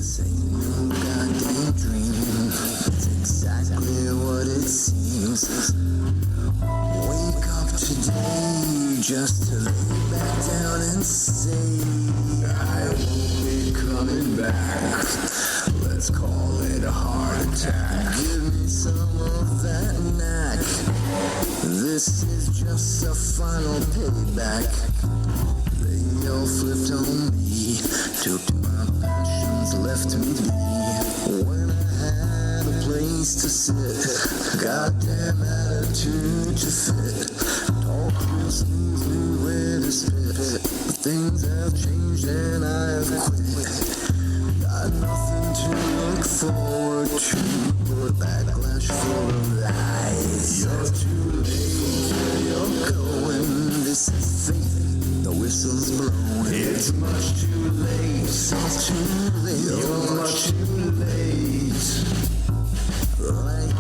Same goddamn dream. It's exactly what it seems. Wake up today just to lay back down and say, I won't be coming back. Let's call it a heart attack. Give me some of that knack. This is just a final payback. They all flipped on me, took my passions, left me be. When I had a place to sit, goddamn attitude to fit. Talk real smooth, knew where to spit. Things have changed and I have quit. Got nothing to look forward to, but backlash full of lies. You're too late, where you're going. This is fate, the whistle's blown. It's much too late, it's too late. You're much too late. Like a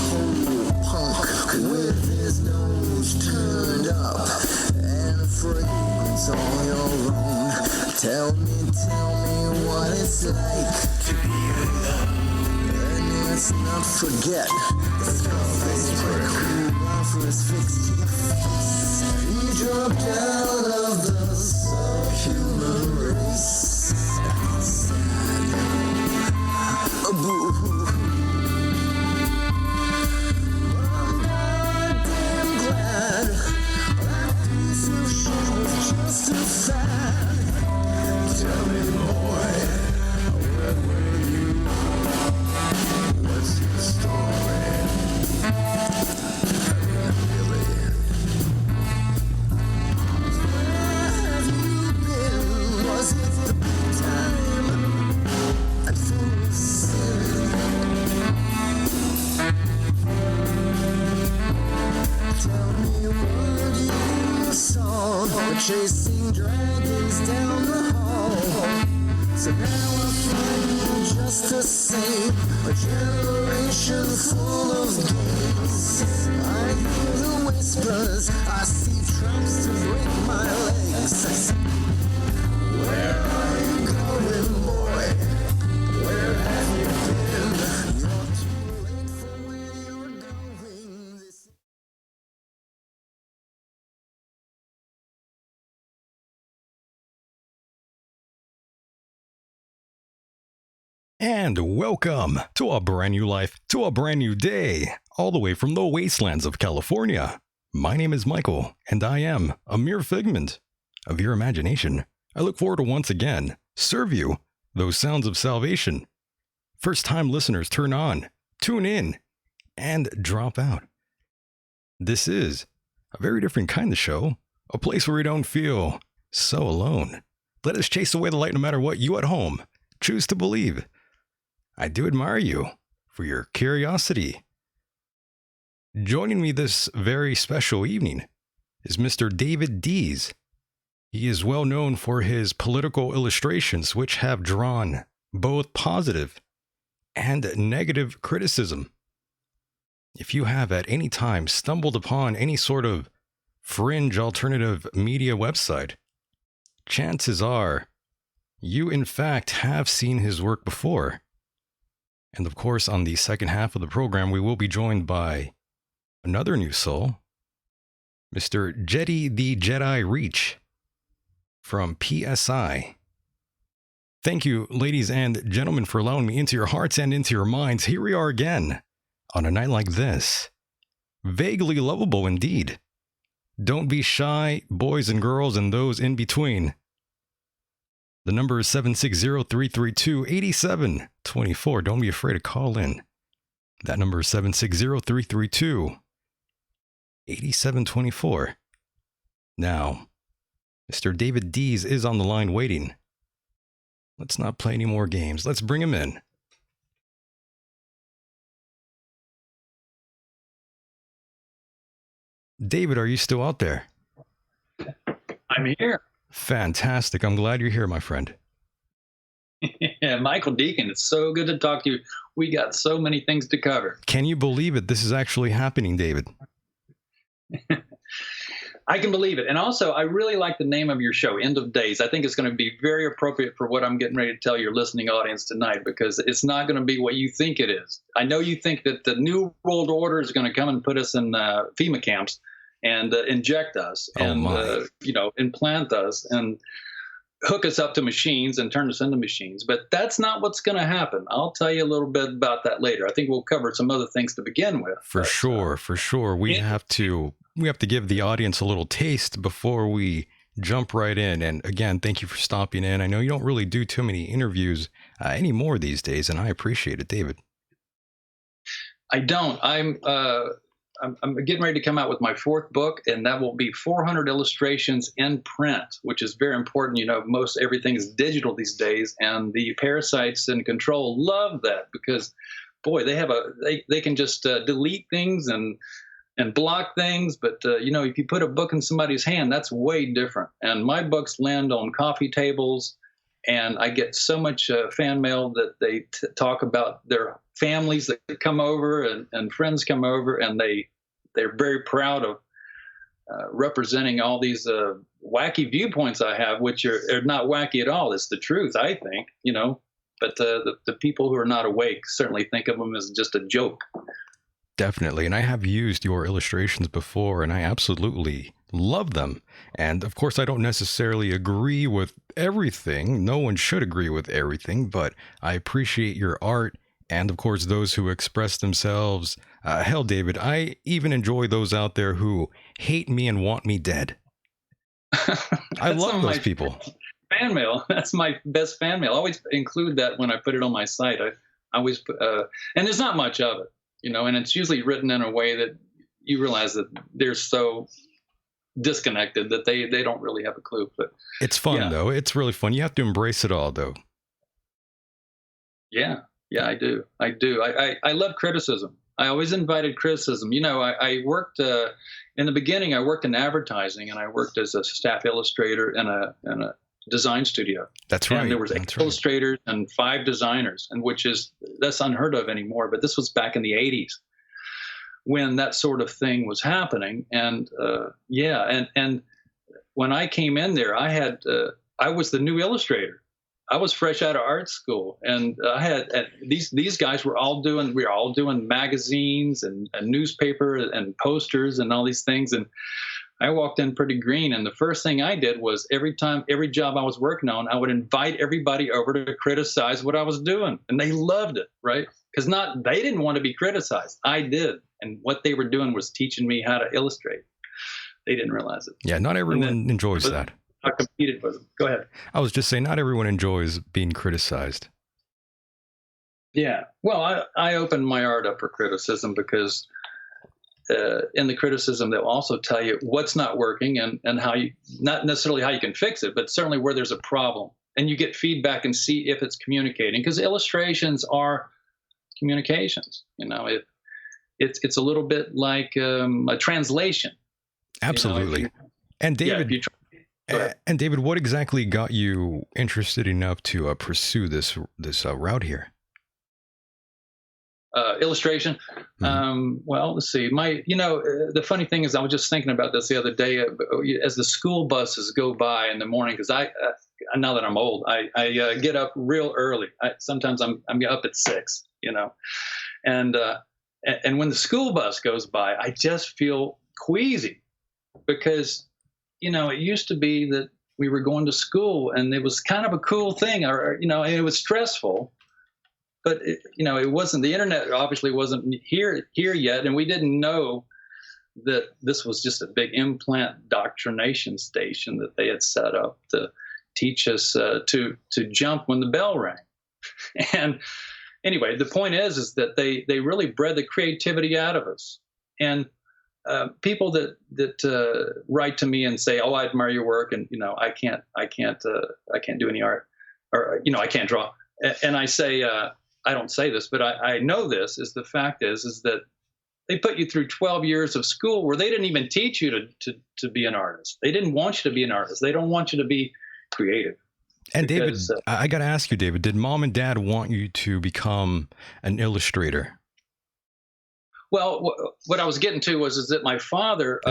whole punk with his nose turned up and a fragrance all your own. Tell me what it's like to be alone. And let's not forget the skull-faced prick who offers fixed to your face. He dropped out of the subhuman race. Sad. Boo-hoo. I'm goddamn glad that piece of shit was just a fad. Tell me, boy, where were you? What's your story? Really? Where have you been? Was it the big time? And full of sin? Tell me what you saw. Chasing dragons down the hall. So now I find you just the same. A generation full of games. I hear the whispers, I see traps to break my legs. Where are you going, boy? Where have you been? You're too late for where you're going. And welcome to a brand new life, to a brand new day, all the way from the wastelands of California. My name is Michael, and I am a mere figment of your imagination. I look forward to once again serve you those sounds of salvation. First-time listeners turn on, tune in, and drop out. This is a very different kind of show, a place where we don't feel so alone. Let us chase away the light no matter what you at home choose to believe. I do admire you for your curiosity. Joining me this very special evening is Mr. David Dees. He is well known for his political illustrations, which have drawn both positive and negative criticism. If you have at any time stumbled upon any sort of fringe alternative media website, chances are you in fact have seen his work before. And of course, on the second half of the program, we will be joined by another new soul, Mr. Jedi the Jedi Reach from PSI. Thank you, ladies and gentlemen, for allowing me into your hearts and into your minds. Here we are again on a night like this. Vaguely lovable indeed. Don't be shy, boys and girls and those in between. The number is 760-332-8724. Don't be afraid to call in. That number is 760-332-8724. Now, Mr. David Dees is on the line waiting. Let's not play any more games. Let's bring him in. David, are you still out there? I'm here. Fantastic. I'm glad you're here, my friend. Yeah, Michael Deacon, it's so good to talk to you. We got so many things to cover. Can you believe it? This is actually happening, David. I can believe it. And also, I really like the name of your show, End of Days. I think it's going to be very appropriate for what I'm getting ready to tell your listening audience tonight, because it's not going to be what you think it is. I know you think that the New World Order is going to come and put us in FEMA camps and inject us and, implant us and hook us up to machines and turn us into machines. But that's not what's going to happen. I'll tell you a little bit about that later. I think we'll cover some other things to begin with. For sure. We have to give the audience a little taste before we jump right in. And again, thank you for stopping in. I know you don't really do too many interviews anymore these days, and I appreciate it, David. I don't. I'm getting ready to come out with my 4th book, and that will be 400 illustrations in print, which is very important. You know, most everything is digital these days, and the parasites in control love that because, boy, they can just delete things and block things. But, if you put a book in somebody's hand, that's way different. And my books land on coffee tables, and I get so much fan mail that they talk about their families that come over and friends come over, and they're very proud of representing all these wacky viewpoints I have, which are not wacky at all. It's the truth, I think, but the people who are not awake certainly think of them as just a joke. Definitely. And I have used your illustrations before, and I absolutely love them. And of course, I don't necessarily agree with everything. No one should agree with everything, but I appreciate your art. And of course, those who express themselves. Hell, David, I even enjoy those out there who hate me and want me dead. I love those people. Fan mail. That's my best fan mail. I always include that when I put it on my site. I always put, and there's not much of it. And it's usually written in a way that you realize that they're so disconnected that they don't really have a clue. But it's fun, though. It's really fun. You have to embrace it all, though. Yeah, I do. I love criticism. I always invited criticism. I worked in the beginning. I worked in advertising, and I worked as a staff illustrator in a design studio. That's right. And there was 8 illustrators and 5 designers, and that's unheard of anymore. But this was back in the 80s when that sort of thing was happening. And and when I came in there, I was the new illustrator. I was fresh out of art school, and I had these guys we were all doing magazines and newspaper and posters and all these things. And I walked in pretty green, and the first thing I did was every job I was working on, I would invite everybody over to criticize what I was doing, and they loved it, right? Because they didn't want to be criticized. I did, and what they were doing was teaching me how to illustrate. They didn't realize it. Yeah, not everyone enjoys that. I competed with them. Go ahead. I was just saying, not everyone enjoys being criticized. Yeah, well, I opened my art up for criticism because in the criticism, they'll also tell you what's not working and how you, not necessarily how you can fix it, but certainly where there's a problem. And you get feedback and see if it's communicating, because illustrations are communications. It's a little bit like a translation. Absolutely. And David, and David, what exactly got you interested enough to pursue this route here? Illustration. Well, let's see. The funny thing is, I was just thinking about this the other day. As the school buses go by in the morning, because now that I'm old, I get up real early. Sometimes I'm up at 6. And when the school bus goes by, I just feel queasy because it used to be that we were going to school and it was kind of a cool thing, or and it was stressful. But it wasn't. The internet obviously wasn't here yet, and we didn't know that this was just a big implant indoctrination station that they had set up to teach us to jump when the bell rang. And anyway, the point is that they really bred the creativity out of us. And people that write to me and say, "Oh, I admire your work," and I can't do any art, or I can't draw, and I say. I don't say this, but I know this is the fact is that they put you through 12 years of school where they didn't even teach you to be an artist. They didn't want you to be an artist. They don't want you to be creative. And because, David, I got to ask you, David, did mom and dad want you to become an illustrator? Well, what I was getting to is that my father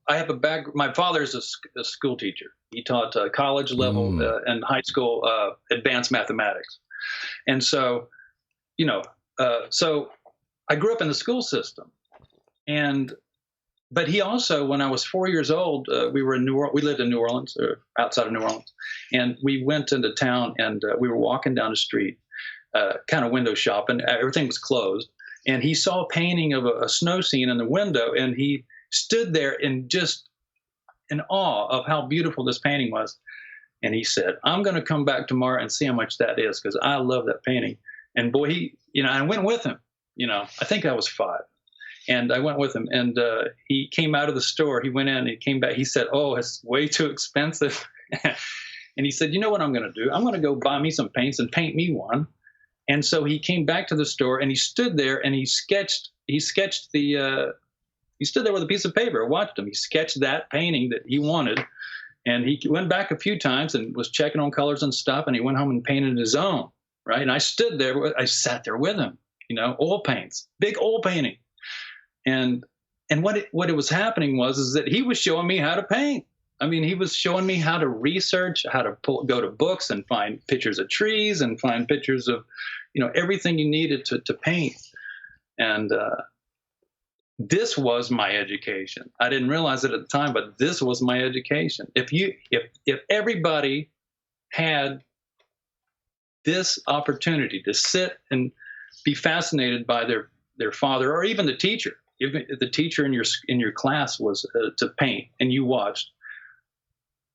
I have a back. My father's a school teacher. He taught college level and high school advanced mathematics, and so so I grew up in the school system, but he also, when I was 4 years old, we were in we lived in New Orleans, or outside of New Orleans, and we went into town, and we were walking down the street, kind of window shopping. Everything was closed, and he saw a painting of a snow scene in the window, and he stood there in awe of how beautiful this painting was. And he said, "I'm going to come back tomorrow and see how much that is, because I love that painting." And boy, I went with him. I think I was 5. And I went with him, and he came out of the store. He went in, he came back. He said, "Oh, it's way too expensive." And he said, "You know what I'm going to do? I'm going to go buy me some paints and paint me one." And so he came back to the store, and he stood there, and he sketched he stood there with a piece of paper. I watched him. He sketched that painting that he wanted, and he went back a few times and was checking on colors and stuff, and he went home and painted his own, right? And I stood there. I sat there with him, oil paints, big oil painting. And what it was happening is that he was showing me how to paint. I mean, he was showing me how to research, how to go to books and find pictures of trees and find pictures of, everything you needed to paint. And this was my education. I didn't realize it at the time, but this was my education. If everybody had this opportunity to sit and be fascinated by their father, or even the teacher, if the teacher in your class was to paint, and you watched,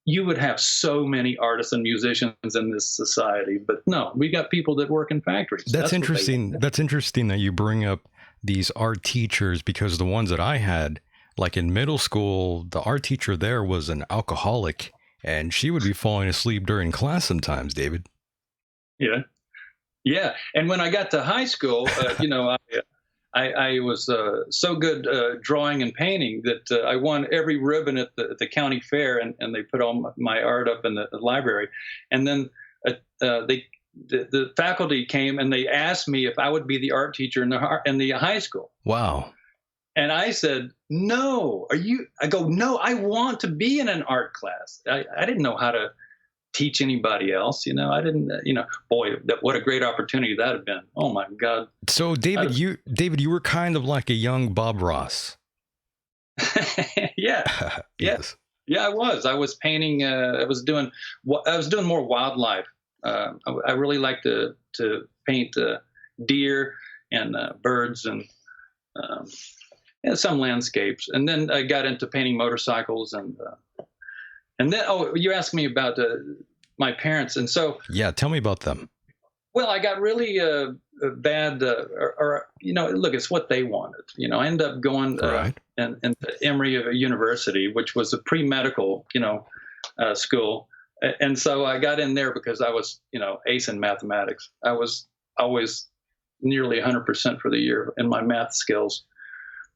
you would have so many artists and musicians in this society. But no, we got people that work in factories. That's interesting. That's interesting that you bring up these art teachers, because the ones that I had, like in middle school, the art teacher there was an alcoholic, and she would be falling asleep during class sometimes, David. Yeah. And when I got to high school, I was so good drawing and painting that I won every ribbon at the county fair, and they put all my art up in the library. And then the faculty came, and they asked me if I would be the art teacher in the high school. Wow. And I said, "No, I go, "No, I want to be in an art class." I didn't know how to teach anybody else. I didn't, boy, what a great opportunity that had been. Oh my God. So David, you were kind of like a young Bob Ross. Yeah. Yes. Yeah, I was painting. I was doing more wildlife. I really like to paint deer and birds and some landscapes. And then I got into painting motorcycles, and then, you asked me about my parents. And so, yeah, tell me about them. Well, I got really bad, look, it's what they wanted. I ended up going into Emory University, which was a pre-medical, school. And so I got in there because I was, ace in mathematics. I was always nearly 100% for the year in my math skills.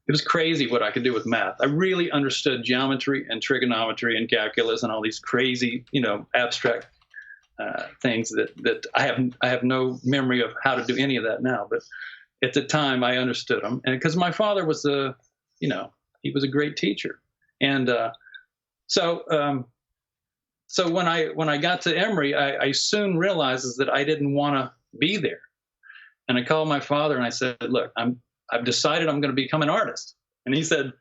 It was crazy what I could do with math. I really understood geometry and trigonometry and calculus and all these crazy, abstract things that I have no memory of how to do any of that now. But at the time, I understood them, and because my father was he was a great teacher, and so when I got to Emory, I soon realized that I didn't want to be there, and I called my father and I said, "Look, I've decided I'm going to become an artist." And he said,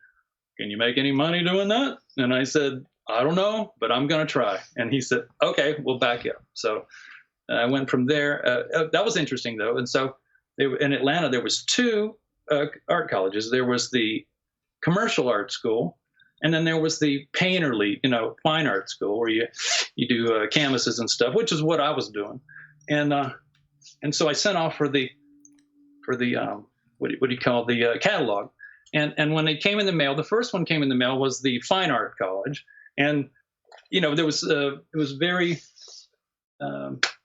"Can you make any money doing that?" And I said, "I don't know, but I'm going to try." And he said, "Okay, we'll back you up." So I went from there. That was interesting, though. And so in Atlanta, there was 2 art colleges. There was the commercial art school, and then there was the painterly, fine art school, where you do canvases and stuff, which is what I was doing. And so I sent off for the what do you call the catalog. And when they came in the mail, the first one came in the mail was the Fine Art College. And, there was, it was very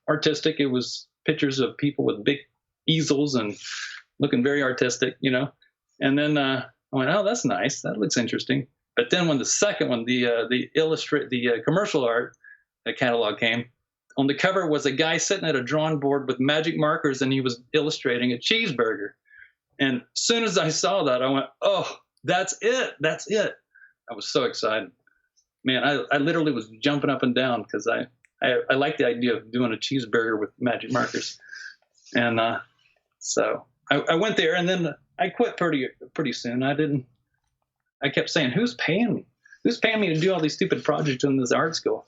artistic. It was pictures of people with big easels and looking very artistic, And then I went, "Oh, that's nice. That looks interesting." But then when the second one, the commercial art catalog came, on the cover was a guy sitting at a drawing board with magic markers, and he was illustrating a cheeseburger. And as soon as I saw that, I went, "Oh, that's it. That's it." I was so excited. Man, I literally was jumping up and down because I like the idea of doing a cheeseburger with magic markers. And so I went there, and then I quit pretty soon. I kept saying, who's paying me? Who's paying me to do all these stupid projects in this art school?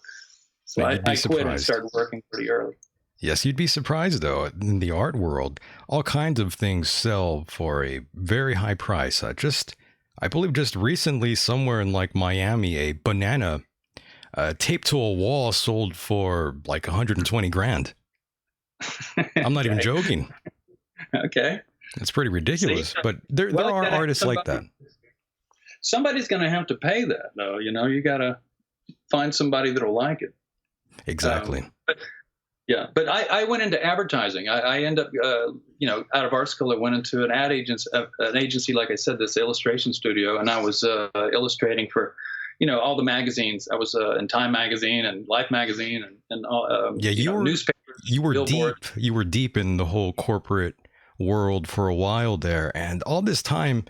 So I quit and started working pretty early. Yes, you'd be surprised, though. In the art world, all kinds of things sell for a very high price. I believe just recently, somewhere in like Miami, a banana taped to a wall sold for like 120 grand. I'm not even joking. Okay. It's pretty ridiculous, See, but there are artists like that. Somebody's going to have to pay that, though. You got to find somebody that'll like it. Exactly. But I went into advertising. I ended up, out of art school, I went into an agency, like I said, this illustration studio, and I was illustrating for, all the magazines. I was in Time magazine and Life magazine and all, newspapers. You were Billboard. deep. You were deep in the whole corporate world for a while there, and all this time,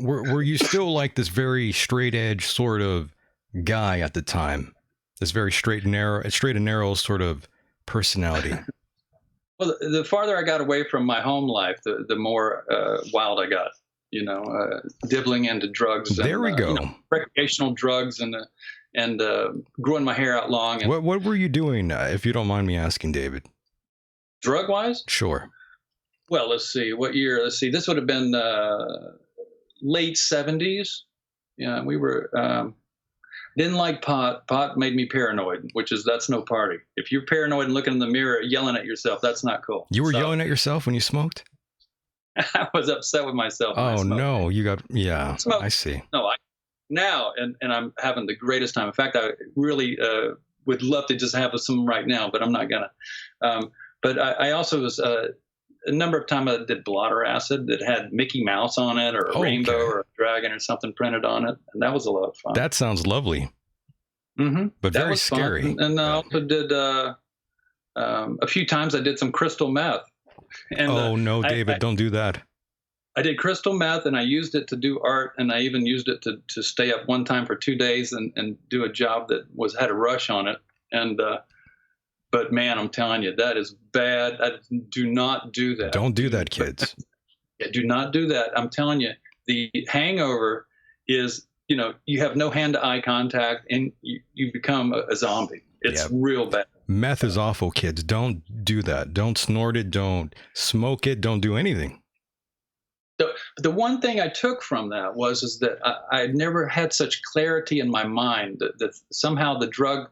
were you still like this very straight edge sort of guy at the time? This very straight and narrow sort of personality. Well, the farther I got away from my home life, the more wild I got. Dibbling into drugs. There we go. Recreational drugs and growing my hair out long. And what were you doing, if you don't mind me asking, David? Drug wise? Sure. Well, let's see. What year? Let's see. This would have been late 70s. Yeah, we were. Didn't like pot. Pot made me paranoid, that's no party. If you're paranoid and looking in the mirror, yelling at yourself, that's not cool. You were yelling at yourself when you smoked? I was upset with myself. Oh, no. You got, yeah, I see. No, now, and I'm having the greatest time. In fact, I really would love to just have some right now, but I'm not going to. But I also was, a number of times I did blotter acid that had Mickey Mouse on it, or a rainbow, or a dragon or something printed on it. And that was a lot of fun. That sounds lovely. Mm-hmm. But that very was scary. Fun. And I also did, a few times I did some crystal meth. And, no, David, don't do that. I did crystal meth, and I used it to do art, and I even used it to stay up one time for 2 days and do a job that had a rush on it. And but man, I'm telling you, that is bad. Do not do that. Don't do that, kids. Yeah, do not do that. I'm telling you, the hangover is, you have no hand-to-eye contact, and you become a zombie. It's real bad. Meth is awful, kids. Don't do that. Don't snort it. Don't smoke it. Don't do anything. The one thing I took from that is that I never had such clarity in my mind that somehow the drug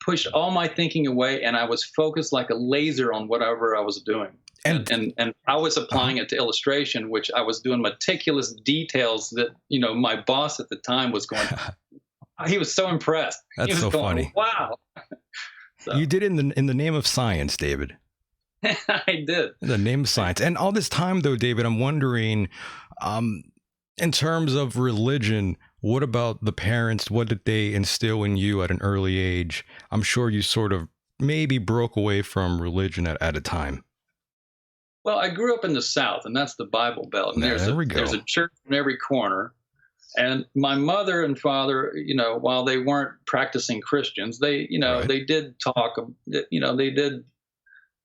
pushed all my thinking away, and I was focused like a laser on whatever I was doing. And I was applying it to illustration, which I was doing meticulous details that, my boss at the time was going, he was so impressed. That's he was so going, funny. Wow. So. You did it in the name of science, David. I did. In the name of science. And all this time, though, David, I'm wondering, in terms of religion, what about the parents? What did they instill in you at an early age? I'm sure you sort of maybe broke away from religion at a time. Well, I grew up in the South, and that's the Bible Belt. And there's a church in every corner. And my mother and father, while they weren't practicing Christians, they did talk,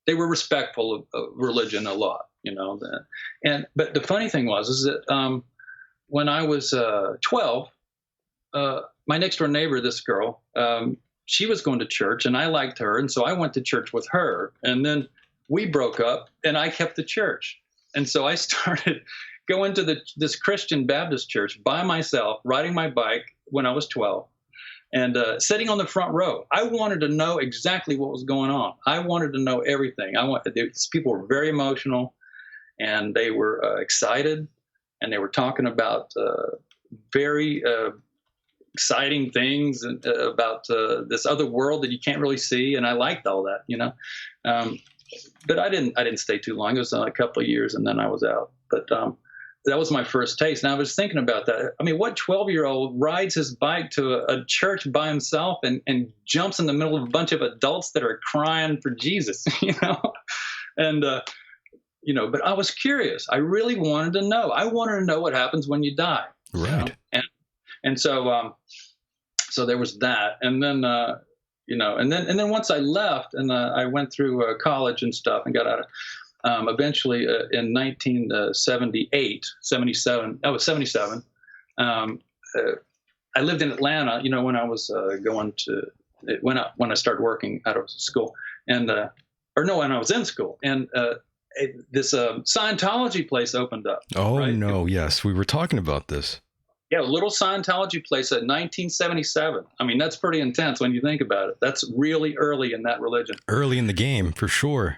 they were respectful of religion a lot, but the funny thing is that when I was 12, my next door neighbor, this girl, she was going to church, and I liked her, and so I went to church with her, and then we broke up, and I kept the church, and so I started going to this Christian Baptist church by myself, riding my bike when I was 12. And sitting on the front row, I wanted to know exactly what was going on. I wanted to know everything. These people were very emotional, and they were excited, and they were talking about very exciting things about this other world that you can't really see. And I liked all that, but I didn't stay too long. It was a couple of years, and then I was out. But that was my first taste. And I was thinking about that. I mean, what 12-year-old rides his bike to a church by himself and jumps in the middle of a bunch of adults that are crying for Jesus, And, but I was curious. I really wanted to know. I wanted to know what happens when you die. Right. And so there was that. And then, and then once I left and I went through college and stuff and got out of, eventually in 1978, 77, I was 77. I lived in Atlanta, when I was when I started working out of school when I was in school, and this Scientology place opened up. Oh, right? no. Yes. We were talking about this. Yeah. A little Scientology place at 1977. I mean, that's pretty intense when you think about it. That's really early in that religion. Early in the game, for sure.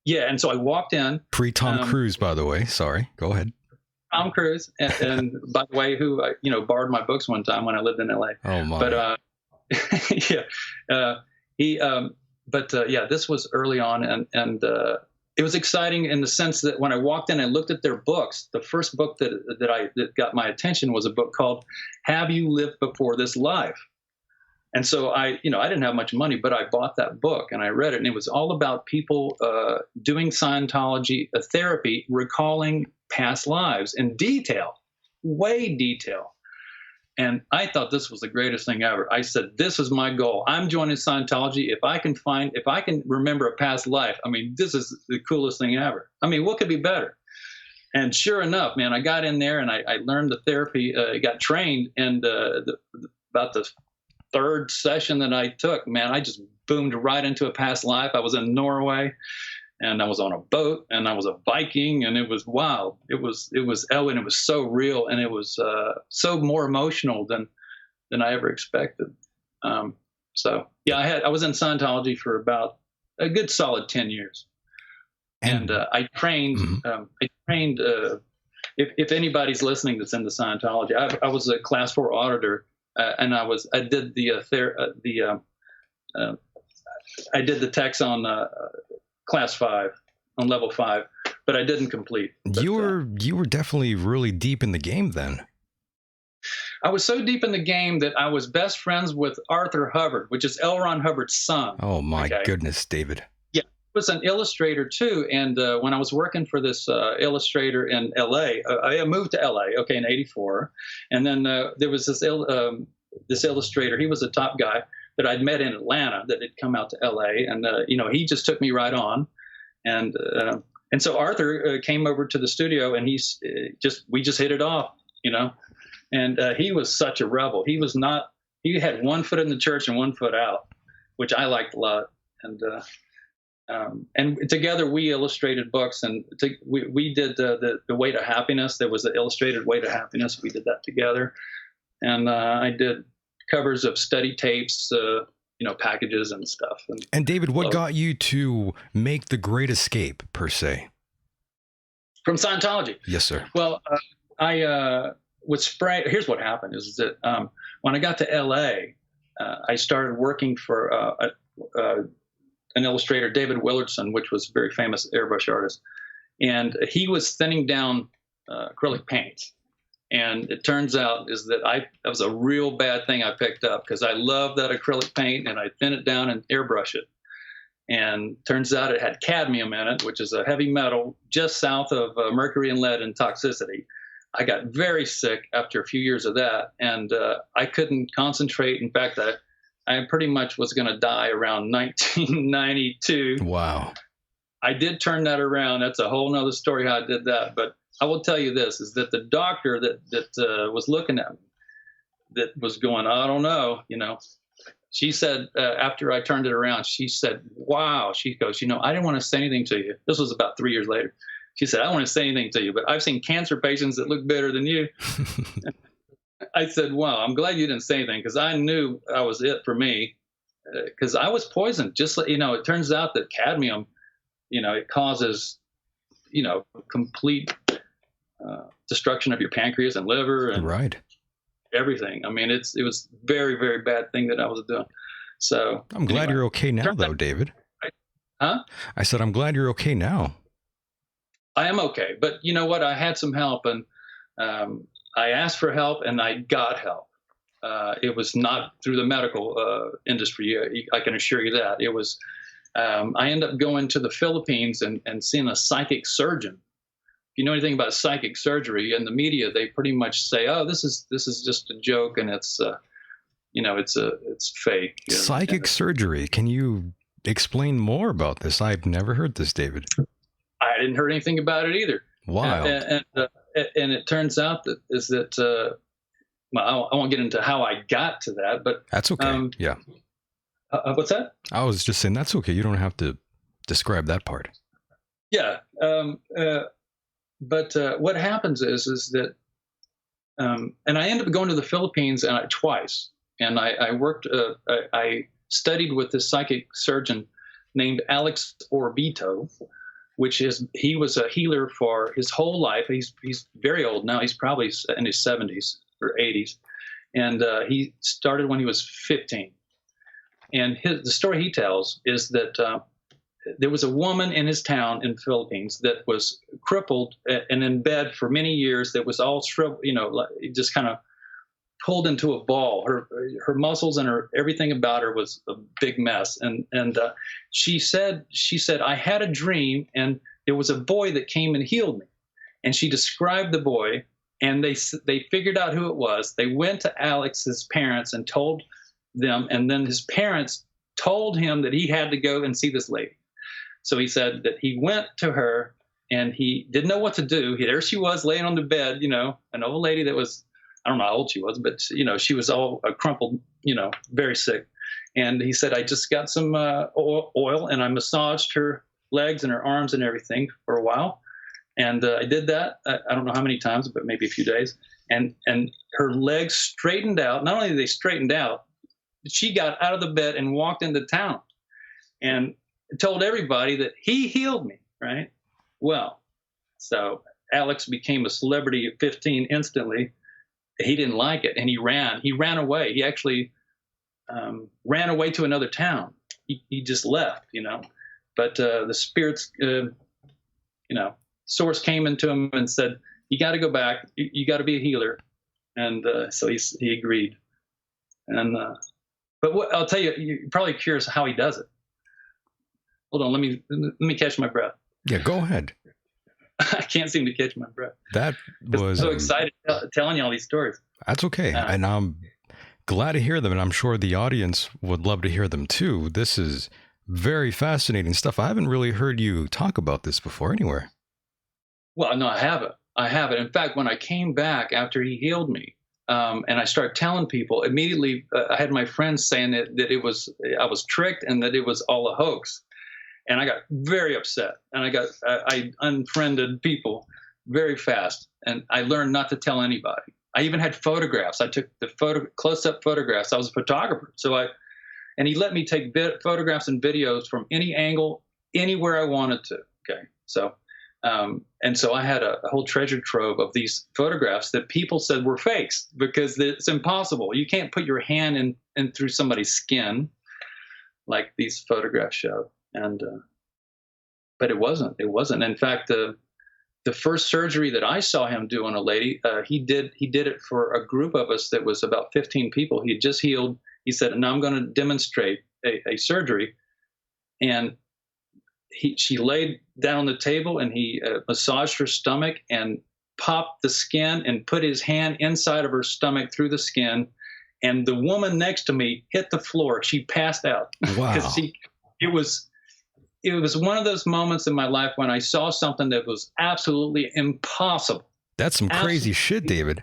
Yeah. And so I walked in. Pre-Tom Cruise, by the way. Sorry. Go ahead. Tom Cruise, and by the way, who borrowed my books one time when I lived in LA. Oh my! But this was early on, and it was exciting in the sense that when I walked in and looked at their books, the first book that got my attention was a book called "Have You Lived Before This Life?" And so I didn't have much money, but I bought that book and I read it, and it was all about people doing Scientology therapy, recalling past lives in detail, way detail. And I thought this was the greatest thing ever. I said, this is my goal. I'm joining Scientology. If I can remember a past life, I mean, this is the coolest thing ever. I mean, what could be better? And sure enough, man, I got in there and I learned the therapy, got trained, and about the third session that I took, man, I just boomed right into a past life. I was in Norway, and I was on a boat, and I was a Viking, and it was wild. It was and it was so real, and it was so more emotional than I ever expected. So yeah, I was in Scientology for about a good solid 10 years, and I trained. If anybody's listening that's into Scientology, I was a Class 4 auditor, and I did I did the techs on Class 5, on level 5, but I didn't complete. You were definitely really deep in the game then. I was so deep in the game that I was best friends with Arthur Hubbard, which is L. Ron Hubbard's son. Oh my goodness, David. Yeah, he was an illustrator too. And when I was working for this illustrator in LA, I moved to LA, in '84. And then there was this illustrator. He was a top guy that I'd met in Atlanta that had come out to LA, and he just took me right on, and so Arthur came over to the studio, and we just hit it off, and he was such a rebel. He had one foot in the church and one foot out, which I liked a lot, and together we illustrated books, and we did the Weight of Happiness. There was the illustrated Weight of Happiness. We did that together, and I did covers of study tapes, packages and stuff. And David, what got you to make The Great Escape, per se? From Scientology? Yes, sir. Well, I was sprayed. Here's what happened is that when I got to LA, I started working for an illustrator, David Willardson, which was a very famous airbrush artist. And he was thinning down acrylic paints. And it turns out is that that was a real bad thing I picked up, because I love that acrylic paint, and I thin it down and airbrush it. And turns out it had cadmium in it, which is a heavy metal just south of mercury and lead and toxicity. I got very sick after a few years of that, and I couldn't concentrate. In fact, I pretty much was going to die around 1992. Wow. I did turn that around. That's a whole nother story how I did that. But I will tell you this, is that the doctor that was looking at me, that was going, I don't know, she said, after I turned it around, she said, wow, she goes, I didn't want to say anything to you. This was about 3 years later. She said, I don't want to say anything to you, but I've seen cancer patients that look better than you. I said, wow, I'm glad you didn't say anything, because I knew I was it for me, because I was poisoned. Just like, it turns out that cadmium, it causes, complete destruction of your pancreas and liver and everything. I mean, it was very, very bad thing that I was doing. So I'm glad you're okay now, though, David. Huh? I said, I'm glad you're okay now. I am okay. But you know what? I had some help, and I asked for help, and I got help. It was not through the medical industry. I can assure you that. It was, I ended up going to the Philippines and seeing a psychic surgeon. you know anything about psychic surgery, in the media, they pretty much say, "Oh, this is just a joke, and it's it's fake." Psychic surgery. Can you explain more about this? I've never heard this, David. I didn't hear anything about it either. Wow. And it turns out that well, I won't get into how I got to that, but that's okay. Yeah. What's that? I was just saying that's okay. You don't have to describe that part. Yeah. But what happens is that, and I ended up going to the Philippines twice, and I worked. I studied with this psychic surgeon named Alex Orbito, he was a healer for his whole life. He's very old now. He's probably in his 70s or 80s, and he started when he was 15. And the story he tells is that there was a woman in his town in the Philippines that was crippled and in bed for many years. That was all shriveled, just kind of pulled into a ball. Her muscles and everything about her was a big mess. And she said, I had a dream, and there was a boy that came and healed me. And she described the boy, and they figured out who it was. They went to Alex's parents and told them, and then his parents told him that he had to go and see this lady. So he said that he went to her, and he didn't know what to do. There she was laying on the bed, an old lady that was, I don't know how old she was, but she was all crumpled, very sick. And he said, I just got some oil, and I massaged her legs and her arms and everything for a while. And I did that. I don't know how many times, but maybe a few days. And her legs straightened out. Not only did they straightened out, she got out of the bed and walked into town and told everybody that he healed me, right? Well, so Alex became a celebrity at 15 instantly. He didn't like it, and he ran away. He actually ran away to another town. He just left, But the spirits, source came into him and said, you got to go back. You got to be a healer. And so he agreed. And but what I'll tell you, you're probably curious how he does it. Hold on, let me catch my breath. Yeah, go ahead. I can't seem to catch my breath. That was I'm so excited telling you all these stories. That's okay, and I'm glad to hear them, and I'm sure the audience would love to hear them too. This is very fascinating stuff. I haven't really heard you talk about this before anywhere. Well, no, I haven't. In fact, when I came back after he healed me, and I started telling people immediately, I had my friends saying that I was tricked and that it was all a hoax. And I got very upset, and I unfriended people very fast, and I learned not to tell anybody. I even had photographs. I took the close-up photographs. I was a photographer, and he let me take photographs and videos from any angle, anywhere I wanted to. Okay, so and so I had a whole treasure trove of these photographs that people said were fakes because it's impossible. You can't put your hand in through somebody's skin like these photographs show. And but it wasn't. In fact, the first surgery that I saw him do on a lady, he did it for a group of us that was about 15 people. He had just healed. He said, "Now I'm going to demonstrate a surgery." And she laid down on the table, and he massaged her stomach and popped the skin and put his hand inside of her stomach through the skin. And the woman next to me hit the floor. She passed out. Wow. It was one of those moments in my life when I saw something that was absolutely impossible. That's some crazy shit, David.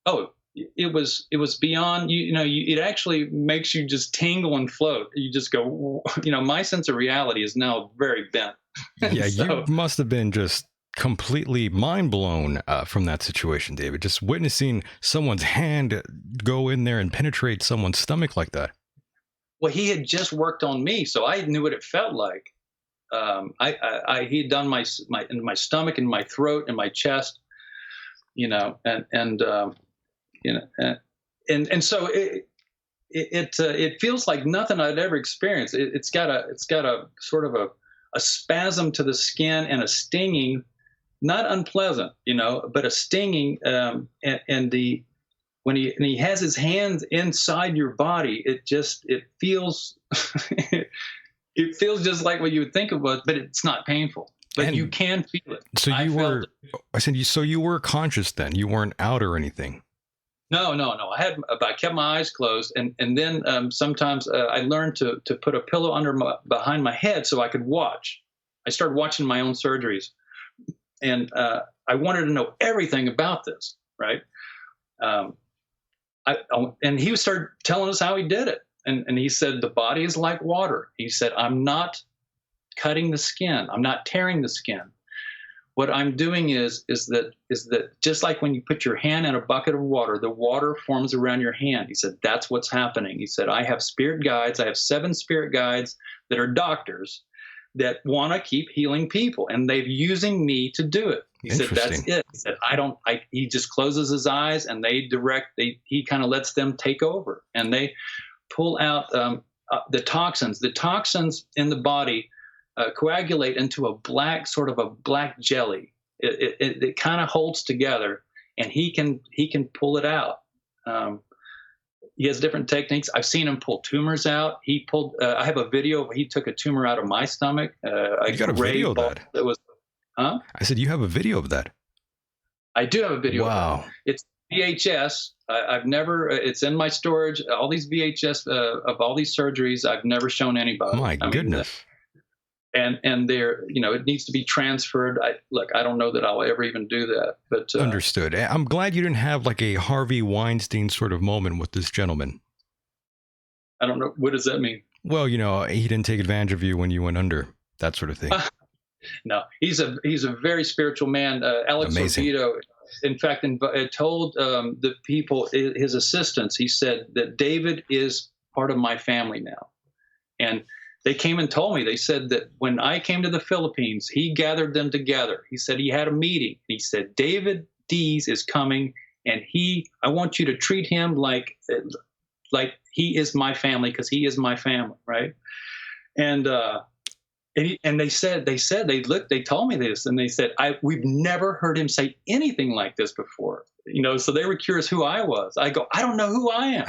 Oh, it was beyond, it actually makes you just tingle and float. You just go, my sense of reality is now very bent. Yeah, so, you must have been just completely mind blown from that situation, David. Just witnessing someone's hand go in there and penetrate someone's stomach like that. Well, he had just worked on me, so I knew what it felt like. He had done my stomach and my throat and my chest, and so it feels like nothing I'd ever experienced. It's got a sort of a spasm to the skin and a stinging, not unpleasant, but a stinging, when he has his hands inside your body, it feels it feels just like what you would think it was, but it's not painful. but And you can feel it. So I you felt were, it. I said, so you were conscious then. You weren't out or anything. No. I kept my eyes closed, and then sometimes I learned to put a pillow behind my head so I could watch. I started watching my own surgeries, and I wanted to know everything about this, right? And he started telling us how he did it, and he said the body is like water. He said, I'm not cutting the skin, I'm not tearing the skin. What I'm doing is that just like when you put your hand in a bucket of water, the water forms around your hand. He said, that's what's happening. He said, I have spirit guides. I have 7 spirit guides that are doctors that want to keep healing people, and they're using me to do it. He said, that's it. He said, he just closes his eyes and he kind of lets them take over, and they pull out the toxins. The toxins in the body coagulate into a black jelly. It kind of holds together, and he can pull it out. He has different techniques. I've seen him pull tumors out. He pulled. I have a video where he took a tumor out of my stomach. You got a video of that? That was, huh? I said you have a video of that. I do have a video. Wow. Of that. It's VHS. I've never. It's in my storage. All these VHS of all these surgeries. I've never shown anybody. My goodness. And they're, it needs to be transferred. I don't know that I'll ever even do that, but understood. I'm glad you didn't have like a Harvey Weinstein sort of moment with this gentleman. I don't know. What does that mean? Well, he didn't take advantage of you when you went under, that sort of thing. No, he's a very spiritual man. Alex Oviedo, in fact, told the people, his assistants, he said that David is part of my family now. And they came and told me, they said that when I came to the Philippines, he gathered them together. He said he had a meeting. He said, David Dees is coming, and I want you to treat him like he is my family, because he is my family, right? And they told me this, and they said, we've never heard him say anything like this before. So they were curious who I was. I go, I don't know who I am.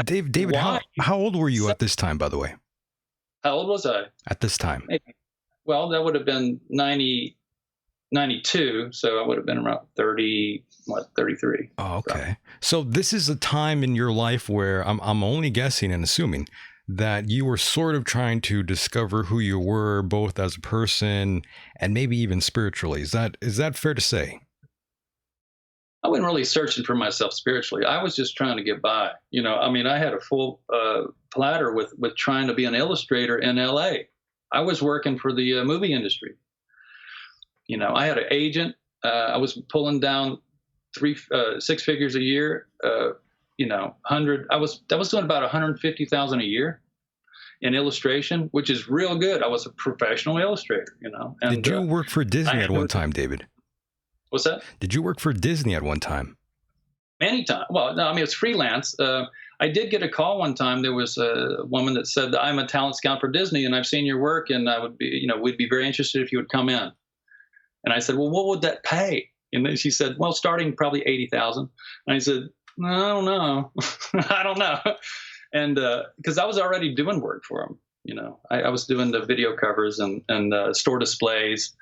David, how old were you at this time, by the way? How old was I? At this time? Well, that would have been 92, so I would have been around 33. Oh, okay. So this is a time in your life where I'm only guessing and assuming that you were sort of trying to discover who you were, both as a person and maybe even spiritually. Is that fair to say? I wasn't really searching for myself spiritually. I was just trying to get by. I had a full platter with trying to be an illustrator in LA. I was working for the movie industry. I had an agent. I was pulling down 6 figures a year. 100. I was doing about 150,000 a year in illustration, which is real good. I was a professional illustrator. And, did you work for Disney at one time, David? What's that? Did you work for Disney at one time? Many times. Well, no, it's freelance. I did get a call one time. There was a woman that said, I'm a talent scout for Disney, and I've seen your work, and I would be, we'd be very interested if you would come in. And I said, well, what would that pay? And then she said, well, starting probably 80,000. And I said, I don't know. I don't know. And because I was already doing work for them. I was doing the video covers and store displays.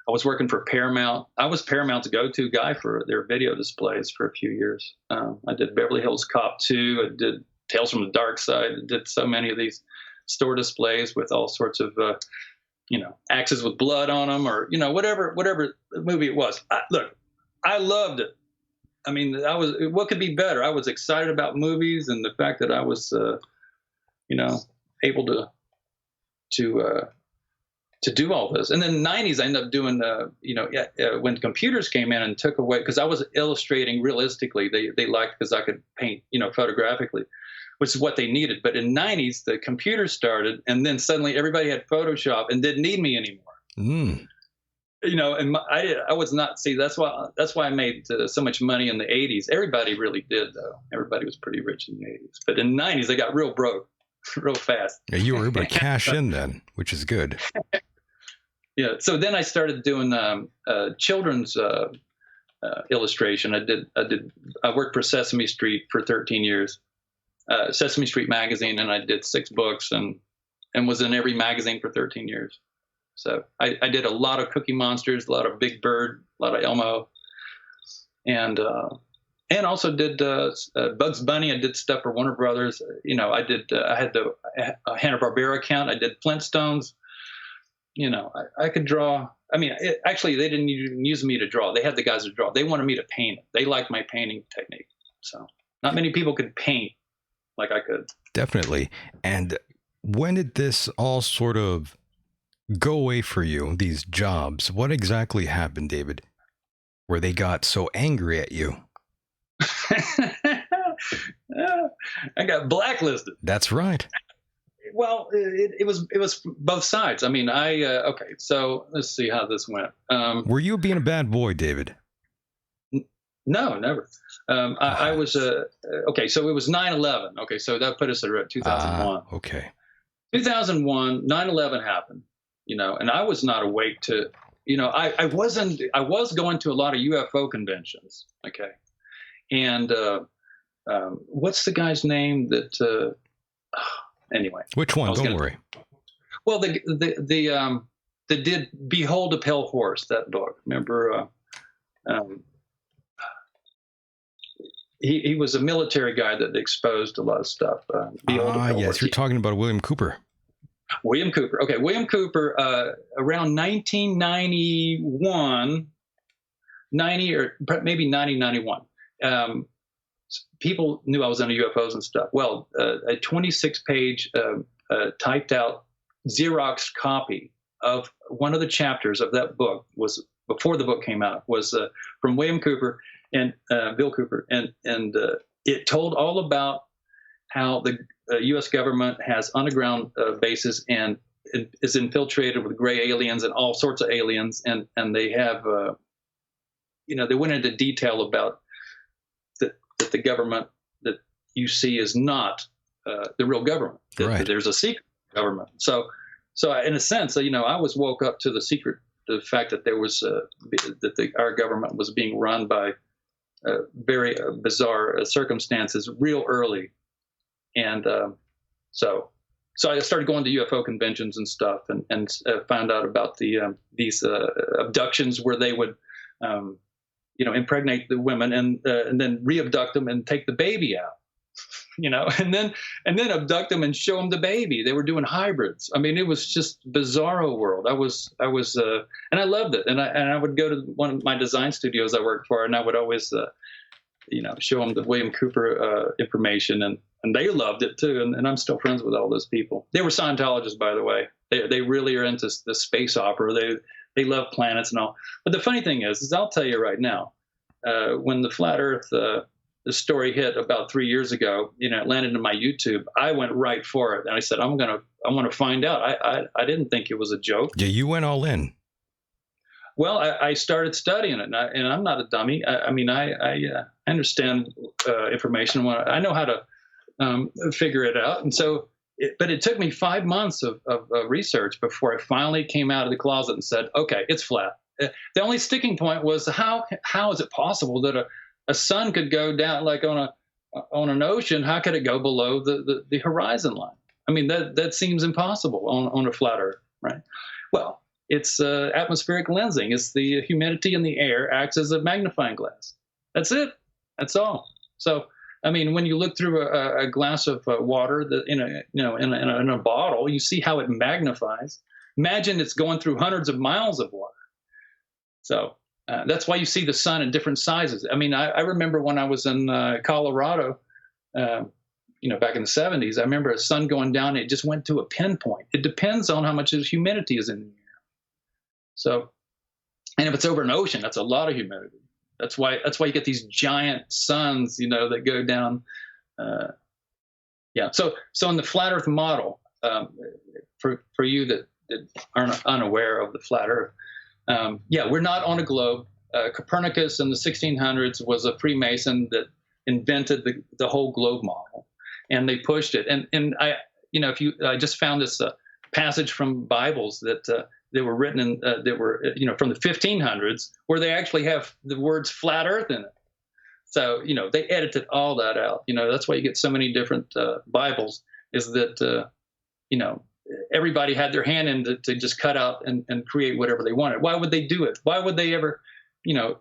I was working for Paramount. I was Paramount's go-to guy for their video displays for a few years. I did Beverly Hills Cop 2. I did Tales from the Dark Side. I did so many of these store displays with all sorts of, axes with blood on them, or whatever movie it was. I loved it. What could be better? I was excited about movies, and the fact that I was, able to do all this. And then in the 90s, I ended up doing, when computers came in and took away, because I was illustrating realistically. They liked because I could paint, photographically, which is what they needed. But in the 90s, the computers started, and then suddenly everybody had Photoshop and didn't need me anymore. Mm. And I was not, see, that's why I made so much money in the 80s. Everybody really did, though. Everybody was pretty rich in the 80s. But in the 90s, I got real broke real fast. Yeah, you were able to cash in then, which is good. Yeah. So then I started doing children's illustration. I worked for Sesame Street for 13 years, Sesame Street magazine, and I did 6 books and was in every magazine for 13 years. So I did a lot of Cookie Monsters, a lot of Big Bird, a lot of Elmo, and also did Bugs Bunny. I did stuff for Warner Brothers. I did. I had the Hanna-Barbera account. I did Flintstones. I could draw. I mean, actually, they didn't even use me to draw. They had the guys to draw. They wanted me to paint it. They liked my painting technique. So not many people could paint like I could. Definitely. And when did this all sort of go away for you, these jobs? What exactly happened, David, where they got so angry at you? I got blacklisted. That's right. Well, it was both sides. I mean, okay. So let's see how this went. Were you being a bad boy, David? No, never. I was okay. So it was 9/11. Okay, so that put us at 2001. Okay. 2001, 9/11 happened. And I was not awake to. I wasn't. I was going to a lot of UFO conventions. Okay, and what's the guy's name that? Anyway, which one? Don't worry. Well, the did Behold a Pale Horse, that book. Remember, he was a military guy that exposed a lot of stuff. Behold a Pale yes, Horse. you're talking about William Cooper. William Cooper. Okay, William Cooper. Around 1991, 90 or maybe 1991. People knew I was into UFOs and stuff. Well, a 26-page typed out Xerox copy of one of the chapters of that book was before the book came out, was from William Cooper and Bill Cooper, and it told all about how the U.S. government has underground bases and is infiltrated with gray aliens and all sorts of aliens, and they have they went into detail about that the government that you see is not the real government. That there's a secret government. So in a sense, I was woke up to the fact that there was our government was being run by very bizarre circumstances real early, and so I started going to UFO conventions and stuff, and found out about these abductions where they would. Impregnate the women and then reabduct them and take the baby out, and then abduct them and show them the baby. They were doing hybrids. I mean, it was just bizarro world. I was, and I loved it. And I would go to one of my design studios I worked for, and I would always, show them the William Cooper information, and they loved it too. And I'm still friends with all those people. They were Scientologists, by the way. They really are into the space opera. They love planets and all. But the funny thing is I'll tell you right now, when the Flat Earth the story hit about 3 years ago, it landed in my YouTube, I went right for it. And I said, I want to find out. I didn't think it was a joke. Yeah, you went all in. Well, I started studying it, and I'm not a dummy. I understand information. I know how to figure it out. And so, but it took me 5 months of research before I finally came out of the closet and said, okay, it's flat. The only sticking point was how is it possible that a sun could go down like on an ocean? How could it go below the horizon line? I mean, that seems impossible on a flat Earth, right? Well, it's atmospheric lensing. It's the humidity in the air acts as a magnifying glass. That's it. That's all. So, I mean, when you look through a glass of water in a bottle, you see how it magnifies. Imagine it's going through hundreds of miles of water. So that's why you see the sun in different sizes. I mean, I remember when I was in Colorado, back in the 70s, I remember a sun going down. It just went to a pinpoint. It depends on how much humidity is in the air. So, and if it's over an ocean, that's a lot of humidity. That's why you get these giant suns, that go down. So in the flat Earth model, for you that aren't unaware of the flat Earth, we're not on a globe. Copernicus in the 1600s was a Freemason that invented the whole globe model, and they pushed it. And I just found this passage from Bibles that were written from the 1500s, where they actually have the words flat Earth in it. So, they edited all that out. That's why you get so many different Bibles, is that, everybody had their hand in to just cut out and create whatever they wanted. Why would they do it? Why would they ever,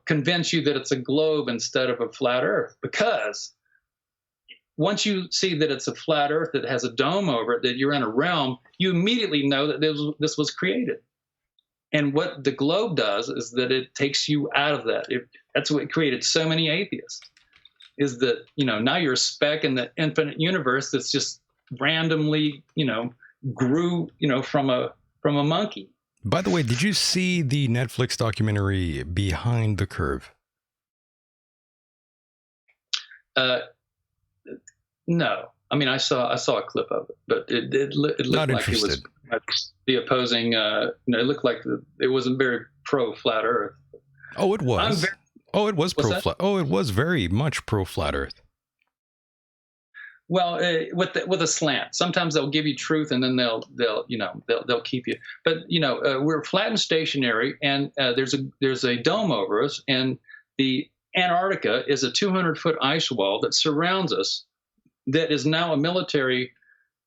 convince you that it's a globe instead of a flat Earth? Because once you see that it's a flat Earth that has a dome over it, that you're in a realm, you immediately know that this was created. And what the globe does is that it takes you out of that. That's what created so many atheists, is that, now you're a speck in the infinite universe that's just randomly, grew, from a monkey. By the way, did you see the Netflix documentary Behind the Curve? No. I mean, I saw a clip of it, but it looked Not like interested. It was the opposing. It looked like it wasn't very pro flat Earth. Oh, it was. It was What's pro that? flat. Oh, it was very much pro flat Earth. Well, with a slant. Sometimes they'll give you truth, and then they'll keep you. But we're flat and stationary, and there's a dome over us, and the Antarctica is a 200-foot ice wall that surrounds us. That is now a military.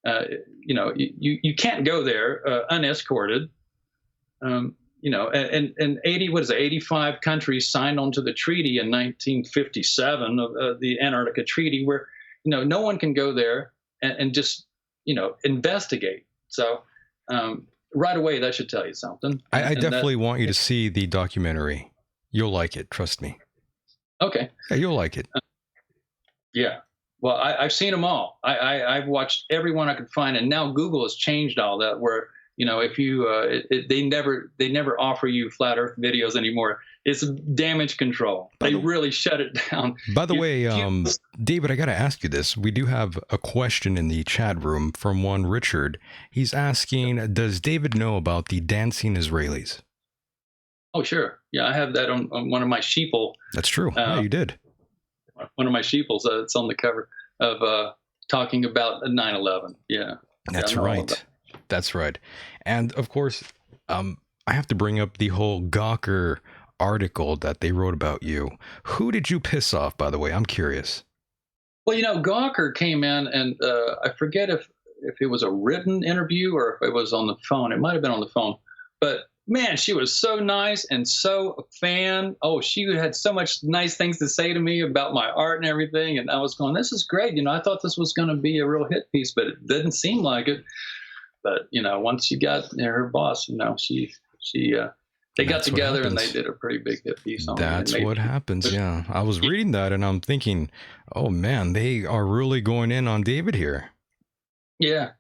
You can't go there unescorted. And 85 countries signed onto the treaty in 1957 of the Antarctica Treaty, where no one can go there and just investigate. So right away, that should tell you something. I definitely want you to see the documentary. You'll like it, trust me. Okay. Yeah, you'll like it. Yeah. Well, I've seen them all. I've watched every one I could find, and now Google has changed all that. Where if you they never offer you flat Earth videos anymore. It's damage control. They really shut it down. By the way, David, I got to ask you this. We do have a question in the chat room from one Richard. He's asking, does David know about the dancing Israelis? Oh, sure. Yeah, I have that on one of my sheeple. That's true. Yeah, you did. One of my sheeples. It's on the cover of talking about 9/11. Yeah. That's right. That's right. And of course, I have to bring up the whole Gawker article that they wrote about you. Who did you piss off, by the way? I'm curious. Well, Gawker came in, and I forget if it was a written interview or if it was on the phone. It might have been on the phone. But man, she was so nice and so a fan. Oh, she had so much nice things to say to me about my art and everything. And I was going, this is great. I thought this was going to be a real hit piece, but it didn't seem like it. But, once she got her boss, they got together and they did a pretty big hit piece on it. That's what happens. Yeah. I was reading that and I'm thinking, oh man, they are really going in on David here. Yeah.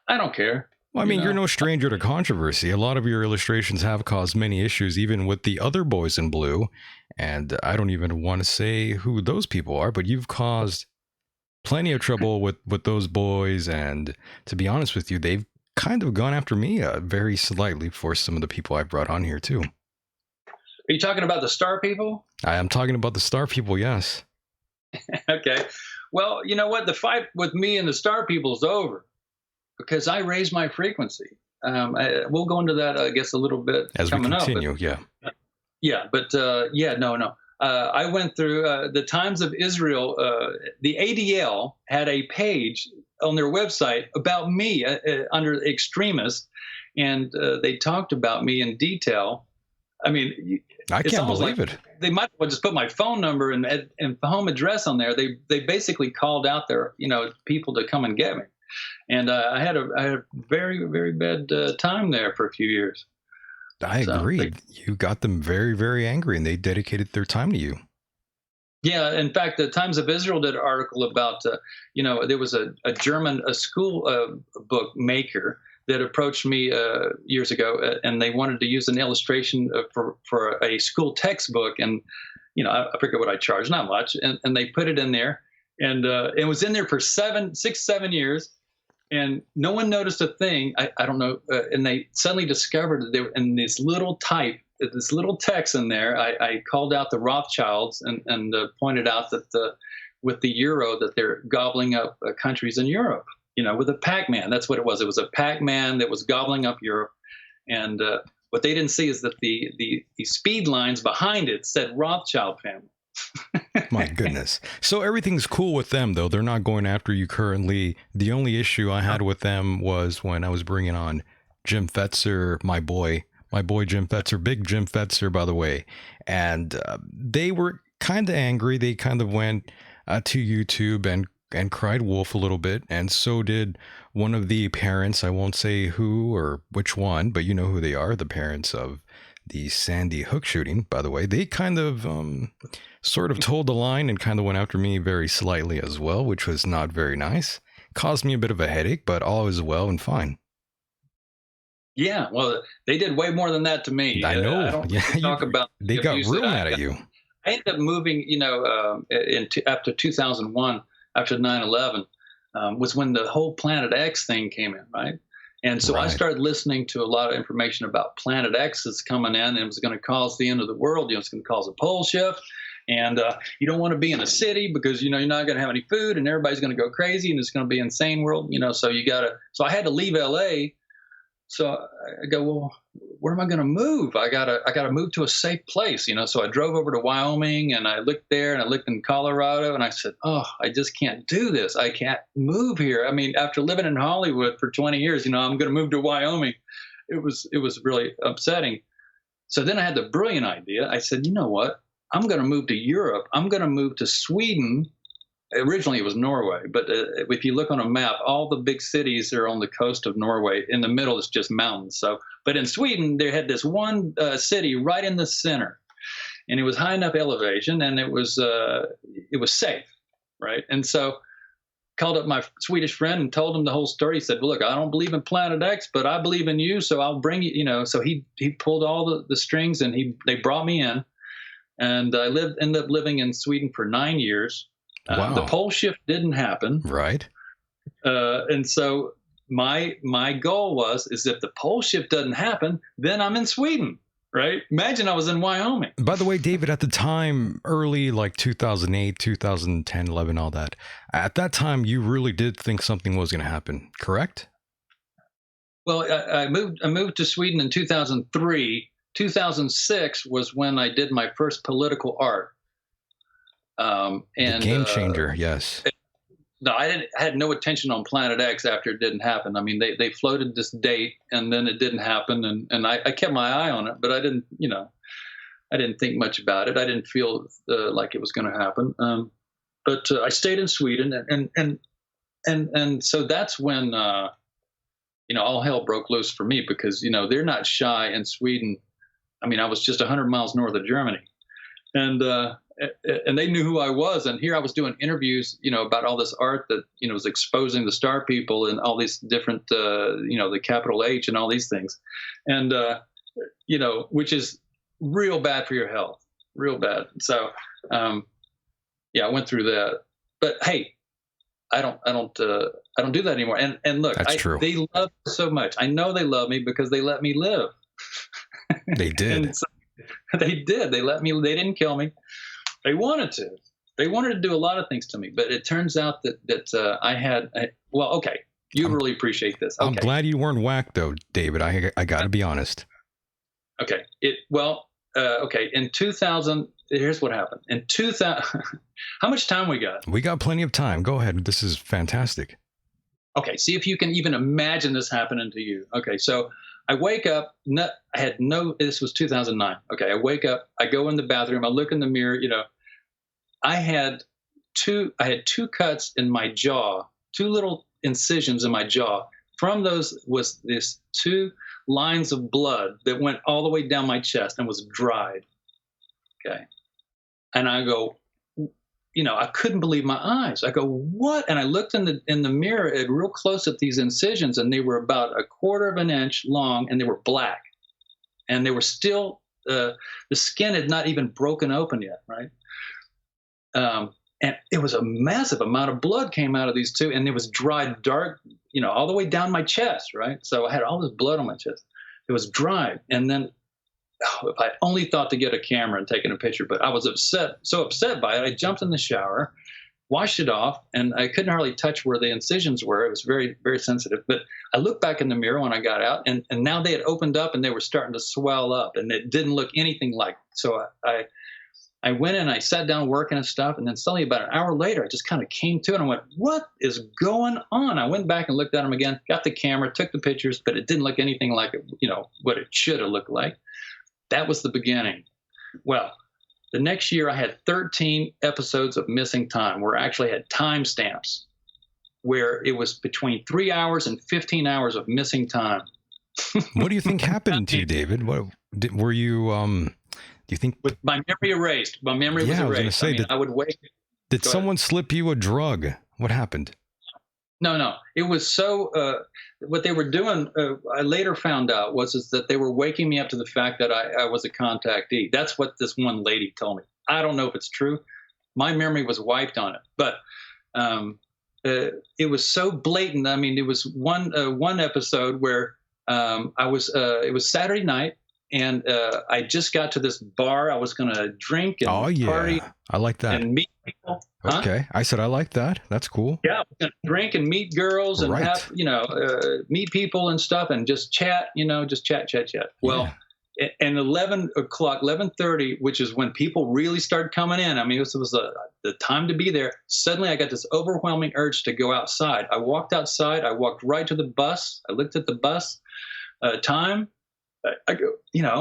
I don't care. Well, I mean, you're no stranger to controversy. A lot of your illustrations have caused many issues, even with the other boys in blue. And I don't even want to say who those people are, but you've caused plenty of trouble with those boys. And to be honest with you, they've kind of gone after me very slightly for some of the people I brought on here, too. Are you talking about the star people? I am talking about the star people, yes. Okay. Well, you know what? The fight with me and the star people is over, because I raised my frequency. We'll go into that, I guess, a little bit as we continue. Up, yeah. No. I went through the Times of Israel. The ADL had a page on their website about me under extremist, and they talked about me in detail. I mean, I can't believe it. They might well just put my phone number and home address on there. They basically called out their people to come and get me. And I had a very, very bad time there for a few years. I agree. You got them very, very angry, and they dedicated their time to you. Yeah. In fact, the Times of Israel did an article about, there was a German school book maker that approached me years ago, and they wanted to use an illustration for a school textbook. And, I forget what I charged, not much. And they put it in there, and it was in there for 7 years. And no one noticed a thing. I don't know. And they suddenly discovered that they were in this little text in there. I called out the Rothschilds and pointed out that with the euro, that they're gobbling up countries in Europe, with a Pac-Man. That's what it was. It was a Pac-Man that was gobbling up Europe. And what they didn't see is that the speed lines behind it said Rothschild family. My goodness. So everything's cool with them, though. They're not going after you currently. The only issue I had with them was when I was bringing on Jim Fetzer, my boy Jim Fetzer, big Jim Fetzer, by the way. And they were kind of angry. They kind of went to YouTube and cried wolf a little bit. And so did one of the parents. I won't say who or which one, but you know who they are, the parents of the Sandy Hook shooting, by the way. They kind of sort of told the line and kind of went after me very slightly as well, which was not very nice. Caused me a bit of a headache, but all is well and fine. Yeah, well, they did way more than that to me. I know. I don't Yeah, talk about they the got abuse real that mad at you. I ended up moving, after 2001, after 9/11, was when the whole Planet X thing came in, right? And so I Right. started listening to a lot of information about Planet X that's coming in, and it was going to cause the end of the world. It's going to cause a pole shift, and you don't want to be in a city because you're not going to have any food, and everybody's going to go crazy, and it's going to be an insane world. So you got to. So I had to leave LA. So I go, well, where am I going to move? I gotta move to a safe place, So I drove over to Wyoming and I looked there and I looked in Colorado and I said, oh, I just can't do this. I can't move here. I mean, after living in Hollywood for 20 years, I'm going to move to Wyoming. It was really upsetting. So then I had the brilliant idea. I said, you know what? I'm going to move to Europe. I'm going to move to Sweden. Originally, it was Norway, but if you look on a map, all the big cities are on the coast of Norway. In the middle is just mountains. But in Sweden, they had this one city right in the center, and it was high enough elevation, and it was safe, right? And so, called up my Swedish friend and told him the whole story. He said, "Well, look, I don't believe in Planet X, but I believe in you, so I'll bring you." So he pulled all the strings, and they brought me in, and I ended up living in Sweden for 9 years. Wow. The pole shift didn't happen. Right. And so my goal is if the pole shift doesn't happen, then I'm in Sweden, right? Imagine I was in Wyoming. By the way, David, at the time, early like 2008, 2010, 11, all that, at that time, you really did think something was going to happen, correct? Well, I moved to Sweden in 2003. 2006 was when I did my first political art. And the game changer, yes. No, I had no attention on Planet X after it didn't happen. I mean, they floated this date and then it didn't happen, and I kept my eye on it, but I didn't think much about it. I didn't feel like it was going to happen. But I stayed in Sweden, and so that's when all hell broke loose for me because they're not shy in Sweden. I mean, I was just 100 miles north of Germany, and they knew who I was. And here I was doing interviews, about all this art that, was exposing the star people and all these different, the capital H and all these things. And, which is real bad for your health, real bad. So, I went through that. But hey, I don't do that anymore. And look, That's true. They love me so much. I know they love me because they let me live. They did. So they did. They they didn't kill me. They wanted to. They wanted to do a lot of things to me, but it turns out that I had. Okay, you really appreciate this. Okay. I'm glad you weren't whacked, though, David. I got to be honest. Okay. Okay. In 2000, here's what happened. In 2000, how much time we got? We got plenty of time. Go ahead. This is fantastic. Okay. See if you can even imagine this happening to you. Okay. So I wake up. This was 2009. Okay. I wake up. I go in the bathroom. I look in the mirror. I had two cuts in my jaw, two little incisions in my jaw. From those was this 2 lines of blood that went all the way down my chest and was dried. Okay. And I go, I couldn't believe my eyes. I go, what? And I looked in the mirror real close at these incisions, and they were about 1/4 of an inch long, and they were black. And they were still, the skin had not even broken open yet, right? And it was a massive amount of blood came out of these two, and it was dried dark, all the way down my chest, right? So I had all this blood on my chest. It was dried. And then if I only thought to get a camera and taking a picture, but I was so upset by it. I jumped in the shower, washed it off, and I couldn't hardly touch where the incisions were. It was very, very sensitive. But I looked back in the mirror when I got out, and now they had opened up and they were starting to swell up, and it didn't look anything like. So I I went in, I sat down working and stuff, and then suddenly about an hour later, I just kind of came to it and went, what is going on? I went back and looked at them again, got the camera, took the pictures, but it didn't look anything like it, what it should have looked like. That was the beginning. Well, the next year I had 13 episodes of missing time where I actually had timestamps where it was between 3 hours and 15 hours of missing time. What do you think happened to you, David? Were you, do you think? With my memory erased. My memory was erased. I was going to say, I would wake. Did someone slip you a drug? What happened? No. It was so, what they were doing, I later found out was that they were waking me up to the fact that I was a contactee. That's what this one lady told me. I don't know if it's true. My memory was wiped on it, but it was so blatant. I mean, it was one episode where it was Saturday night, and I just got to this bar. I was going to drink and party. I like that. And meet people. Okay. Huh? I said I like that. That's cool. Yeah, I was going to drink and meet girls and have, meet people and stuff and just chat, just chat. Well, and 11 o'clock, 11:30, which is when people really started coming in. I mean, this was the time to be there. Suddenly I got this overwhelming urge to go outside. I walked outside. I walked right to the bus. I looked at the bus time. I go,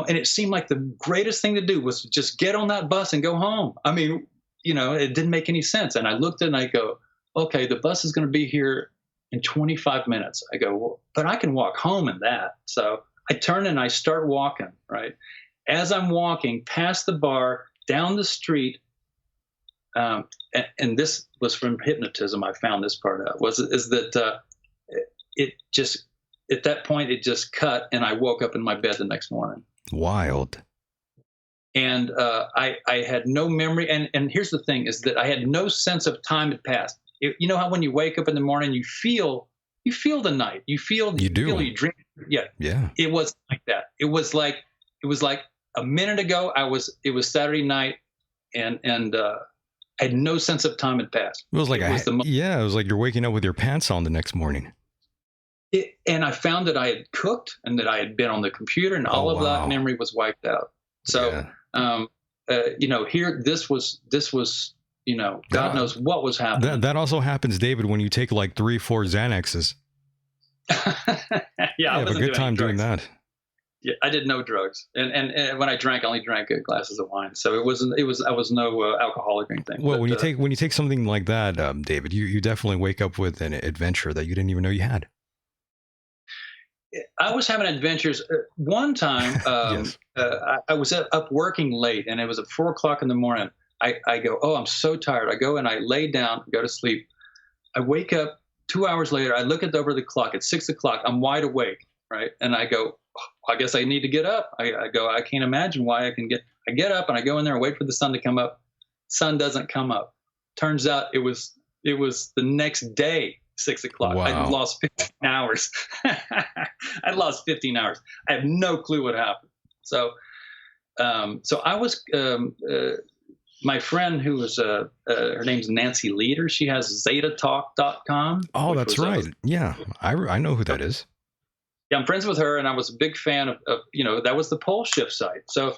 and it seemed like the greatest thing to do was to just get on that bus and go home. I mean, it didn't make any sense. And I looked and I go, okay, the bus is going to be here in 25 minutes. I go, well, but I can walk home in that. So I turn and I start walking, right? As I'm walking past the bar, down the street, and this was from hypnotism, I found this part out, is that it just, at that point, it just cut, and I woke up in my bed the next morning. Wild. And I had no memory. And here's the thing, is that I had no sense of time had passed. You know how when you wake up in the morning, you feel the night. You drink. Yeah. It wasn't like that. It was like a minute ago. It was Saturday night, and I had no sense of time had passed. It was like it was like you're waking up with your pants on the next morning. And I found that I had cooked and that I had been on the computer, and all of that memory was wiped out. So, here, this was, God knows what was happening. That also happens, David, when you take like 3-4 Xanaxes. Yeah, I have a good time doing that. Yeah, I did no drugs, and when I drank, I only drank glasses of wine. So I was no alcoholic or anything. Well, when you take something like that, David, you definitely wake up with an adventure that you didn't even know you had. I was having adventures. One time, Yes. I was up working late, and it was at 4 o'clock in the morning. I go, oh, I'm so tired. I go and I lay down, go to sleep. I wake up 2 hours later. I look over the clock. It's 6 o'clock. I'm wide awake, right? And I go, I guess I need to get up. I go, I can't imagine why I get up, and I go in there and wait for the sun to come up. Sun doesn't come up. Turns out it was the next day. 6 o'clock. Wow. I lost 15 hours. I lost 15 hours. I have no clue what happened. So I was, my friend who was, her name's Nancy Leader. She has zetatalk.com. Oh, that's right. Yeah. I know who that is. Yeah. I'm friends with her, and I was a big fan of that was the pole shift site. So,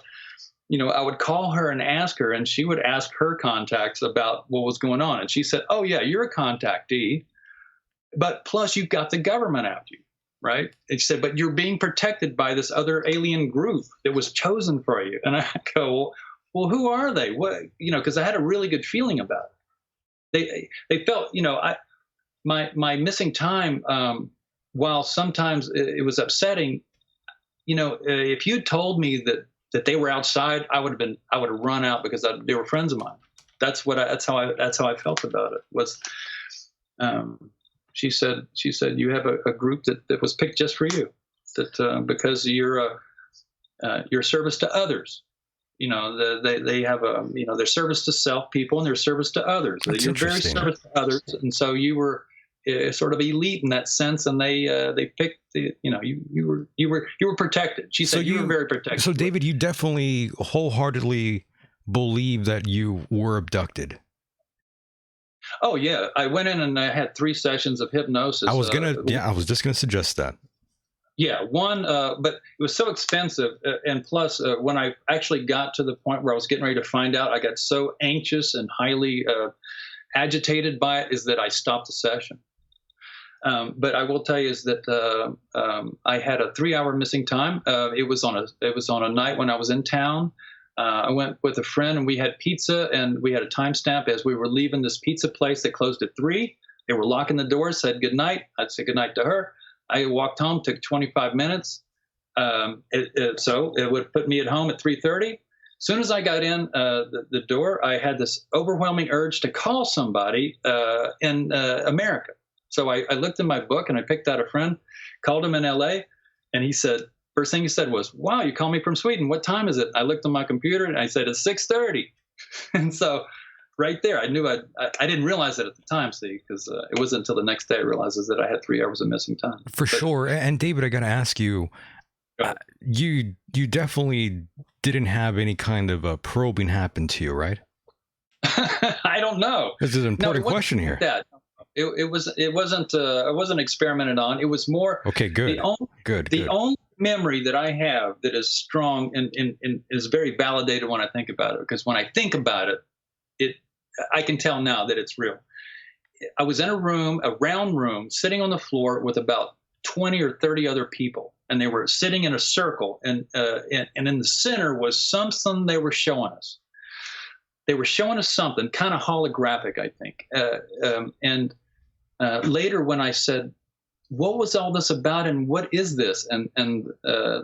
I would call her and ask her, and she would ask her contacts about what was going on. And she said, oh yeah, you're a contactee. But plus, you've got the government after you, right? It said, but you're being protected by this other alien group that was chosen for you. And I go, well, who are they? What, because I had a really good feeling about it. They felt, my missing time, while sometimes it was upsetting, if you'd told me that they were outside, I would have run out because they were friends of mine. That's how I felt about it. Was, She said, you have a group that was picked just for you, that because you're service to others. They have their service to self people and their service to others. You're very service to others, and so you were sort of elite in that sense, and they picked you were protected. She said you were very protected. So David, you definitely wholeheartedly believe that you were abducted. Oh yeah, I went in and I had 3 sessions of hypnosis. I was just gonna suggest that. Yeah, one, but it was so expensive, and plus, when I actually got to the point where I was getting ready to find out, I got so anxious and highly agitated by it, is that I stopped the session. But I will tell you is that I had a 3-hour missing time. It was on a night when I was in town. I went with a friend and we had pizza and we had a timestamp as we were leaving this pizza place that closed at 3. They were locking the doors, said good night. I'd say good night to her. I walked home, took 25 minutes. So it would put me at home at 3:30. As soon as I got in the door, I had this overwhelming urge to call somebody in America. So I looked in my book and I picked out a friend, called him in LA, and he said, first thing he said was, "Wow, you call me from Sweden. What time is it?" I looked on my computer and I said, "It's 6:30." And so right there, I knew I didn't realize it at the time, see, because it wasn't until the next day I realized that I had 3 hours of missing time. For sure. And David, I got to ask you, you definitely didn't have any kind of probing happen to you, right? I don't know. This is an important question here. That. It wasn't experimented on. It was more. Okay, good. The only memory that I have that is strong and is very validated when I think about it, because when I think about it, I can tell now that it's real. I was in a round room, sitting on the floor with about 20 or 30 other people, and they were sitting in a circle, and in the center was something they were showing us. They were showing us something kind of holographic, I think. And later, when I said, "What was all this about, and what is this?" and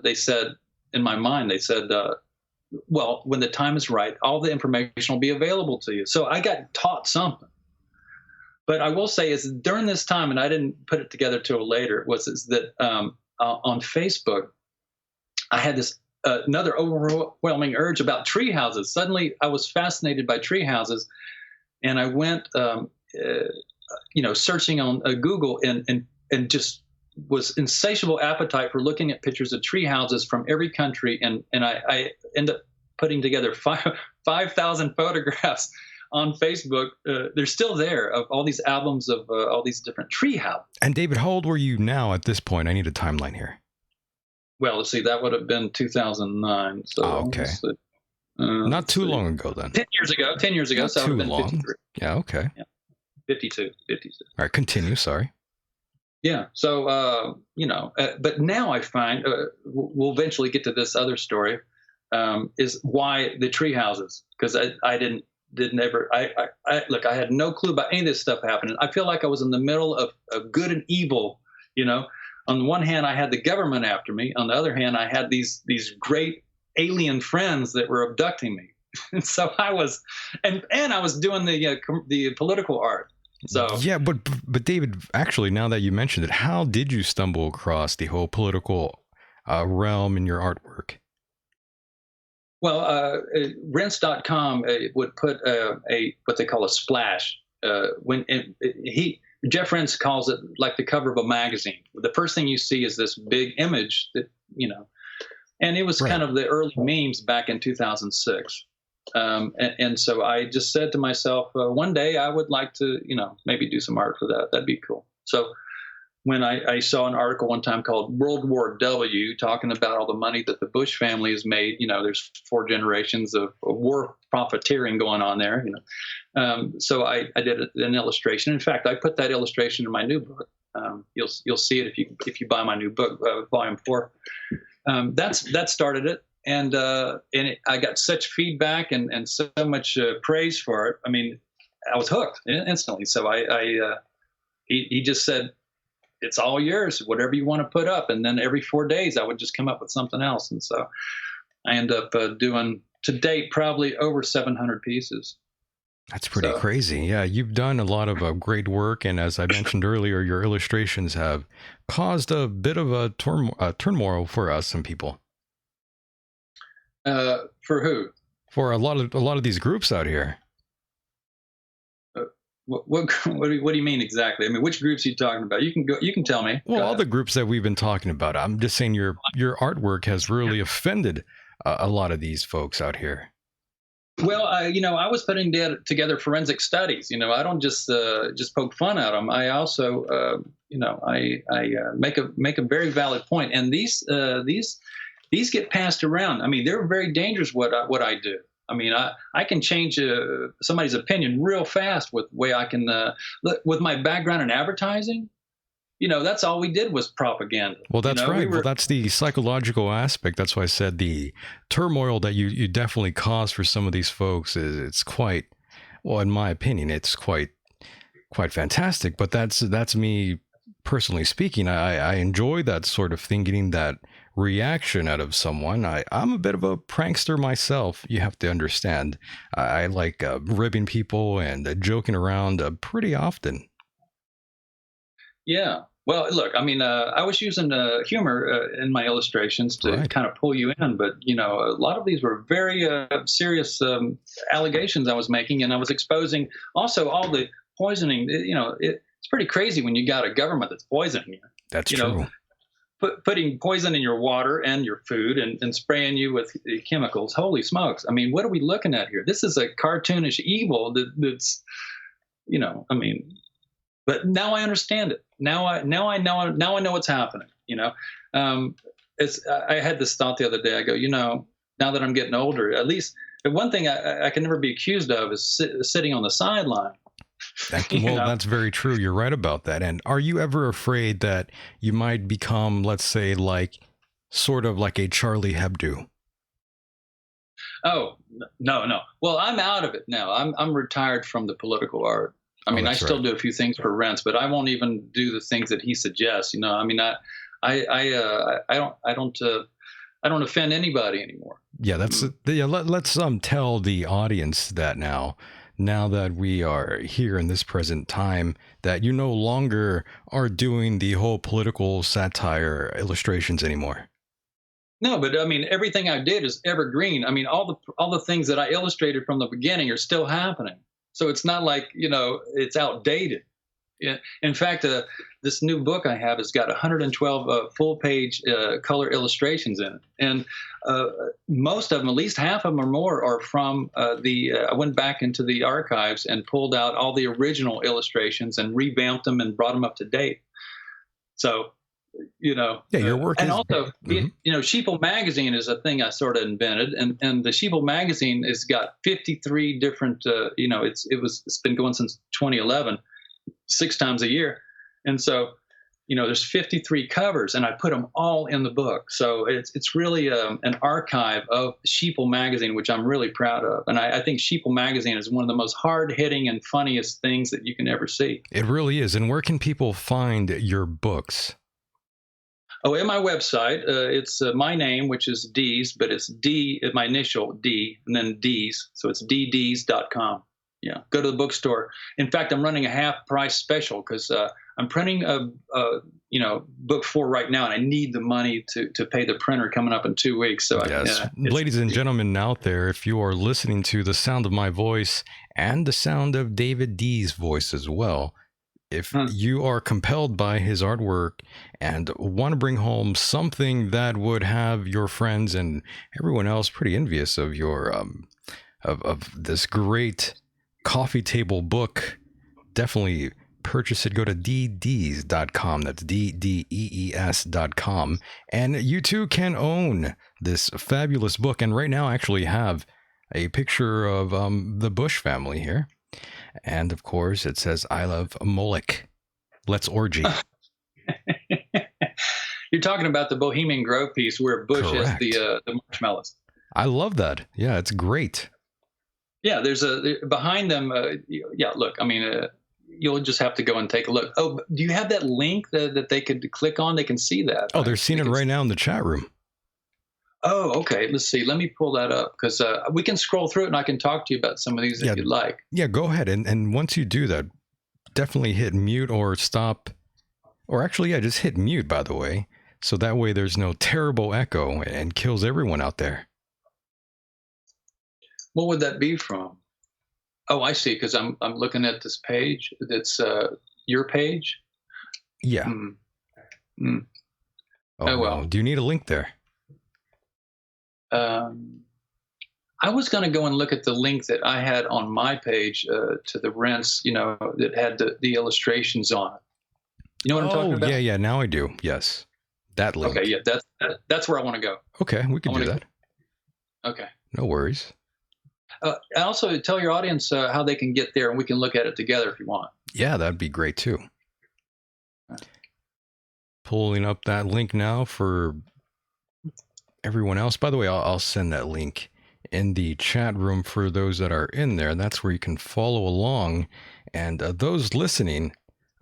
they said, in my mind, they said, "Well, when the time is right, all the information will be available to you." So I got taught something. But I will say is during this time, and I didn't put it together till later, is that on Facebook, I had this another overwhelming urge about tree houses. Suddenly, I was fascinated by tree houses, and I went, searching on Google, and just was insatiable appetite for looking at pictures of tree houses from every country, and I ended up putting together 5,000 photographs on Facebook. They're still there, of all these albums of all these different tree houses. And David, how old were you now at this point? I need a timeline here. Well, let's see, that would have been 2009. So okay. Not too long ago then. 10 years ago. 10 years ago. Not so too I would have been long. 53. Yeah, okay. Yeah. 52. All right, continue, sorry. Yeah. So, but now I find, we'll eventually get to this other story, is why the tree houses, because I didn't ever, look, I had no clue about any of this stuff happening. I feel like I was in the middle of good and evil, On the one hand, I had the government after me. On the other hand, I had these great alien friends that were abducting me. And so I was, and I was doing the political art. So yeah, but David, actually, now that you mentioned it, how did you stumble across the whole political realm in your artwork? Well, Rents.com would put what they call a splash. Jeff Rents calls it like the cover of a magazine. The first thing you see is this big image that, and it was kind of the early memes back in 2006. And so I just said to myself, one day I would like to, maybe do some art for that. That'd be cool. So when I saw an article one time called World War W, talking about all the money that the Bush family has made, there's 4 generations of war profiteering going on there, So I did an illustration. In fact, I put that illustration in my new book. You'll see it if you buy my new book, Volume 4. That started it. And I got such feedback and so much praise for it. I mean, I was hooked instantly. So he just said, "It's all yours, whatever you want to put up." And then every 4 days I would just come up with something else. And so I end up doing, to date, probably over 700 pieces. That's pretty crazy. Yeah, you've done a lot of great work. And as I mentioned earlier, your illustrations have caused a bit of a turmoil for some people. For who? For a lot of these groups out here. What do you mean exactly? I mean, which groups are you talking about? You can tell me. Well, all the groups that we've been talking about. I'm just saying your artwork has really offended a lot of these folks out here. Well, I was putting together forensic studies. I don't just poke fun at them. I also, I make a very valid point, and these get passed around. I mean, they're very dangerous. What I do. I mean, I can change somebody's opinion real fast with way I can with my background in advertising. That's all we did was propaganda. Well, that's right. Well, that's the psychological aspect. That's why I said the turmoil that you definitely cause for some of these folks it's quite, well, in my opinion, it's quite fantastic. But that's me personally speaking. I enjoy that sort of thing, getting that reaction out of someone. I'm a bit of a prankster myself. You have to understand. I like ribbing people and joking around pretty often. Yeah. Well, look, I mean, I was using humor in my illustrations to Right. kind of pull you in, but a lot of these were very serious allegations I was making, and I was exposing also all the poisoning. It's pretty crazy when you got a government that's poisoning you. That's You true. know, putting poison in your water and your food, and spraying you with chemicals. Holy smokes! I mean, what are we looking at here? This is a cartoonish evil that's, I mean. But now I understand it. Now I know what's happening. I had this thought the other day. I go, now that I'm getting older, at least the one thing I can never be accused of is sitting on the sideline. That's very true. You're right about that. And are you ever afraid that you might become, let's say, like sort of like a Charlie Hebdo? Oh, no. Well, I'm out of it now. I'm retired from the political art. I mean, I still do a few things for rents, but I won't even do the things that he suggests. I mean, I don't offend anybody anymore. Yeah, let's tell the audience that now that we are here in this present time, that you no longer are doing the whole political satire illustrations anymore. No, but I mean, everything I did is evergreen. I mean, all the things that I illustrated from the beginning are still happening. So it's not like, it's outdated. Yeah. In fact, this new book I have has got 112 full-page color illustrations in it, and most of them, at least half of them or more, are from I went back into the archives and pulled out all the original illustrations and revamped them and brought them up to date. So, yeah, your work and is, also, Sheeple Magazine is a thing I sort of invented, and the Sheeple Magazine has got 53 different. It's been going since 2011, 6 times a year, and so there's 53 covers, and I put them all in the book. So it's really an archive of Sheeple Magazine, which I'm really proud of, and I think Sheeple Magazine is one of the most hard-hitting and funniest things that you can ever see. It really is. And where can people find your books? Oh, at my website, it's my name, which is Dees, but it's D, my initial D, and then Dees. So it's ddees.com. Yeah, go to the bookstore. In fact, I'm running a half-price special because I'm printing a book 4 right now, and I need the money to pay the printer coming up in 2 weeks. So yes, ladies and gentlemen out there, if you are listening to the sound of my voice and the sound of David Dees' voice as well, if you are compelled by his artwork and want to bring home something that would have your friends and everyone else pretty envious of your of this great coffee table book, definitely purchase it. Go to ddees.com. That's ddees.com, and you too can own this fabulous book. And right now I actually have a picture of the Bush family here. And of course, it says, "I love Moloch. Let's orgy." You're talking about the Bohemian Grove piece where Bush Correct. has the marshmallows. I love that. Yeah, it's great. Yeah, there's behind them. Look, I mean, you'll just have to go and take a look. Oh, do you have that link that they could click on? They can see that. Oh, they're seeing it right now in the chat room. Oh, okay. Let's see. Let me pull that up because we can scroll through it and I can talk to you about some of these if you'd like. Yeah, go ahead. And once you do that, definitely hit mute or stop. Or actually, yeah, just hit mute, by the way. So that way there's no terrible echo and kills everyone out there. What would that be from? Oh, I see. Because I'm looking at this page. That's your page. Yeah. Oh, well. Do you need a link there? I was going to go and look at the link that I had on my page to the rents, that had the illustrations on it. You know what I'm talking about? Yeah. Now I do. Yes. That link. Okay, yeah, that's where I want to go. Okay, we can do that. Okay. No worries. And also tell your audience how they can get there, and we can look at it together if you want. Yeah, that'd be great too. Pulling up that link now for everyone else. By the way, I'll send that link in the chat room for those that are in there. That's where you can follow along. And those listening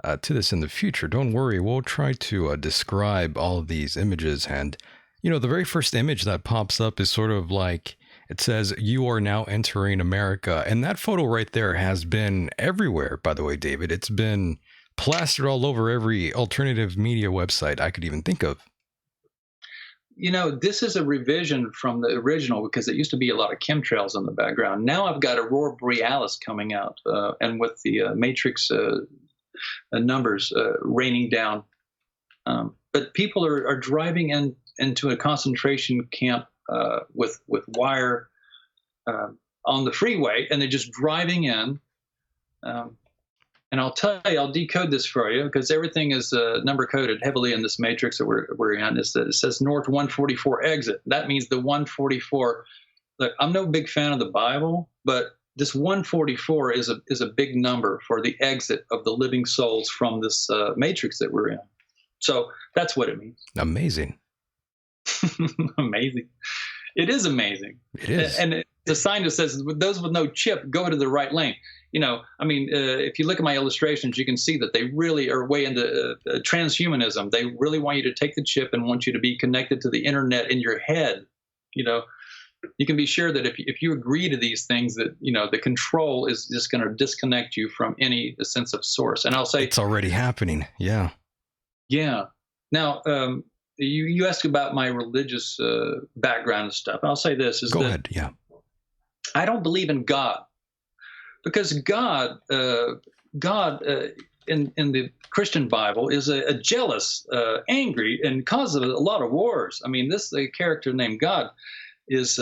to this in the future, don't worry. We'll try to describe all of these images. And, the very first image that pops up is sort of like, it says, "You are now entering America." And that photo right there has been everywhere, by the way, David. It's been plastered all over every alternative media website I could even think of. This is a revision from the original because it used to be a lot of chemtrails in the background. Now I've got Aurora Borealis coming out, and with the Matrix numbers raining down. But people are driving into a concentration camp with wire on the freeway, and they're just driving in. And I'll tell you, I'll decode this for you because everything is number coded heavily in this matrix that we're in. Is that it says North 144 exit. That means the 144. Look, I'm no big fan of the Bible, but this 144 is a big number for the exit of the living souls from this matrix that we're in. So that's what it means. Amazing. Amazing. It is amazing. It is. And the sign that says, "Those with no chip, go to the right lane." If you look at my illustrations, you can see that they really are way into transhumanism. They really want you to take the chip and want you to be connected to the internet in your head. You can be sure that if you agree to these things, that the control is just going to disconnect you from any sense of source. And I'll say it's already happening. Yeah. Yeah. Now, you asked about my religious background and stuff. I'll say this: Go ahead. Yeah. I don't believe in God. Because God in the Christian Bible is a jealous, angry, and causes a lot of wars. I mean, the character named God is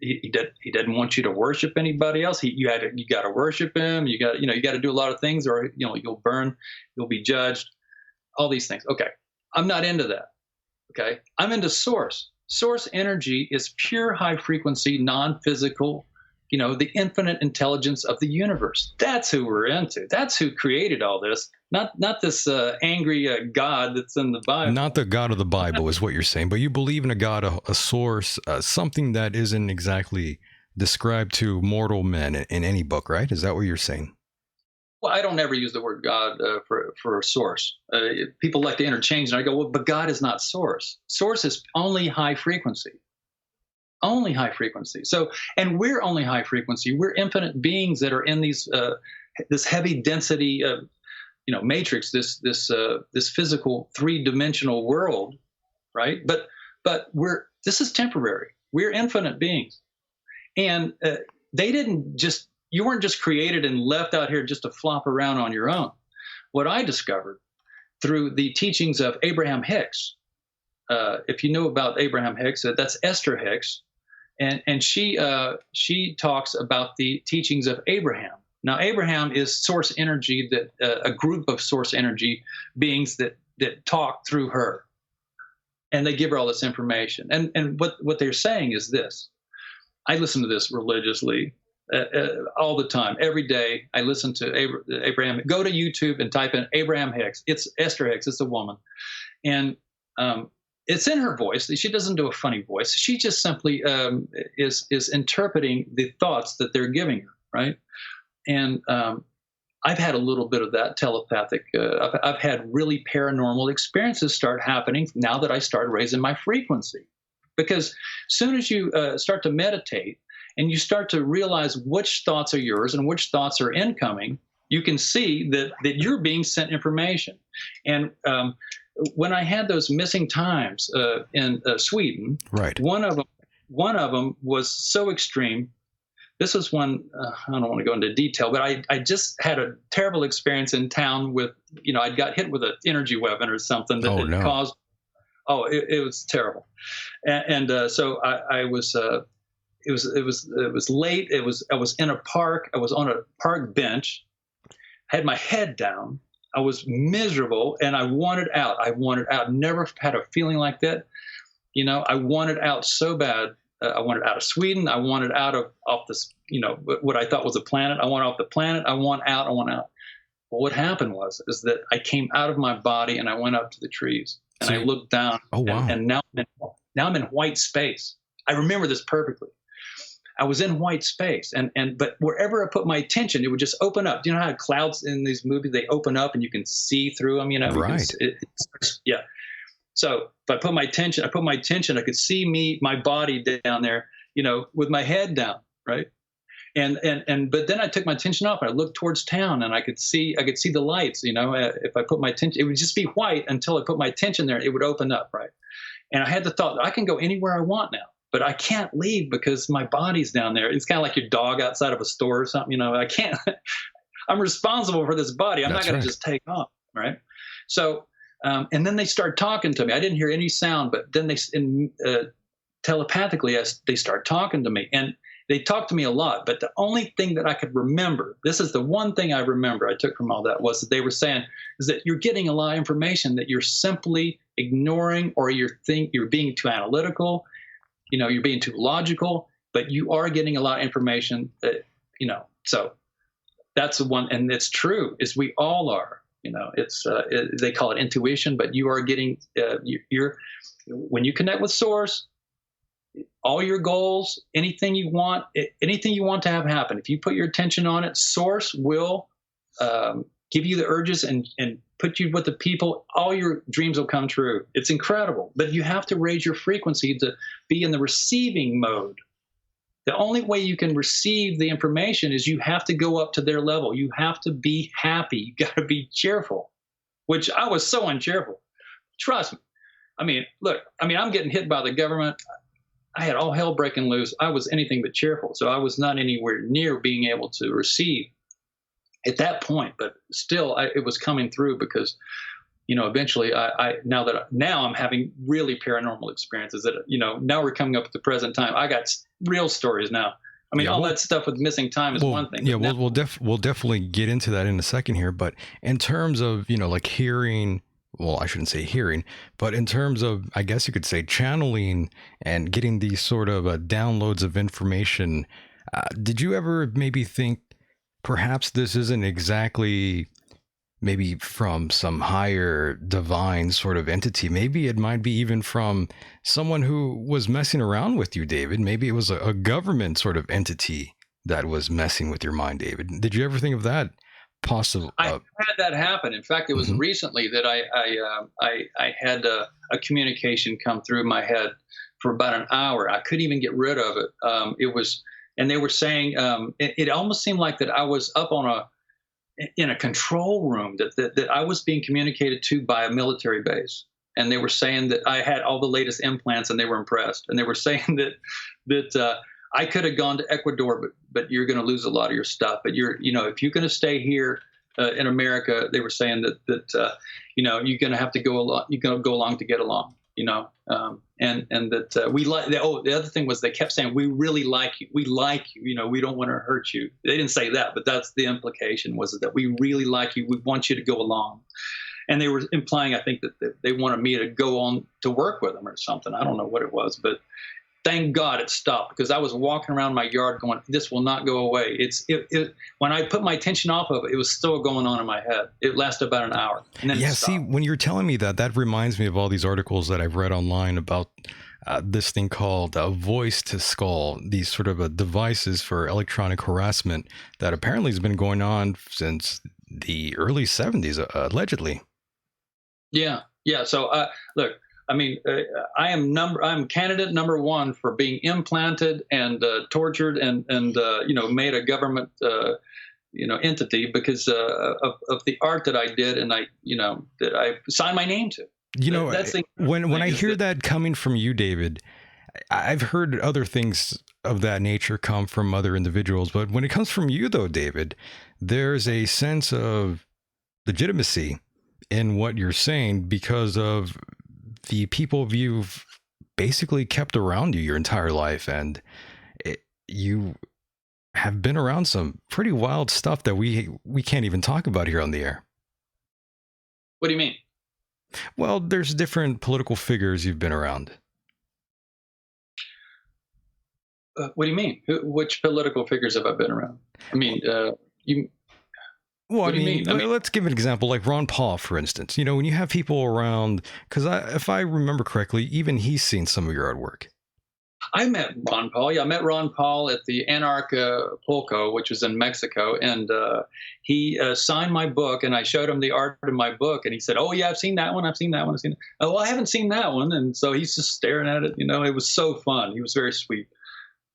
he doesn't want you to worship anybody else. You got to worship him. You got to do a lot of things, or you'll burn, you'll be judged. All these things. Okay, I'm not into that. Okay, I'm into source. Source energy is pure high frequency, non-physical. The infinite intelligence of the universe. That's who we're into. That's who created all this. Not this angry God that's in the Bible. Not the God of the Bible is what you're saying, but you believe in a God, a source, something that isn't exactly described to mortal men in any book, right? Is that what you're saying? Well, I don't ever use the word God for a source. People like to interchange, and I go, well, but God is not source. Source is only high frequency. Only high frequency. So, and we're only high frequency. We're infinite beings that are in this heavy density, matrix, this physical 3-dimensional world, right? But this is temporary. We're infinite beings, and you weren't just created and left out here just to flop around on your own. What I discovered through the teachings of Abraham Hicks. If you know about Abraham Hicks, that's Esther Hicks. And she talks about the teachings of Abraham. Now, Abraham is source energy, that a group of source energy beings that talk through her, and they give her all this information. And what they're saying is this: I listen to this religiously all the time, every day. I listen to Abraham. Go to YouTube and type in Abraham Hicks. It's Esther Hicks. It's a woman, and it's in her voice. She doesn't do a funny voice. She just simply is interpreting the thoughts that they're giving her, right? And I've had a little bit of that telepathic. I've had really paranormal experiences start happening now that I started raising my frequency. Because as soon as you start to meditate and you start to realize which thoughts are yours and which thoughts are incoming, you can see that you're being sent information. And when I had those missing times in Sweden, right, one of them was so extreme. This was one, I don't want to go into detail, but I just had a terrible experience in town with, I got hit with an energy weapon or something that caused, it was terrible. So I was it was late. I was in a park. I was on a park bench. Had my head down. I was miserable, and I wanted out. I wanted out. Never had a feeling like that. I wanted out so bad. I wanted out of Sweden. I wanted out of off this, what I thought was a planet. I want off the planet. I want out. I want out. Well, what happened is that I came out of my body and I went up to the trees and I looked down. Oh, wow. And now I'm in white space. I remember this perfectly. I was in white space, but wherever I put my attention, it would just open up. Do you know how clouds in these movies, they open up and you can see through them? Right. Yeah. So if I put my attention, I could see my body down there, with my head down, right? But then I took my attention off and I looked towards town and I could see the lights, if I put my attention, it would just be white until I put my attention there, it would open up, right? And I had the thought, I can go anywhere I want now, but I can't leave because my body's down there. It's kind of like your dog outside of a store or something, I can't, I'm responsible for this body. I'm not going to just take off, right? So, and then they start talking to me. I didn't hear any sound, but then telepathically, they start talking to me. And they talked to me a lot, but the only thing that I could remember, this is the one thing I remember I took from all that, was that they were saying is that you're getting a lot of information that you're simply ignoring, or you're being too analytical, you're being too logical, but you are getting a lot of information that, so that's the one. And it's true, is we all are, it's, they call it intuition, but you are getting, when you connect with source, all your goals, anything you want to have happen, if you put your attention on it, source will give you the urges and put you with the people. All your dreams will come true. It's incredible, but you have to raise your frequency to be in the receiving mode. The only way you can receive the information is you have to go up to their level. You have to be happy. You got to be cheerful, which I was so uncheerful. Trust me. I'm getting hit by the government. I had all hell breaking loose. I was anything but cheerful. So I was not anywhere near being able to receive at that point, but still it was coming through because, eventually now I'm having really paranormal experiences that, now we're coming up at the present time. I got real stories now. That stuff with missing time is one thing. Yeah, we'll definitely get into that in a second here. But in terms of, like hearing, well, I shouldn't say hearing, but in terms of, I guess you could say channeling and getting these sort of downloads of information, did you ever maybe think perhaps this isn't exactly maybe from some higher divine sort of entity? Maybe it might be even from someone who was messing around with you, David. Maybe it was a government sort of entity that was messing with your mind, David. Did you ever think of that? Possible. I had that happen. In fact, it was recently that I had a communication come through my head for about an hour. I couldn't even get rid of it. And they were saying it almost seemed like that I was up in a control room that I was being communicated to by a military base, and they were saying that I had all the latest implants, and they were impressed, and they were saying that I could have gone to Ecuador, but you're going to lose a lot of your stuff. But if you're going to stay here in America, they were saying that you're going to have to go along. You're going to go along to get along. And that we like. The other thing was they kept saying, we really like you. We like you. We don't want to hurt you. They didn't say that, but that's the implication, was that we really like you. We want you to go along. And they were implying, I think, that they wanted me to go on to work with them or something. I don't know what it was, but thank God it stopped, because I was walking around my yard going, this will not go away. When I put my attention off of it, it was still going on in my head. It lasted about an hour. And then see, when you're telling me that reminds me of all these articles that I've read online about this thing called voice to skull, these sort of devices for electronic harassment that apparently has been going on since the early 70s, allegedly. Yeah. So look, I'm candidate number one for being implanted and tortured and made a government entity because of the art that I did and that I signed my name to. When I hear that coming from you, David, I've heard other things of that nature come from other individuals, but when it comes from you, though, David, there's a sense of legitimacy in what you're saying because of the people you've basically kept around you your entire life. And you have been around some pretty wild stuff that we can't even talk about here on the air. What do you mean? Well, there's different political figures you've been around. What do you mean? Which political figures have I been around? I mean, you. Well, What do you mean? I mean, let's give an example, like Ron Paul, for instance. You know, when you have people around, because if I remember correctly, even he's seen some of your artwork. I met Ron Paul. Yeah, I met Ron Paul at the Anarchapulco, which was in Mexico, and he signed my book, and I showed him the art in my book, and he said, "Oh yeah, I've seen that one. I've seen that one. I've seen it." Oh, well, I haven't seen that one, and so he's just staring at it. You know, it was so fun. He was very sweet.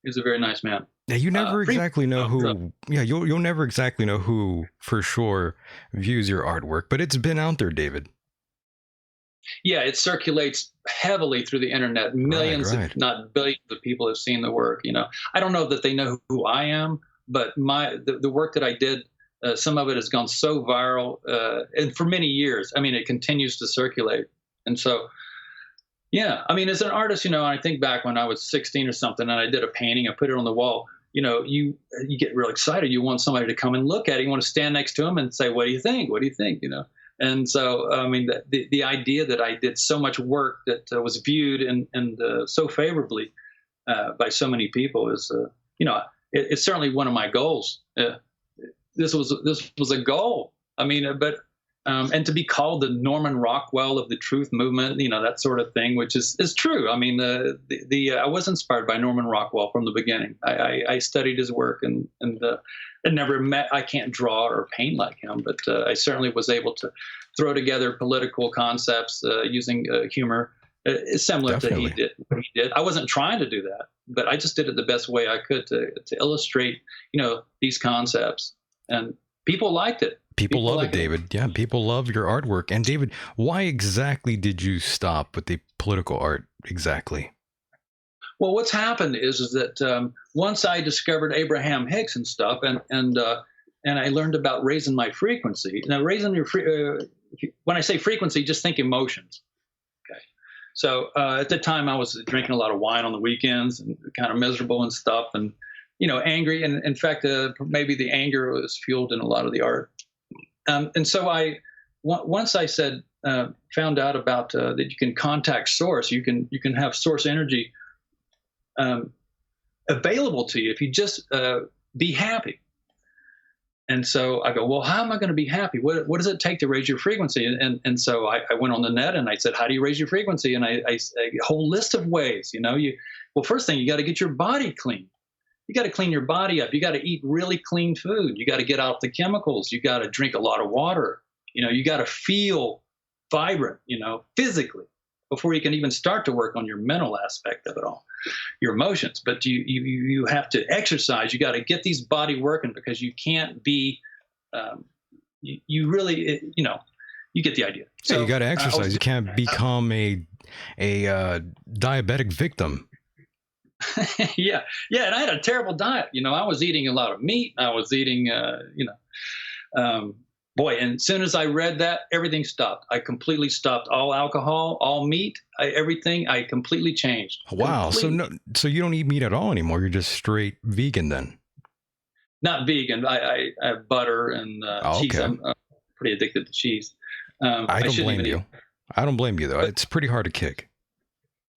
He was a very nice man. Yeah, you never exactly know who. Yeah, you'll never exactly know who for sure views your artwork, but it's been out there, David. Yeah, it circulates heavily through the internet. Millions, Right. if not billions, of people have seen the work. You know, I don't know that they know who I am, but the work that I did, some of it has gone so viral, and for many years. I mean, it continues to circulate, and so. Yeah, I mean, as an artist, you know, I think back when I was 16 or something, and I did a painting, I put it on the wall. You know, you get real excited. You want somebody to come and look at it. You want to stand next to them and say, "What do you think? What do you think?" You know. And so, I mean, the idea that I did so much work that was viewed and so favorably by so many people is, you know, it's certainly one of my goals. This was a goal. I mean, but. And to be called the Norman Rockwell of the truth movement, you know, that sort of thing, which is true. I mean, I was inspired by Norman Rockwell from the beginning. I studied his work and never met. I can't draw or paint like him, but I certainly was able to throw together political concepts using humor, similar to what he did. I wasn't trying to do that, but I just did it the best way I could to illustrate, you know, these concepts, and people liked it. People love it, David. Yeah, people love your artwork. And David, why exactly did you stop with the political art exactly? Well, what's happened is that once I discovered Abraham Hicks and stuff, and I learned about raising my frequency. Now, raising your when I say frequency, just think emotions. Okay. So at the time, I was drinking a lot of wine on the weekends and kind of miserable and stuff, and you know, angry. And in fact, maybe the anger was fueled in a lot of the art. And so once I found out about that you can contact source, you can have source energy available to you if you just be happy. And so I go, well, how am I going to be happy? What does it take to raise your frequency? And so I went on the net and I said, how do you raise your frequency? And I a whole list of ways. You know, well, first thing, you got to get your body clean. You got to clean your body up. You got to eat really clean food. You got to get out the chemicals. You got to drink a lot of water. You know, you got to feel vibrant, you know, physically before you can even start to work on your mental aspect of it all, your emotions. But you have to exercise. You got to get these body working because you can't be, you really, you know, you get the idea. So yeah, you got to exercise. You can't become a diabetic victim. Yeah. And I had a terrible diet. You know, I was eating a lot of meat. I was eating, you know, boy. And as soon as I read that, everything stopped. I completely stopped all alcohol, all meat, everything. I completely changed. Wow. Completely. So you don't eat meat at all anymore. You're just straight vegan then. Not vegan. I have butter and cheese. I'm pretty addicted to cheese. I don't blame you. I don't blame you though. It's pretty hard to kick.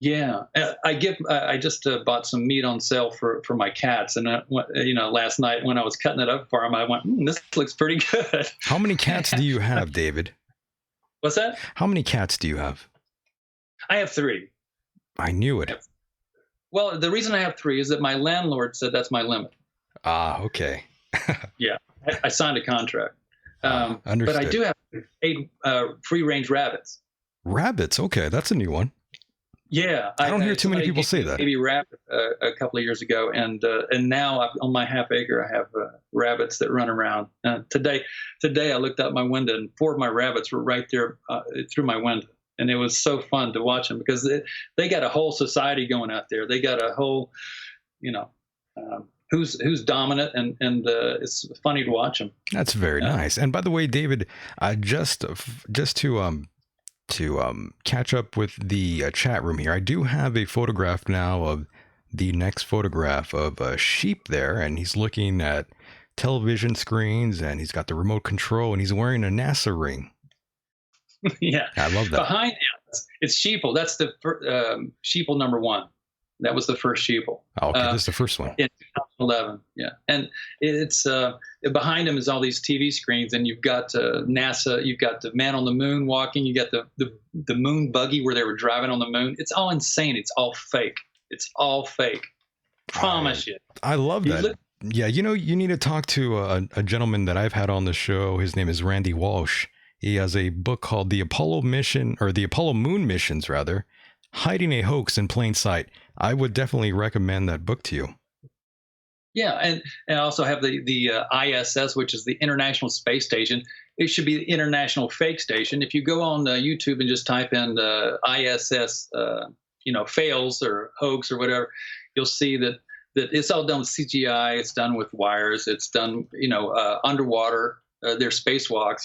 Yeah, I just bought some meat on sale for my cats, and you know, last night when I was cutting it up for them, I went, "This looks pretty good." How many cats do you have, David? What's that? How many cats do you have? I have 3. I knew it. Well, the reason I have 3 is that my landlord said that's my limit. Ah, okay. Yeah, I signed a contract. Understood. But I do have 8 free-range rabbits. Rabbits? Okay, that's a new one. Yeah, I don't hear too many people say that. Maybe rabbit a couple of years ago, and now on my half acre, I have rabbits that run around. Today, I looked out my window, and 4 of my rabbits were right there through my window, and it was so fun to watch them because they got a whole society going out there. They got a whole, you know, who's dominant, and it's funny to watch them. That's very nice. And by the way, David, just to catch up with the chat room here, I do have a photograph now of the next photograph of a sheep there, and he's looking at television screens, and he's got the remote control, and he's wearing a NASA ring. Yeah. I love that. Behind him, it's sheeple. That's the sheeple number 1. That was the first sheeple. Oh, okay, this is the first one. In 2011, yeah. And it's behind him is all these TV screens, and you've got NASA, you've got the man on the moon walking, you got the moon buggy where they were driving on the moon. It's all insane. It's all fake. It's all fake. Promise you. I love that. Yeah, you know, you need to talk to a gentleman that I've had on the show. His name is Randy Walsh. He has a book called The Apollo Mission, or The Apollo Moon Missions, rather, Hiding a Hoax in Plain Sight. I would definitely recommend that book to you. Yeah, and I also have the ISS, which is the International Space Station. It should be the International Fake Station. If you go on YouTube and just type in ISS, fails or hoax or whatever, you'll see that it's all done with CGI. It's done with wires. It's done, underwater. Their spacewalks.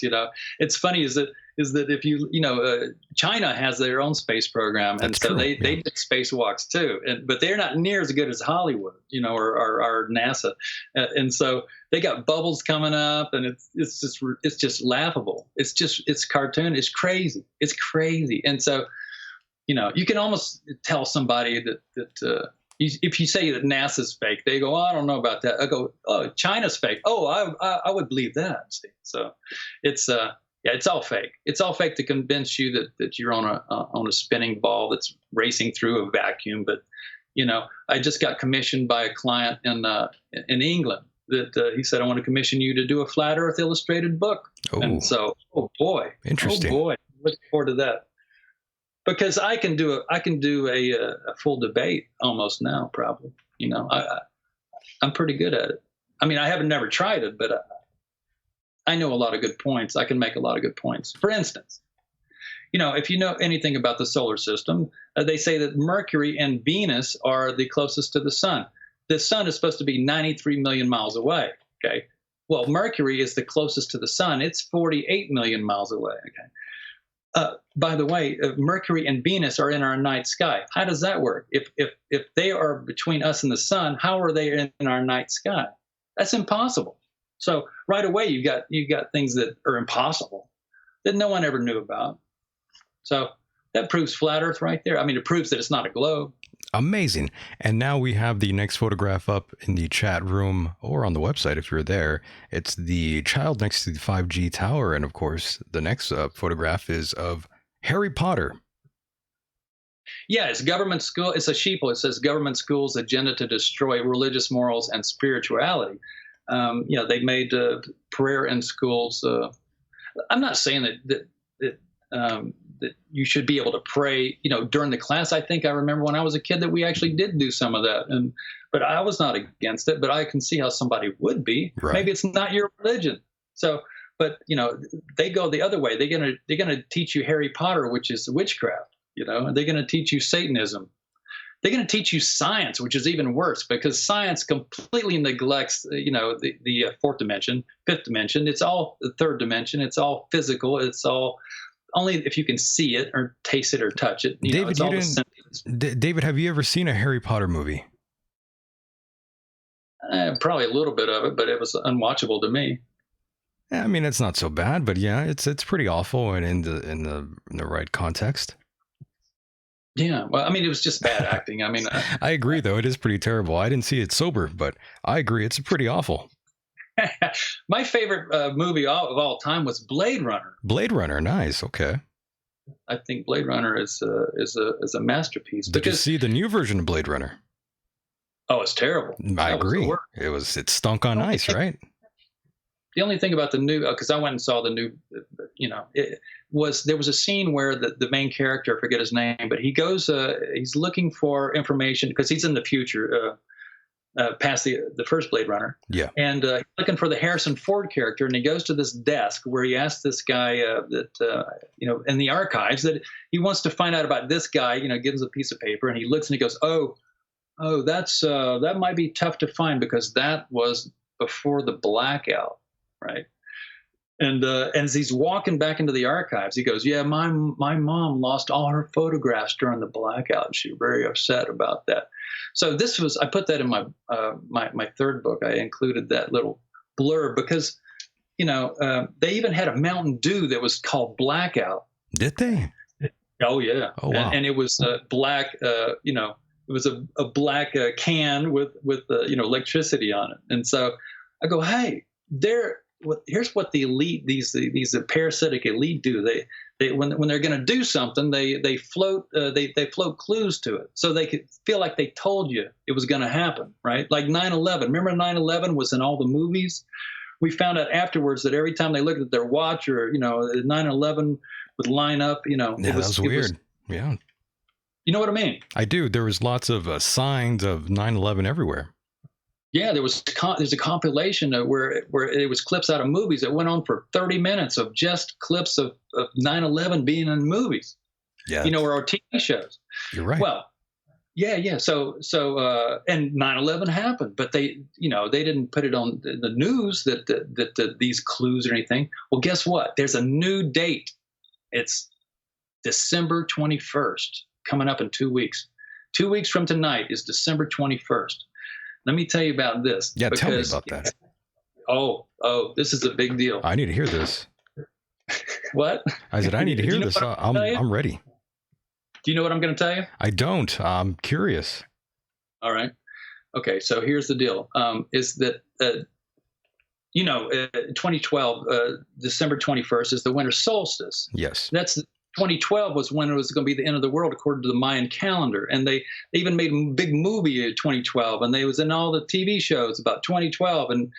It's funny is that if China has their own space program, and so they did spacewalks too, but they're not near as good as Hollywood, or NASA, and so they got bubbles coming up, and it's just laughable. It's cartoon. It's crazy, and so you can almost tell somebody that. If you say that NASA's fake, they go, "Oh, I don't know about that." I go, "Oh, China's fake." Oh, I would believe that. See? So, it's all fake. It's all fake to convince you that you're on a spinning ball that's racing through a vacuum. But I just got commissioned by a client in England that he said, "I want to commission you to do a flat Earth illustrated book." Oh. And so, oh boy, interesting. Oh boy, looking forward to that. Because I can do a full debate almost now, probably. I'm pretty good at it. I mean, I haven't never tried it, but I know a lot of good points. I can make a lot of good points. For instance, if you know anything about the solar system, they say that Mercury and Venus are the closest to the sun. The sun is supposed to be 93 million miles away. Okay. Well, Mercury is the closest to the sun. It's 48 million miles away. Okay. By the way, Mercury and Venus are in our night sky. How does that work? If they are between us and the sun, how are they in our night sky? That's impossible. So right away, you got things that are impossible that no one ever knew about. So that proves flat Earth right there. I mean, it proves that it's not a globe. Amazing. And now we have the next photograph up in the chat room or on the website if you're there. It's the child next to the 5G tower. And of course, the next photograph is of Harry Potter. Yeah, it's government school. It's a sheeple. It says government schools agenda to destroy religious morals and spirituality. They made prayer in schools. I'm not saying that you should be able to pray, during the class. I think I remember when I was a kid that we actually did do some of that, but I was not against it. But I can see how somebody would be. Right. Maybe it's not your religion. So, but they go the other way. They're gonna teach you Harry Potter, which is witchcraft. They're gonna teach you Satanism. They're going to teach you science, which is even worse because science completely neglects, the fourth dimension, fifth dimension. It's all the third dimension. It's all physical. It's all only if you can see it or taste it or touch it. David, have you ever seen a Harry Potter movie? Probably a little bit of it, but it was unwatchable to me. I mean, it's not so bad, but yeah, it's pretty awful and in the right context. Yeah, well, I mean, it was just bad acting. I mean, I agree, though. It is pretty terrible. I didn't see it sober, but I agree. It's pretty awful. My favorite movie of all time was Blade Runner. Blade Runner, nice. Okay. I think Blade Runner is a masterpiece. Did you see the new version of Blade Runner? Oh, it's terrible. I agree. It stunk on ice, right? The only thing about the new, because I went and saw the new, there was a scene where the main character, I forget his name, but he goes, he's looking for information because he's in the future, past the first Blade Runner. Yeah. And looking for the Harrison Ford character, and he goes to this desk where he asks this guy in the archives that he wants to find out about this guy. Gives him a piece of paper, and he looks and he goes, "Oh, that might be tough to find because that was before the blackout." Right. And as he's walking back into the archives, he goes, "Yeah, my mom lost all her photographs during the blackout. She was very upset about that." So I put that in my third book. I included that little blurb because, they even had a Mountain Dew that was called Blackout. Did they? Oh yeah. Oh wow. And it was black. It was a black can with electricity on it. And so I go, hey, here's what the elite, these parasitic elite do. They when they're going to do something, they float clues to it, so they could feel like they told you it was going to happen, right? Like 9/11. Remember 9/11 was in all the movies. We found out afterwards that every time they looked at their watch, or 9/11 would line up. Yeah, that was weird. Yeah. You know what I mean? I do. There was lots of signs of 9/11 everywhere. Yeah, there's a compilation where it was clips out of movies that went on for 30 minutes of just clips of 9/11 being in movies. Yeah. Or our TV shows. You're right. Well, yeah. So and 9/11 happened, but they didn't put it on the news that these clues or anything. Well, guess what? There's a new date. It's December 21st, coming up in 2 weeks. 2 weeks from tonight is December 21st. Let me tell you about this. Yeah, tell me about that. Oh, this is a big deal. I need to hear this. What? I said, I need to hear this. I'm ready. Do you know what I'm going to tell you? I don't. I'm curious. All right. Okay, so here's the deal. Is that, 2012, December 21st is the winter solstice. Yes. 2012 was when it was going to be the end of the world according to the Mayan calendar. And they even made a big movie in 2012, and they was in all the TV shows about 2012. And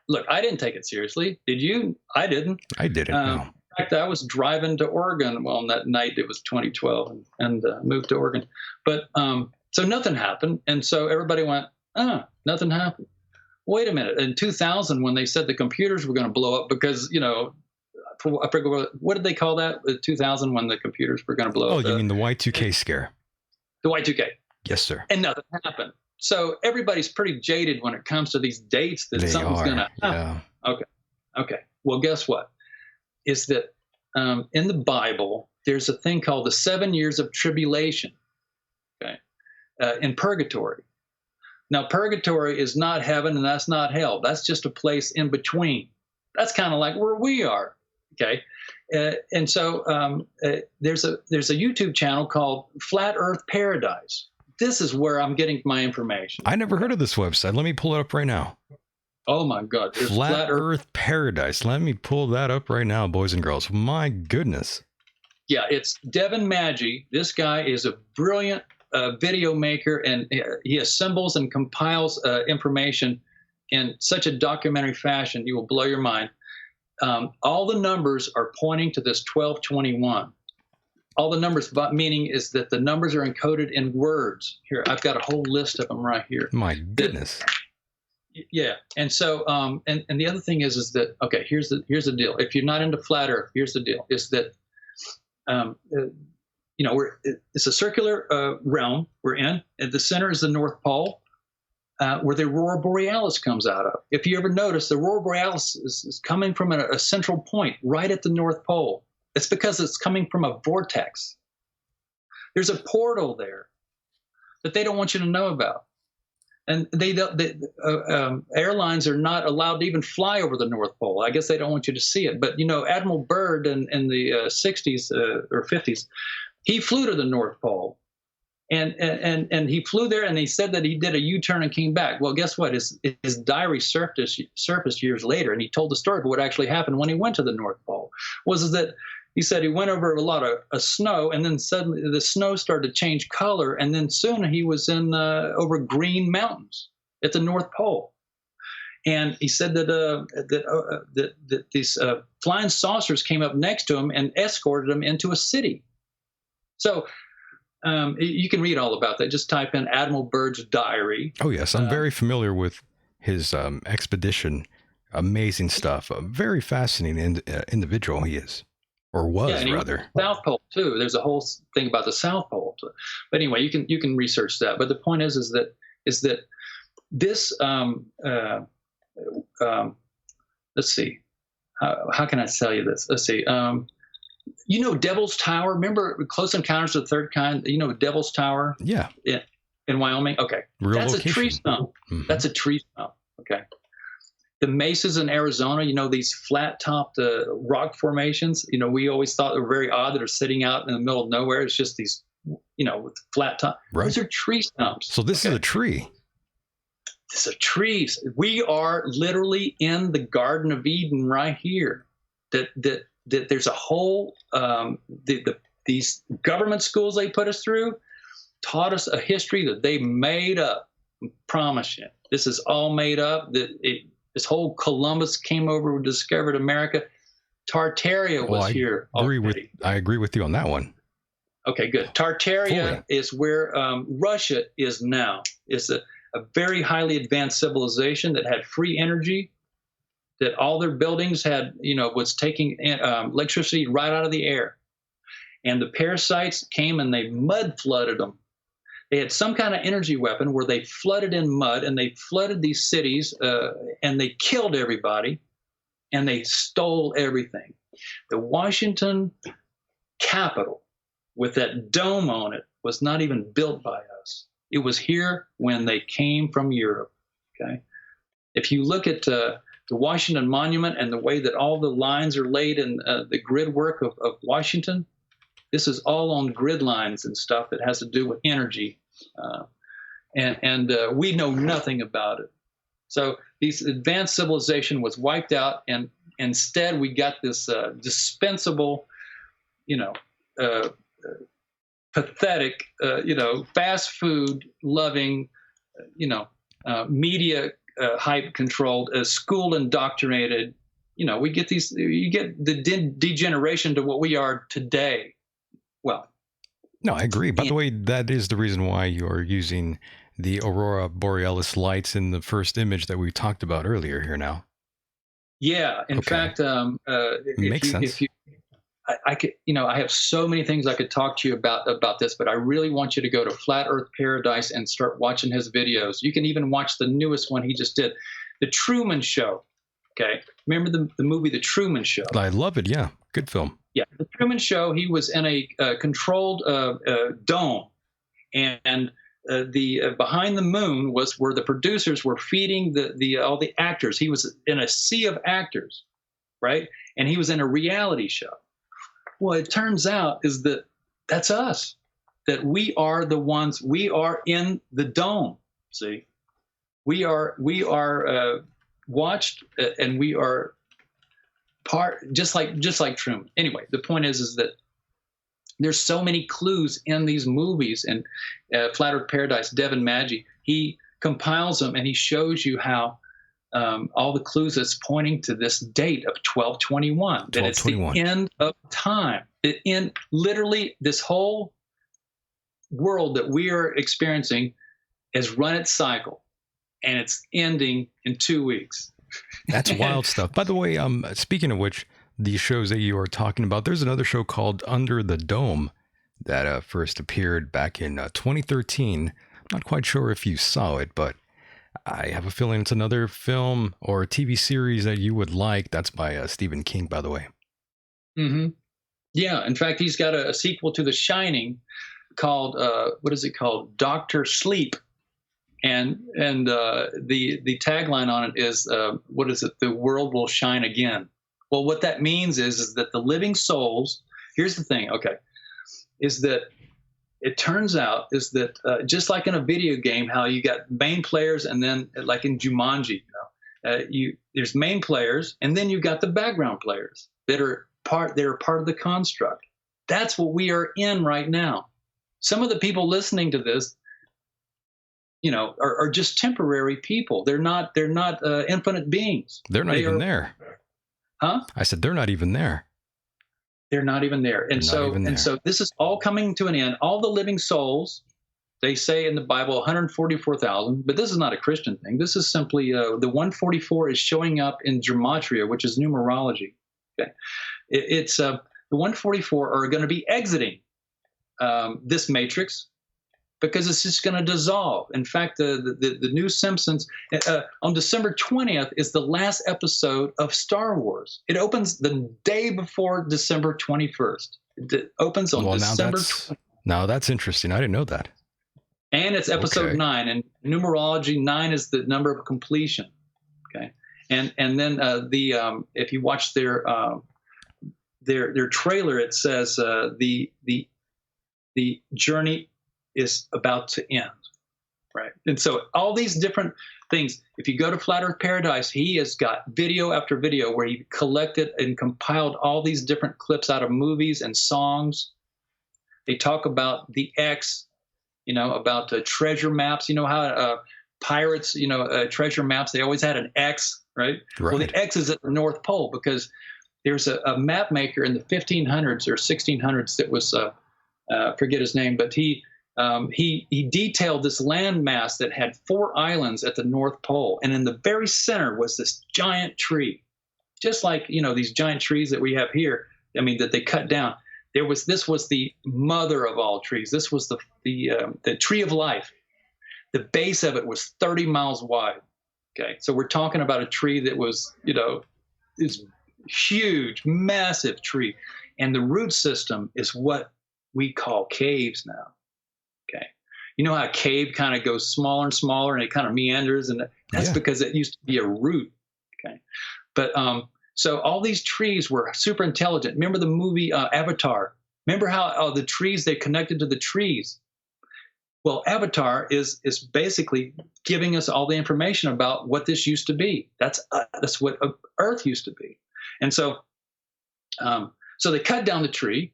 look, I didn't take it seriously. Did you? I didn't. I didn't. No. In fact, I was driving to Oregon. Well, on that night it was 2012, and moved to Oregon. But so nothing happened. And so everybody went, nothing happened. Wait a minute. In 2000, when they said the computers were going to blow up because, I forget what did they call that? 2000, when the computers were going to blow up. Oh, you mean the Y2K scare? The Y2K. Yes, sir. And nothing happened. So everybody's pretty jaded when it comes to these dates that something's going to happen. Yeah. Okay. Well, guess what? Is that in the Bible, there's a thing called the 7 years of tribulation. Okay. In purgatory. Now, purgatory is not heaven and that's not hell. That's just a place in between. That's kind of like where we are. Okay. And so there's a YouTube channel called Flat Earth Paradise. This is where I'm getting my information. I never heard of this website. Let me pull it up right now. Oh my God. Flat Earth Paradise. Let me pull that up right now, boys and girls. My goodness. Yeah, it's Devin Maggi. This guy is a brilliant video maker, and he assembles and compiles information in such a documentary fashion. You will blow your mind. All the numbers are pointing to this 1221. All the numbers, meaning is that the numbers are encoded in words. Here, I've got a whole list of them right here. My goodness. Yeah, and so and the other thing is that, okay, here's the deal. If you're not into flat Earth, here's the deal: is that it's a circular realm we're in. At the center is the North Pole, where the Aurora Borealis comes out of. If you ever notice, the Aurora Borealis is coming from a central point right at the North Pole. It's because it's coming from a vortex. There's a portal there that they don't want you to know about. And airlines are not allowed to even fly over the North Pole. I guess they don't want you to see it. But, Admiral Byrd in the 60s or 50s, he flew to the North Pole. And he flew there, and he said that he did a U-turn and came back. Well, guess what? His diary surfaced years later, and he told the story of what actually happened when he went to the North Pole. Was that he said he went over a lot of snow, and then suddenly the snow started to change color, and then soon he was over green mountains at the North Pole. And he said that these flying saucers came up next to him and escorted him into a city. So you can read all about that. Just type in Admiral Byrd's diary. Oh, yes. I'm very familiar with his expedition. Amazing stuff. A very fascinating individual he is. Or was, rather. South Pole, too. There's a whole thing about the South Pole. Too. But anyway, you can research that. But the point is that this, let's see. how can I tell you this? Let's see. Devil's Tower. Remember Close Encounters of the Third Kind? Devil's Tower. Yeah. In Wyoming. Okay. Real That's location. a tree stump. Mhm. That's a tree stump. Okay. The mesas in Arizona, these flat-topped rock formations, we always thought they were very odd that are sitting out in the middle of nowhere. It's just these, with flat top. Right. Those are tree stumps. So this is a tree. This is trees. We are literally in the Garden of Eden right here. That there's a whole, these government schools they put us through taught us a history that they made up. I promise you. This is all made up. This whole Columbus came over and discovered America. Tartaria was here. I agree with you on that one. Okay, good. Tartaria Fully. is where Russia is now. It's a very highly advanced civilization that had free energy, that all their buildings had, was taking electricity right out of the air. And the parasites came and they mud flooded them. They had some kind of energy weapon where they flooded in mud and they flooded these cities and they killed everybody and they stole everything. The Washington Capitol with that dome on it was not even built by us. It was here when they came from Europe. Okay. If you look at the Washington Monument and the way that all the lines are laid in the grid work of Washington, this is all on grid lines and stuff that has to do with energy. And we know nothing about it. So this advanced civilization was wiped out, and instead we got this dispensable, pathetic, fast food loving, media hype controlled, school indoctrinated. We get you get the degeneration to what we are today. Well, no, I agree. By the way, that is the reason why you're using the Aurora Borealis lights in the first image that we talked about earlier here now. Yeah. In fact, makes sense. I could, I have so many things I could talk to you about this, but I really want you to go to Flat Earth Paradise and start watching his videos. You can even watch the newest one he just did, The Truman Show. Okay. Remember the movie, The Truman Show? I love it. Yeah. Good film. Yeah. The Truman Show, he was in a controlled dome, and the behind the moon was where the producers were feeding all the actors. He was in a sea of actors, right? And he was in a reality show. Well, it turns out is that that's us, that we are the ones, we are in the dome. See, we are watched, and we are part, just like Truman. Anyway, the point is that there's so many clues in these movies, and Flat Earth Paradise, Devin Maggi, he compiles them and he shows you how all the clues that's pointing to this date of 1221, that it's the end of time. Literally, this whole world that we are experiencing has run its cycle, and it's ending in 2 weeks. That's wild stuff. By the way, speaking of which, the shows that you are talking about, there's another show called Under the Dome that first appeared back in 2013. I'm not quite sure if you saw it, but I have a feeling it's another film or TV series that you would like. That's by Stephen King, by the way. Mm-hmm. Yeah. In fact, he's got a sequel to The Shining called, what is it called? Dr. Sleep. And the tagline on it is, what is it? The world will shine again. Well, what that means is that the living souls, here's the thing, okay, is that it turns out is that just like in a video game, how you got main players, and then like in Jumanji, there's main players, and then you got the background players that are part of the construct. That's what we are in right now. Some of the people listening to this, are just temporary people. They're not infinite beings. They're not even there. Huh? I said they're not even there. They're not even there. And so this is all coming to an end. All the living souls, they say in the Bible, 144,000, but this is not a Christian thing. This is simply the 144 is showing up in gematria, which is numerology. Okay, it's the 144 are going to be exiting this matrix, because it's just going to dissolve. In fact, the new Simpsons on December 20th is the last episode of Star Wars. It opens the day before December 21st. It opens on December 20th. Now that's interesting. I didn't know that. And it's episode 9, and numerology 9 is the number of completion. Okay, and then if you watch their trailer, it says the journey is about to end, right? And so all these different things. If you go to Flat Earth Paradise, he has got video after video where he collected and compiled all these different clips out of movies and songs. They talk about the X, about treasure maps. You know how pirates, treasure maps, they always had an X, right? Well, the X is at the North Pole because there's a map maker in the 1500s or 1600s that was, forget his name, but he detailed this landmass that had 4 islands at the North Pole. And in the very center was this giant tree, just like, these giant trees that we have here, that they cut down. This was the mother of all trees. This was the tree of life. The base of it was 30 miles wide. Okay. So we're talking about a tree that was, this huge, massive tree. And the root system is what we call caves now. Okay. You know how a cave kind of goes smaller and smaller and it kind of meanders, and that's because it used to be a root. Okay. But, so all these trees were super intelligent. Remember the movie Avatar? Remember how the trees, they connected to the trees? Well, Avatar is basically giving us all the information about what this used to be. That's what Earth used to be. And so they cut down the tree,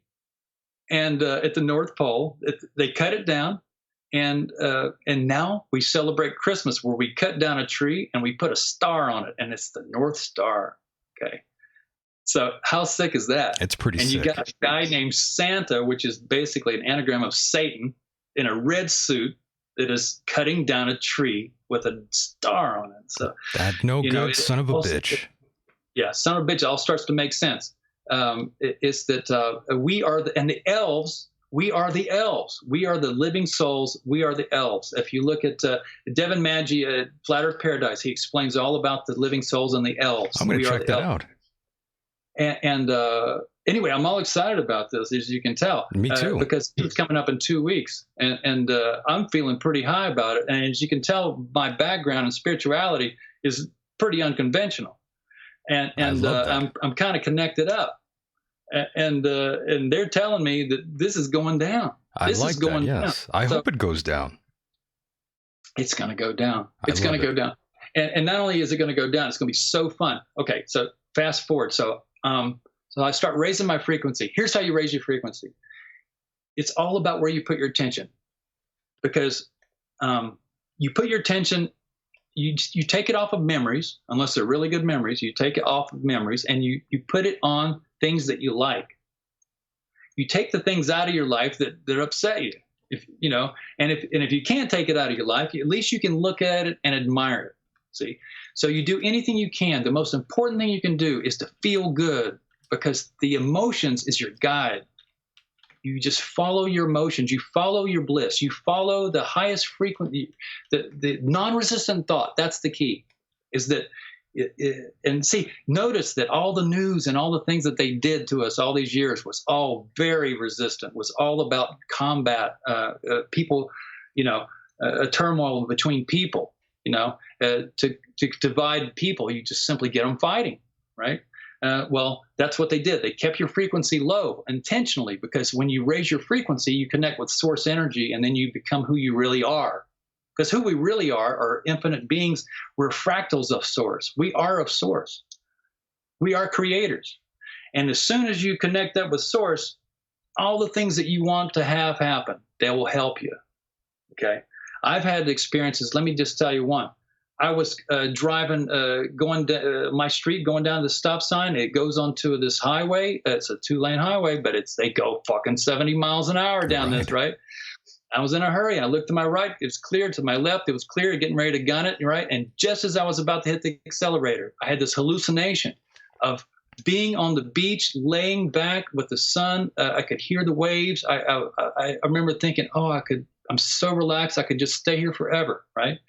and at the North Pole, they cut it down, and now we celebrate Christmas where we cut down a tree and we put a star on it, and it's the North Star. Okay. So how sick is that? It's pretty sick. And you got a guy named Santa, which is basically an anagram of Satan, in a red suit that is cutting down a tree with a star on it. So that good son of a bitch. Son of a bitch. It all starts to make sense. It's that we are the elves. We are the elves. We are the living souls. We are the elves. If you look at Devin Maggi at Flat Earth Paradise, he explains all about the living souls and the elves. I'm going to check that out. And anyway, I'm all excited about this, as you can tell. Me too. Because it's coming up in 2 weeks, and I'm feeling pretty high about it. And as you can tell, my background in spirituality is pretty unconventional, and I'm kind of connected up. And they're telling me that this is going down. This is going down. I hope it goes down. It's going to go down. It's going to go down. And not only is it going to go down, it's going to be so fun. Okay, so fast forward. So I start raising my frequency. Here's how you raise your frequency. It's all about where you put your attention, because you put your attention. You take it off of memories, unless they're really good memories. You take it off of memories, and you put it on things that you like. You take the things out of your life that upset you. If you can't take it out of your life, at least you can look at it and admire it. See, so you do anything you can. The most important thing you can do is to feel good, because the emotions is your guide. You just follow your emotions. You follow your bliss. You follow the highest frequency, the non-resistant thought. That's the key, is that, and see, notice that all the news and all the things that they did to us all these years was all very resistant, was all about combat, people, a turmoil between people, to divide people. You just simply get them fighting, right? Well, that's what they did. They kept your frequency low intentionally, because when you raise your frequency, you connect with source energy, and then you become who you really are. Because who we really are infinite beings. We're fractals of source. We are of source. We are creators. And as soon as you connect up with source, all the things that you want to have happen, they will help you. Okay. I've had experiences. Let me just tell you one. I was driving, going down my street, going down the stop sign. It goes onto this highway. It's a 2-lane highway, but they go fucking 70 miles an hour down this, right? I was in a hurry. I looked to my right. It was clear. To my left, it was clear. Getting ready to gun it, right? And just as I was about to hit the accelerator, I had this hallucination of being on the beach, laying back with the sun. I could hear the waves. I remember thinking, oh, I I'm so relaxed. I could just stay here forever. Right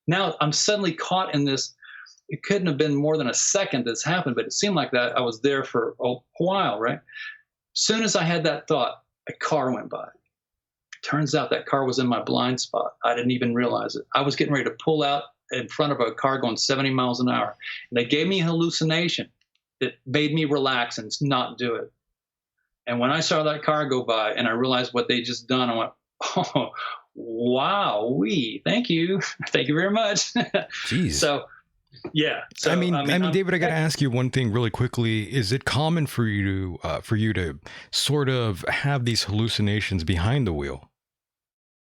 now, I'm suddenly caught in this. It couldn't have been more than a second that's happened, but it seemed like that I was there for a while. Right. Soon as I had that thought, a car went by. Turns out that car was in my blind spot. I didn't even realize it. I was getting ready to pull out in front of a car going 70 miles an hour. And they gave me a hallucination that made me relax and not do it. And when I saw that car go by and I realized what they just done, I went, oh, wow, thank you. Thank you very much. Jeez. So, yeah. So, I mean, David, I got to ask you one thing really quickly. Is it common for you to sort of have these hallucinations behind the wheel?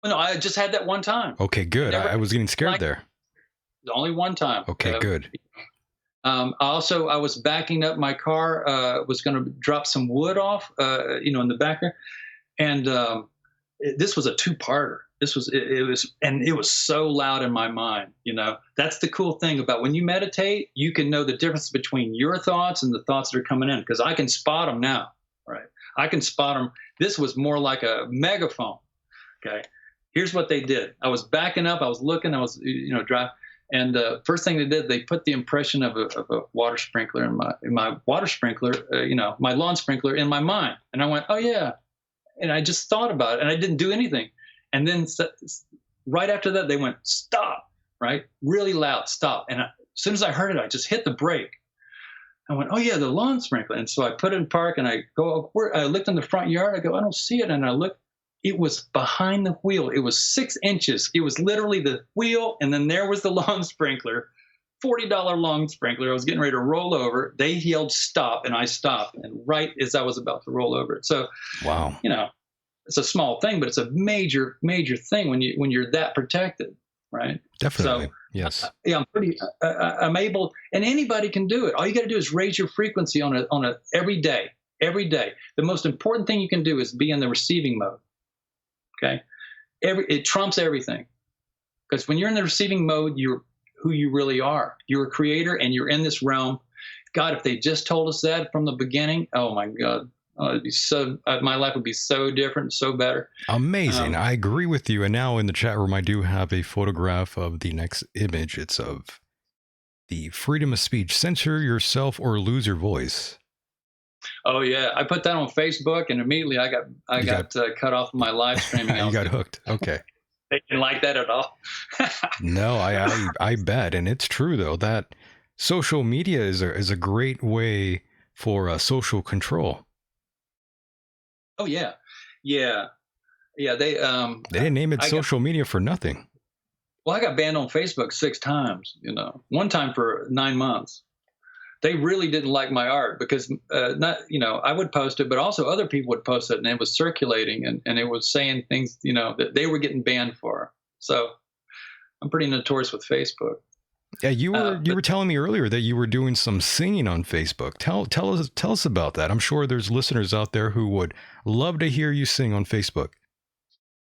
No, I just had that one time. Okay, good. I was getting scared there. Only one time. Okay, good. Also, I was backing up my car, was going to drop some wood off, in the back there. And this was a two-parter. It was so loud in my mind. That's the cool thing about when you meditate, you can know the difference between your thoughts and the thoughts that are coming in, because I can spot them now, right? I can spot them. This was more like a megaphone. Okay. Here's what they did. I was backing up. I was looking. I was, driving. And first thing they did, they put the impression of a water sprinkler in my water sprinkler, my lawn sprinkler in my mind. And I went, oh yeah. And I just thought about it, and I didn't do anything. And then right after that, they went, stop, right? Really loud, stop. And as soon as I heard it, I just hit the brake. I went, oh yeah, the lawn sprinkler. And so I put it in park, and I looked in the front yard. I go, I don't see it. And I looked. It was behind the wheel. It was 6 inches. It was literally the wheel, and then there was the lawn sprinkler, $40 lawn sprinkler. I was getting ready to roll over. They yelled stop, and I stopped. And right as I was about to roll over it. So, wow, it's a small thing, but it's a major, major thing when you're that protected, right? Definitely, so, yes. I'm able, and anybody can do it. All you got to do is raise your frequency on a every day. Every day. The most important thing you can do is be in the receiving mode. Okay, it trumps everything, because when you're in the receiving mode, you're who you really are. You're a creator, and you're in this realm. God, if they just told us that from the beginning, oh my God, it'd be so. My life would be so different, so better. Amazing. I agree with you. And now in the chat room, I do have a photograph of the next image. It's of the freedom of speech. Censor yourself or lose your voice. Oh yeah, I put that on Facebook, and immediately I got cut off my live streaming. You got hooked. Okay. They didn't like that at all. No, I bet, and it's true though that social media is a great way for social control. Oh yeah. They didn't name it social media for nothing. Well, I got banned on Facebook 6 times. One time for 9 months. They really didn't like my art because I would post it, but also other people would post it, and it was circulating, and it was saying things, that they were getting banned for. So I'm pretty notorious with Facebook. Yeah, you were telling me earlier that you were doing some singing on Facebook. Tell us about that. I'm sure there's listeners out there who would love to hear you sing on Facebook.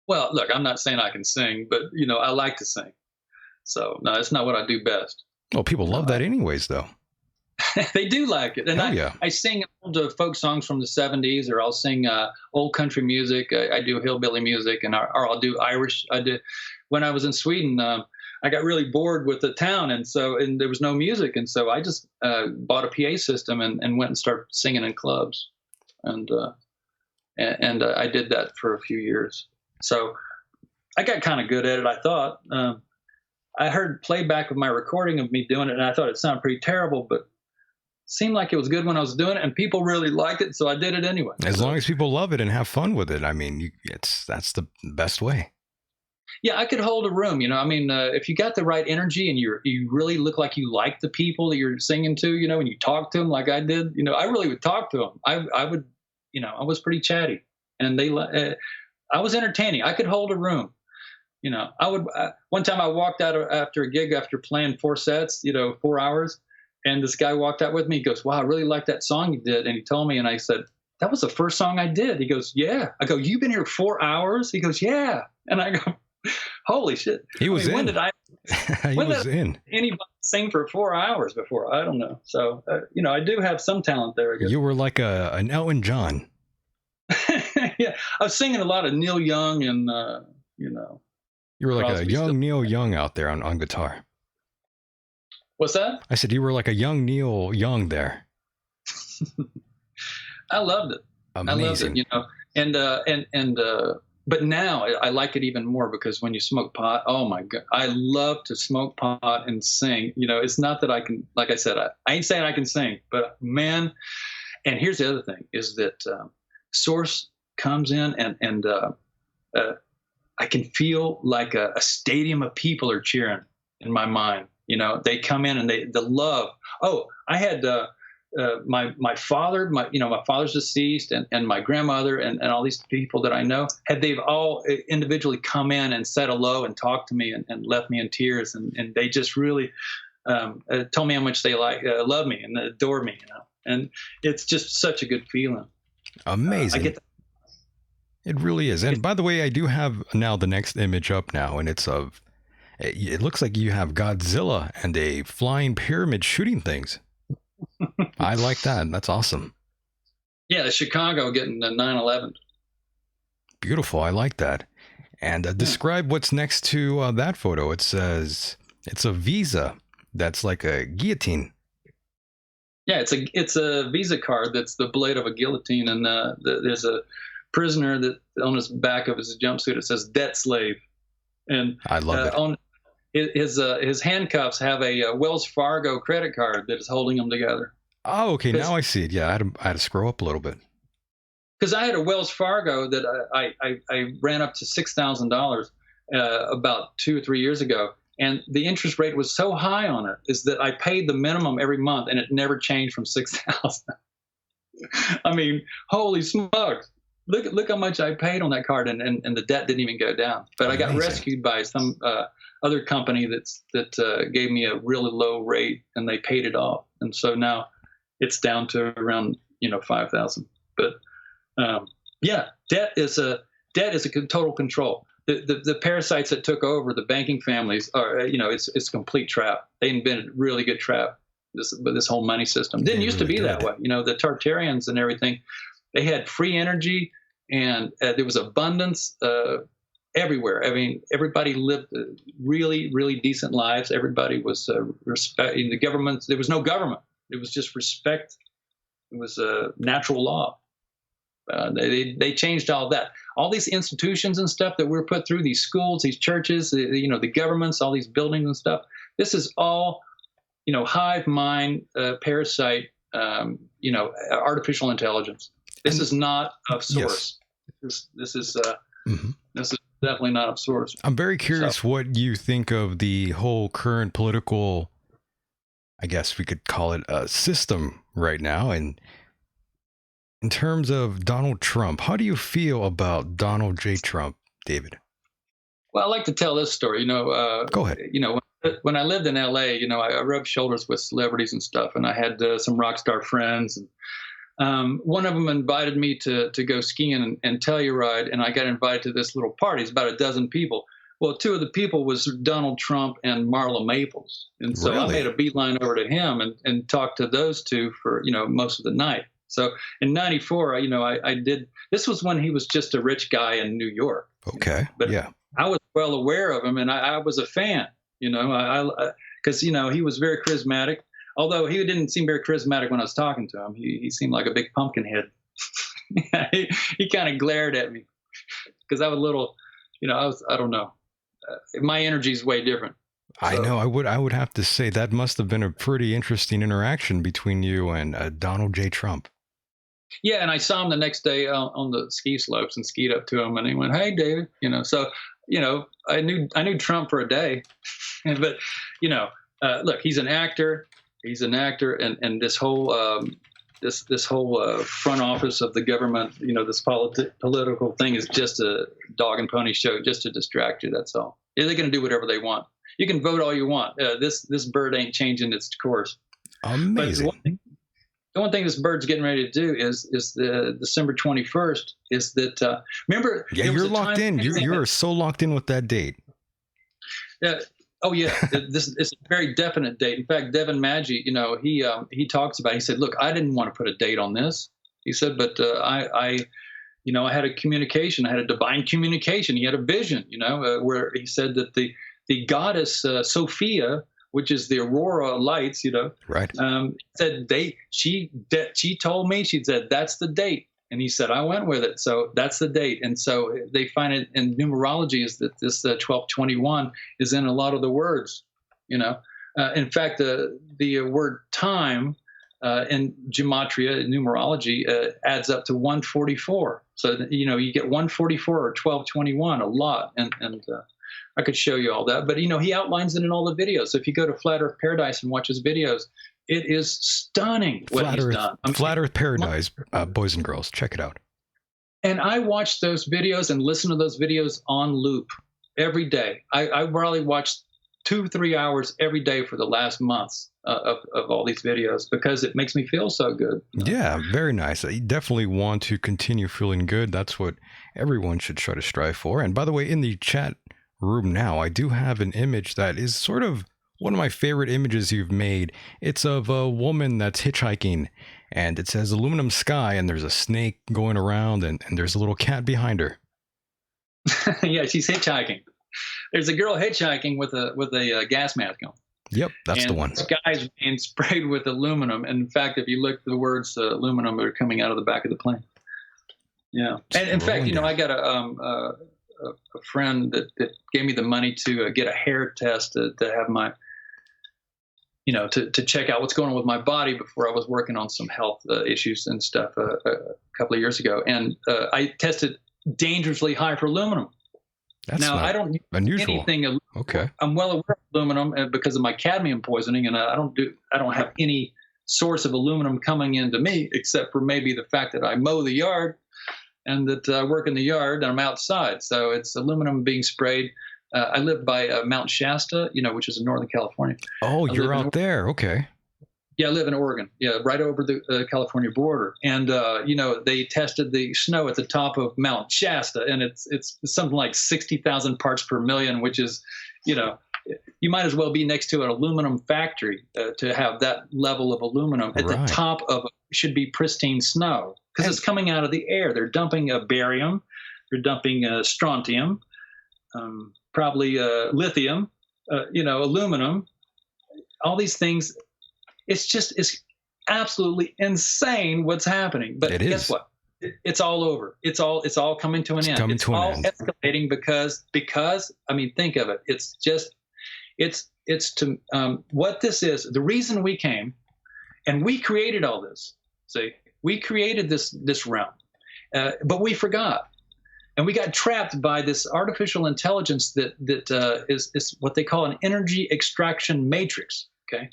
Well, look, I'm not saying I can sing, but I like to sing. So no, it's not what I do best. Well, people love that anyways, though. They do like it. And I sing old folk songs from the 70s, or I'll sing old country music. I do hillbilly music, or I'll do Irish. When I was in Sweden, I got really bored with the town, and there was no music. And so I just bought a PA system and went and started singing in clubs. And I did that for a few years. So I got kind of good at it, I thought. I heard playback of my recording of me doing it, and I thought it sounded pretty terrible, but seemed like it was good when I was doing it, and people really liked it, so I did it anyway. As long as people love it and have fun with it, I mean, that's the best way. Yeah, I could hold a room. If you got the right energy and you really look like you like the people that you're singing to, and you talk to them like I did, I really would talk to them. I would, I was pretty chatty, and I was entertaining. I could hold a room. I would. One time I walked out after a gig after playing 4 sets, 4 hours. And this guy walked out with me. He goes, wow, I really like that song you did. And he told me, and I said, that was the first song I did. He goes, yeah. I go, you've been here 4 hours? He goes, yeah. And I go, holy shit. He was in. When did in. Anybody sing for 4 hours before? I don't know. So, I do have some talent there, I guess. You were like an Elton John. Yeah. I was singing a lot of Neil Young and, you know. You were like a Crosby, young Stills. Neil Young out there on guitar. What's that? I said you were like a young Neil Young there. I loved it. Amazing. I loved it, you know, but now I like it even more because when you smoke pot, oh my God, I love to smoke pot and sing. You know, it's not that I can, like I said, I ain't saying I can sing, but man, and here's the other thing is that Source comes in and I can feel like a stadium of people are cheering in my mind. You know, they come in and the love. Oh, I had my father, my father's deceased, and my grandmother, and all these people that I know, they've all individually come in and said hello and talked to me and left me in tears, and they just really told me how much they love me and adore me, you know, and it's just such a good feeling. Amazing. I get that. It really is. And by the way, I do have now the next image up now, and it's of, it looks like you have Godzilla and a flying pyramid shooting things. I like that. That's awesome. Yeah, Chicago getting the 9/11. Beautiful. I like that. And describe what's next to that photo. It says it's a Visa. That's like a guillotine. Yeah, it's a Visa card that's the blade of a guillotine, and there's a prisoner that on his back of his jumpsuit it says "debt slave," and I love it. On his handcuffs have a Wells Fargo credit card that is holding them together. Oh, okay. Now I see it. Yeah, I had to scroll up a little bit. Because I had a Wells Fargo that I ran up to $6,000 about 2 or 3 years ago, and the interest rate was so high on it is that I paid the minimum every month, and it never changed from 6,000. I mean, holy smokes! Look how much I paid on that card, and the debt didn't even go down. But I got rescued by some other company that gave me a really low rate, and they paid it off, and so now it's down to around 5,000. But yeah, debt is a total control. The parasites that took over the banking families are it's a complete trap. They invented a really good trap. This whole money system didn't used to be that way. The Tartarians and everything, they had free energy, and there was abundance everywhere. I mean, everybody lived really, really decent lives. Everybody was respect. In the government, there was no government. It was just respect. It was a natural law. They changed all that. All these institutions and stuff that we're put through, these schools, these churches, the governments, all these buildings and stuff. This is all, hive mind, parasite, artificial intelligence. This is not of source. Yes. This is definitely not of source. I'm very curious what you think of the whole current political, I guess we could call it a system right now. And in terms of Donald Trump, how do you feel about Donald J. Trump, David? Well, I like to tell this story. Go ahead. When I lived in L.A., I rubbed shoulders with celebrities and stuff, and I had some rock star friends. And one of them invited me to go skiing and Telluride, and I got invited to this little party. It's about a dozen people. Well, two of the people was Donald Trump and Marla Maples, and so I made a beeline over to him and talked to those two for most of the night. So in '94, I did. This was when he was just a rich guy in New York. Okay. But yeah, I was well aware of him, and I was a fan. Because he was very charismatic. Although he didn't seem very charismatic when I was talking to him, he seemed like a big pumpkin head. he kind of glared at me because I was a little, I don't know. My energy is way different. So, I know. I would have to say that must have been a pretty interesting interaction between you and Donald J. Trump. Yeah, and I saw him the next day on the ski slopes and skied up to him, and he went, "Hey, David," So, I knew Trump for a day, but look, he's an actor. He's an actor, and this whole this whole front office of the government, this political thing is just a dog and pony show, just to distract you. That's all. They're going to do whatever they want. You can vote all you want. This bird ain't changing its course. Amazing. But the one thing this bird's getting ready to do is the December 21st is that remember? Yeah, you're locked in. You're so locked in with that date. Yeah. Oh yeah, this is a very definite date. In fact, Devin Maggi, he talks about it. He said, "Look, I didn't want to put a date on this." He said, "But I I had a communication. I had a divine communication. He had a vision, where he said that the goddess Sophia, which is the aurora lights, Right. said she told me, she said, that's the date. And he said, I went with it. So that's the date. And so they find it in numerology is that this 1221 is in a lot of the words, in fact, the word time in gematria, numerology, adds up to 144. So, you get 144 or 1221 a lot. And I could show you all that. But, he outlines it in all the videos. So if you go to Flat Earth Paradise and watch his videos, it is stunning what he's done. Flat Earth Paradise, boys and girls, check it out. And I watch those videos and listen to those videos on loop every day. I probably watched 2-3 hours every day for the last months of all these videos because it makes me feel so good. Yeah, very nice. You definitely want to continue feeling good. That's what everyone should try to strive for. And by the way, in the chat room now, I do have an image that is sort of one of my favorite images you've made. It's of a woman that's hitchhiking, and it says aluminum sky, and there's a snake going around, and there's a little cat behind her. Yeah, she's hitchhiking. There's a girl hitchhiking with a gas mask on. Yep, that's the one. The sky's being sprayed with aluminum. And in fact, if you look at the words aluminum are coming out of the back of the plane. Yeah. And in fact, I got a friend that gave me the money to get a hair test to have my, to check out what's going on with my body before I was working on some health issues and stuff a couple of years ago. And I tested dangerously high for aluminum. That's now, I don't use unusual. anything. Okay. I'm well aware of aluminum because of my cadmium poisoning, and I don't have any source of aluminum coming into me except for maybe the fact that I mow the yard and that I work in the yard and I'm outside. So it's aluminum being sprayed. I live by Mount Shasta, which is in Northern California. Oh, you're out there. Okay. Yeah, I live in Oregon. Yeah, right over the California border. And, they tested the snow at the top of Mount Shasta, and it's something like 60,000 parts per million, which is, you might as well be next to an aluminum factory to have that level of aluminum at the top of should be pristine snow because it's coming out of the air. They're dumping barium, they're dumping strontium, probably lithium, aluminum, all these things. It's absolutely insane what's happening. But guess what? It's all over. It's all coming to an end. It's all escalating because I mean, think of it. It's to what this is. The reason we came, and we created all this. See, we created this realm, but we forgot, and we got trapped by this artificial intelligence that is what they call an energy extraction matrix. Okay.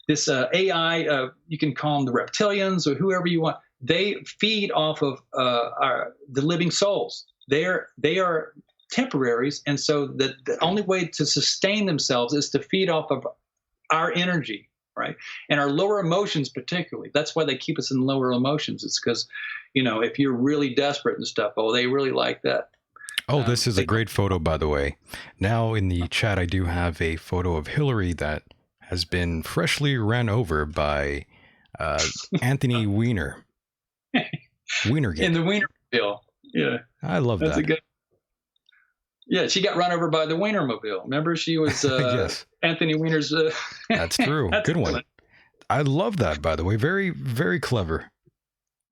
This AI, you can call them the reptilians or whoever you want. They feed off of the living souls. They are temporaries, and so the only way to sustain themselves is to feed off of our energy, right? And our lower emotions, particularly. That's why they keep us in lower emotions. It's because, if you're really desperate and stuff, they really like that. Oh, this is a great photo, by the way. Now in the chat, I do have a photo of Hillary that has been freshly ran over by Anthony Weiner. Wienergate. In the Wienermobile. Yeah. I love That's that. Yeah, she got run over by the Wienermobile. Remember, she was yes. Anthony Weiner's. That's true. Good one. I love that, by the way. Very, very clever.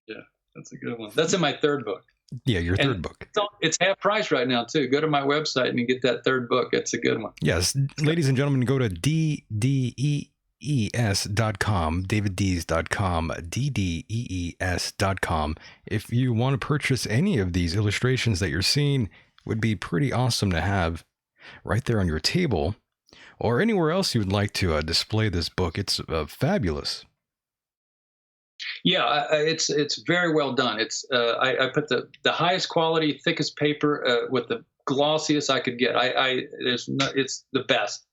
Yeah, that's a good one. That's in my third book. Yeah, your third book. It's half price right now, too. Go to my website and you get that third book. It's a good one. Yes. Ladies and gentlemen, go to DDEES.com, DavidDees.com, DDEES.com. If you want to purchase any of these illustrations that you're seeing, would be pretty awesome to have right there on your table or anywhere else you would like to display this book. It's fabulous. Yeah, it's very well done. It's I put the highest quality, thickest paper with the glossiest I could get. It's the best.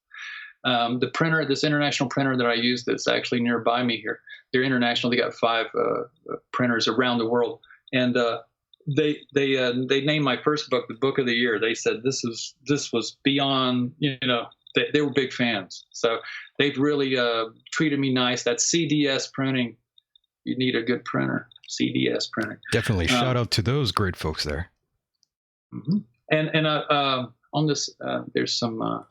The printer, this international printer that I use, that's actually nearby me here. They're international. They got 5 printers around the world, and they named my first book the Book of the Year. They said this was beyond, they were big fans. So they've really treated me nice. That CDS printing. You need a good printer. CDS printer. Definitely shout out to those great folks there. Mm-hmm. And on this, there's some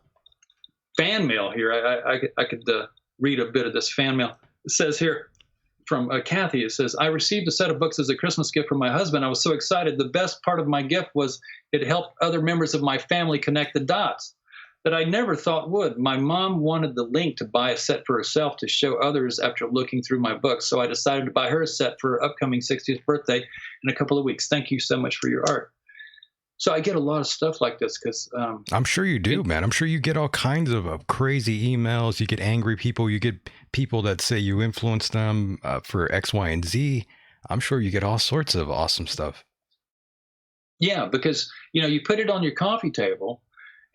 fan mail here. I could read a bit of this fan mail. It says here from Kathy, it says, I received a set of books as a Christmas gift from my husband. I was so excited. The best part of my gift was it helped other members of my family connect the dots that I never thought would. My mom wanted the link to buy a set for herself to show others after looking through my books. So I decided to buy her a set for her upcoming 60th birthday in a couple of weeks. Thank you so much for your art. So I get a lot of stuff like this because I'm sure you do, man. I'm sure you get all kinds of crazy emails. You get angry people. You get people that say you influenced them for X, Y, and Z. I'm sure you get all sorts of awesome stuff. Yeah, because, you put it on your coffee table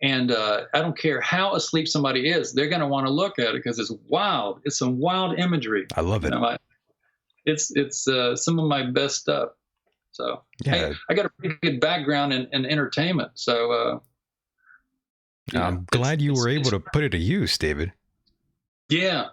and I don't care how asleep somebody is. They're going to want to look at it because it's wild. It's some wild imagery. I love it. It's some of my best stuff. So yeah. I got a pretty good background in entertainment. So I'm glad you were able to put it to use, David. Yeah.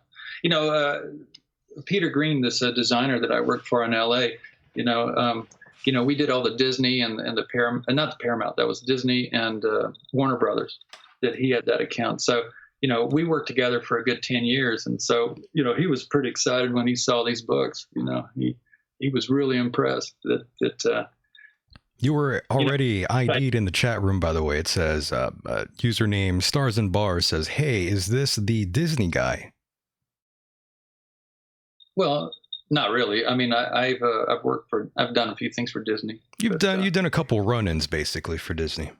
Peter Green, this designer that I worked for in LA, we did all the Disney and the Paramount, not the Paramount, that was Disney and Warner Brothers that he had that account. So, we worked together for a good 10 years. And so, he was pretty excited when he saw these books. He was really impressed that you were already ID'd in the chat room, by the way. It says username Stars and Bars says, hey, is this the Disney guy? Well, not really. I mean, I've done a few things for Disney. You've done a couple run-ins basically for Disney.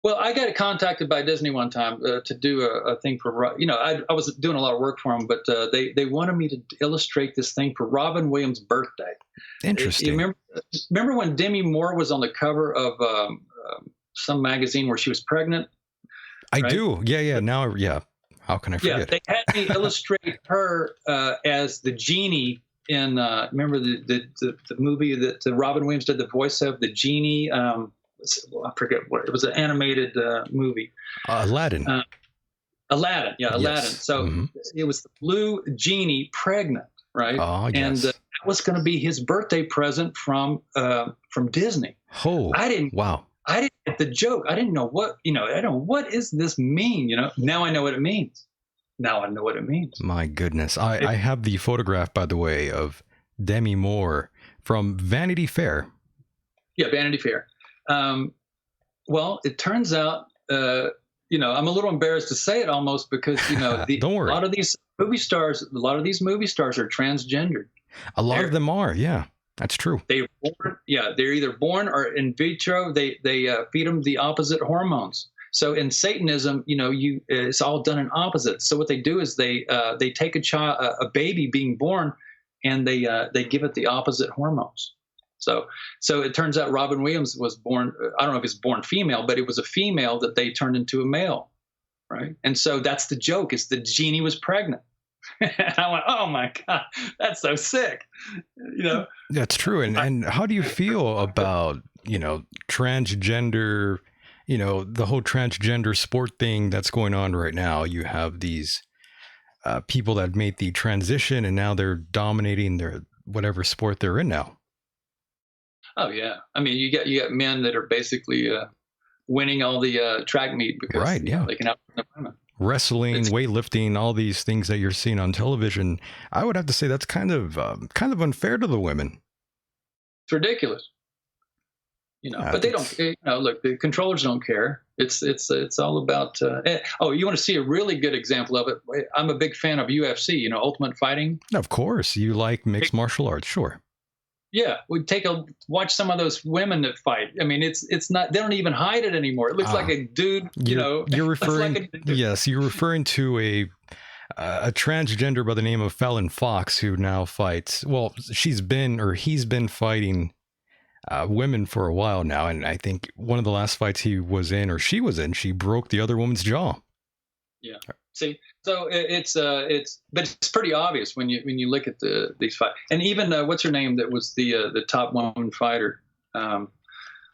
Well, I got contacted by Disney one time to do a thing for, I was doing a lot of work for them, but they wanted me to illustrate this thing for Robin Williams' birthday. Interesting. Remember when Demi Moore was on the cover of some magazine where she was pregnant? I do. Yeah. Now, yeah. How can I forget? Yeah, they had me illustrate her as the genie in, remember the movie that Robin Williams did the voice of, the genie, I forget what it was, an animated movie. Aladdin. Aladdin. Yeah, Aladdin. Yes. So it was the blue genie pregnant, right? Oh, yes. And that was going to be his birthday present from Disney. Oh, wow. I didn't get the joke. I didn't know what, I don't know, what does this mean? Now I know what it means. My goodness. I have the photograph, by the way, of Demi Moore from Vanity Fair. Yeah, Vanity Fair. Well, it turns out, I'm a little embarrassed to say it almost because, Don't worry. a lot of these movie stars are transgendered. A lot of them are. Yeah, that's true. They're either born or in vitro. They feed them the opposite hormones. So in Satanism, it's all done in opposites. So what they do is they take a baby being born, and they give it the opposite hormones. So it turns out Robin Williams was born, I don't know if he's born female, but it was a female that they turned into a male, right? And so that's the joke, is the genie was pregnant. And I went, oh my God, that's so sick. That's true. And how do you feel about, transgender, the whole transgender sport thing that's going on right now? You have these people that made the transition and now they're dominating their whatever sport they're in now. Oh yeah, I mean you got men that are basically winning all the track meet because they can outrun women. Wrestling, weightlifting, all these things that you're seeing on television. I would have to say that's kind of unfair to the women. It's ridiculous, But they don't. Look, the controllers don't care. It's all about. You want to see a really good example of it? I'm a big fan of UFC. Ultimate Fighting. Of course, you like mixed martial arts, sure. Yeah, watch some of those women that fight. I mean, it's not, they don't even hide it anymore. It looks like a dude, You're referring, yes, you're referring to a transgender by the name of Fallon Fox who now fights. Well, he's been fighting women for a while now, and I think one of the last fights she was in, she broke the other woman's jaw. Yeah. See, so but it's pretty obvious when you look at these fights, and even what's her name that was the top woman fighter,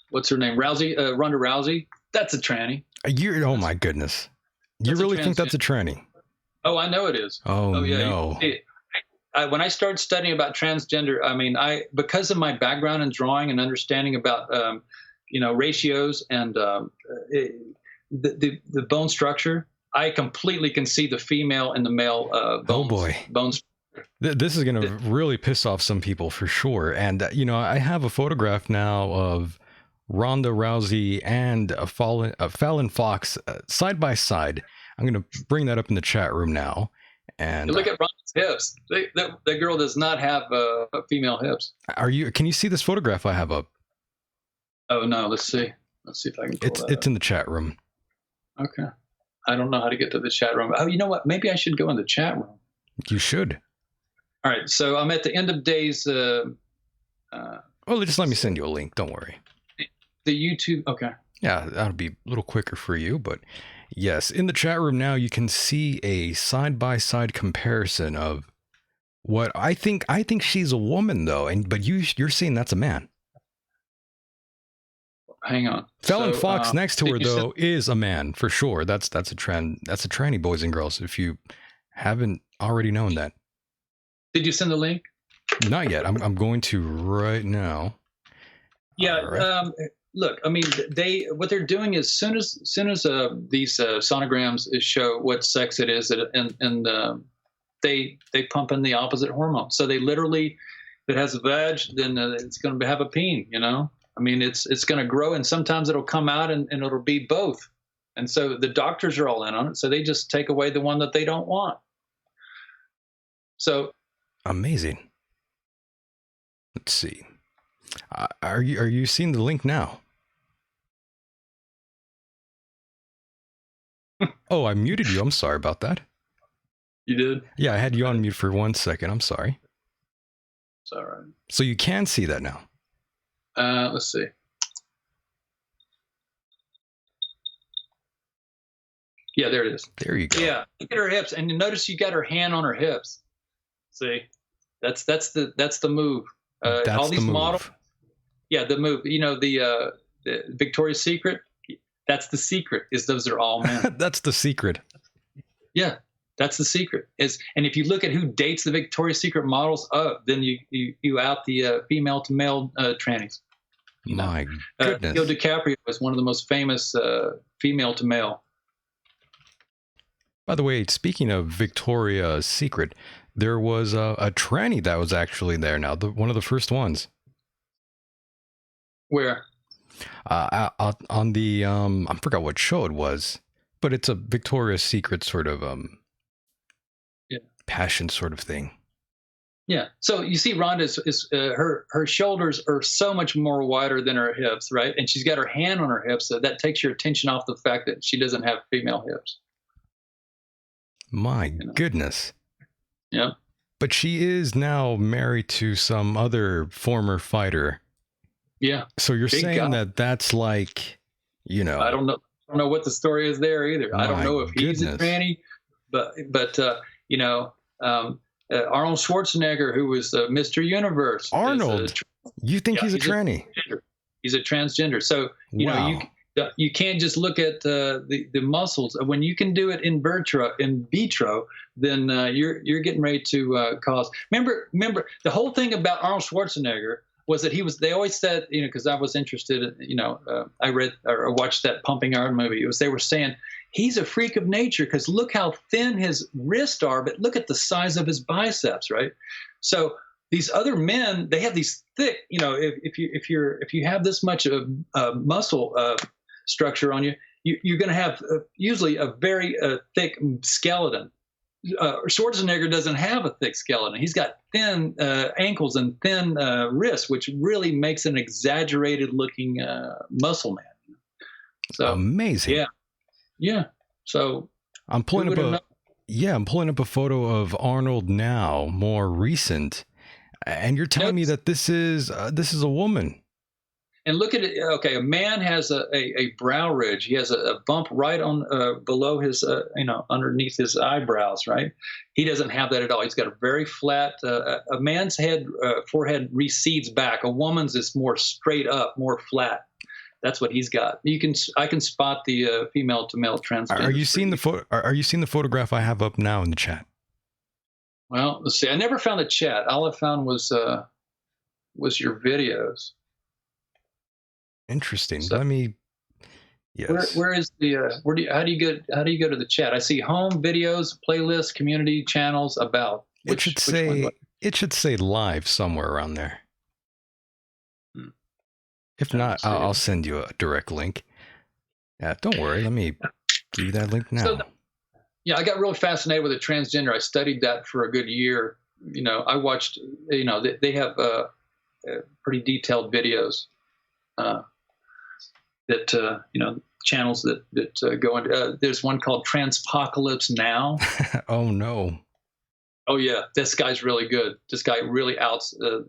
what's her name, Ronda Rousey, that's a tranny. Oh my goodness, you really think that's a tranny? Oh, I know it is. Oh yeah, no. when I started studying about transgender, I mean, because of my background in drawing and understanding about ratios and the bone structure, I completely can see the female and the male bones. Oh boy. Bones. This is going to really piss off some people for sure. And, I have a photograph now of Ronda Rousey and Fallon Fox side by side. I'm going to bring that up in the chat room now. And look at Ronda's hips. The girl does not have female hips. Can you see this photograph I have up? Oh no, let's see. Let's see if I can pull that It's in the chat room. Okay. I don't know how to get to the chat room. Oh, you know what? Maybe I should go in the chat room. You should. All right. So I'm at the end of Dees. Well, just let me send you a link. Don't worry. The YouTube. Okay. Yeah, that'll be a little quicker for you. But yes, in the chat room now, you can see a side-by-side comparison of what I think. I think she's a woman, though. But you're saying that's a man. Hang on. Fallon Fox next to her though is a man for sure. That's a tranny, boys and girls. If you haven't already known that. Did you send the link? Not yet. I'm going to right now. Yeah. Right. Look, I mean, what they're doing is soon as these sonograms show what sex it is, and they pump in the opposite hormone. So they literally, if it has a vag, then it's going to have a peen. I mean, it's going to grow, and sometimes it'll come out and it'll be both. And so the doctors are all in on it. So they just take away the one that they don't want. So amazing. Let's see. Are you seeing the link now? Oh, I muted you. I'm sorry about that. You did? Yeah, I had you on mute for 1 second. I'm sorry. It's all right. So you can see that now. Let's see. Yeah, there it is. There you go. Yeah, look at her hips, and you notice you got her hand on her hips. See, that's the move. That's all these the move. models. Yeah, the move. The Victoria's Secret. That's the secret. Is those are all men. That's the secret. Yeah, that's the secret. And if you look at who dates the Victoria's Secret models, then you out the female to male trannies. My goodness. Leo DiCaprio was one of the most famous female to male. By the way, speaking of Victoria's Secret, there was a tranny that was actually there now, one of the first ones. Where? On the, I forgot what show it was, but it's a Victoria's Secret sort of passion sort of thing. Yeah. So you see, Rhonda her shoulders are so much more wider than her hips, right? And she's got her hand on her hips, so that takes your attention off the fact that she doesn't have female hips. My goodness. Yeah. But she is now married to some other former fighter. Yeah. So you're saying that that's like, I don't know what the story is there either. I don't know if he's a tranny, but Arnold Schwarzenegger, who was Mr. Universe. Arnold, you think he's a tranny? He's a transgender. So you can't just look at the muscles. When you can do it in vitro, then you're getting ready to cause. Remember the whole thing about Arnold Schwarzenegger was that they always said, because I was interested in, I read or watched that Pumping Iron movie. They were saying he's a freak of nature because look how thin his wrists are, but look at the size of his biceps, right? So these other men, they have these thick, if you have this much of muscle structure on you, you're going to have usually a very thick skeleton. Schwarzenegger doesn't have a thick skeleton. He's got thin ankles and thin wrists, which really makes an exaggerated looking muscle man. So amazing. Yeah. So I'm pulling up a photo of Arnold now, more recent, and you're telling me that this is a woman. And look at it. Okay, a man has a brow ridge. He has a bump right on below his, underneath his eyebrows. Right. He doesn't have that at all. He's got a very flat. A man's forehead recedes back. A woman's is more straight up, more flat. That's what he's got. I can spot the female to male transgender. Are you seeing the photograph I have up now in the chat? Well, let's see. I never found the chat. All I found was your videos. Interesting. So, Let me. Yes. where is the how do you go to the chat? I see home, videos, playlists, community channels, about. It should say live somewhere around there. If not, I'll send you a direct link. Yeah, don't worry. Let me give you that link now. So, yeah, I got real fascinated with the transgender. I studied that for a good year. You know, I watched. You know, they have pretty detailed videos that you know, channels that go into. There's one called Transpocalypse Now. Oh no. Oh yeah, this guy's really good. This guy really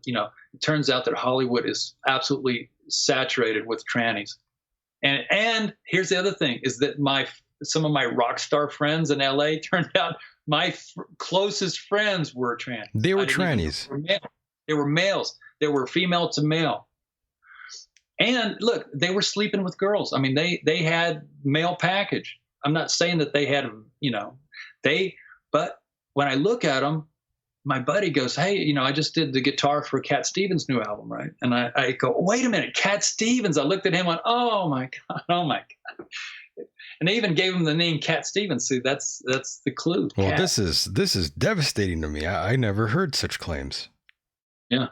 you know, it turns out that Hollywood is absolutely saturated with trannies. And here's the other thing, is that some of my rock star friends in LA, turned out my closest friends were trannies. They were trannies. They were males. They were female to male. And look, they were sleeping with girls. I mean, they had male package. I'm not saying that they had, you know, but when I look at them, my buddy goes, hey, you know, I just did the guitar for Cat Stevens' new album, right? And I go, wait a minute, Cat Stevens. I looked at him and went, oh my God. And they even gave him the name Cat Stevens. See, that's the clue. Well, Cat. this is devastating to me. I never heard such claims. Yeah.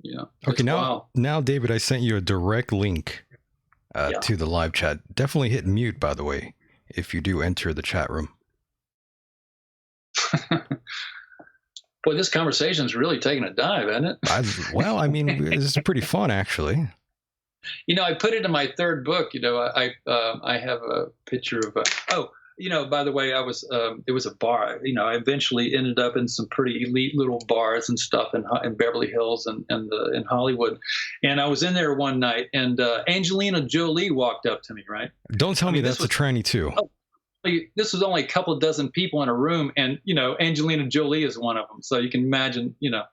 Yeah. Okay, now, David, I sent you a direct link to the live chat. Definitely hit mute, by the way, if you do enter the chat room. Boy, this conversation is really taking a dive, isn't it? Well, I mean, this is pretty fun, actually. You know, I put it in my third book. You know, I have a picture of you know, by the way, it was a bar. You know, I eventually ended up in some pretty elite little bars and stuff in Beverly Hills and in Hollywood. And I was in there one night, and Angelina Jolie walked up to me. Right? Don't tell me that's a tranny too. Oh, this was only a couple of dozen people in a room, and you know, Angelina Jolie is one of them. So you can imagine, you know.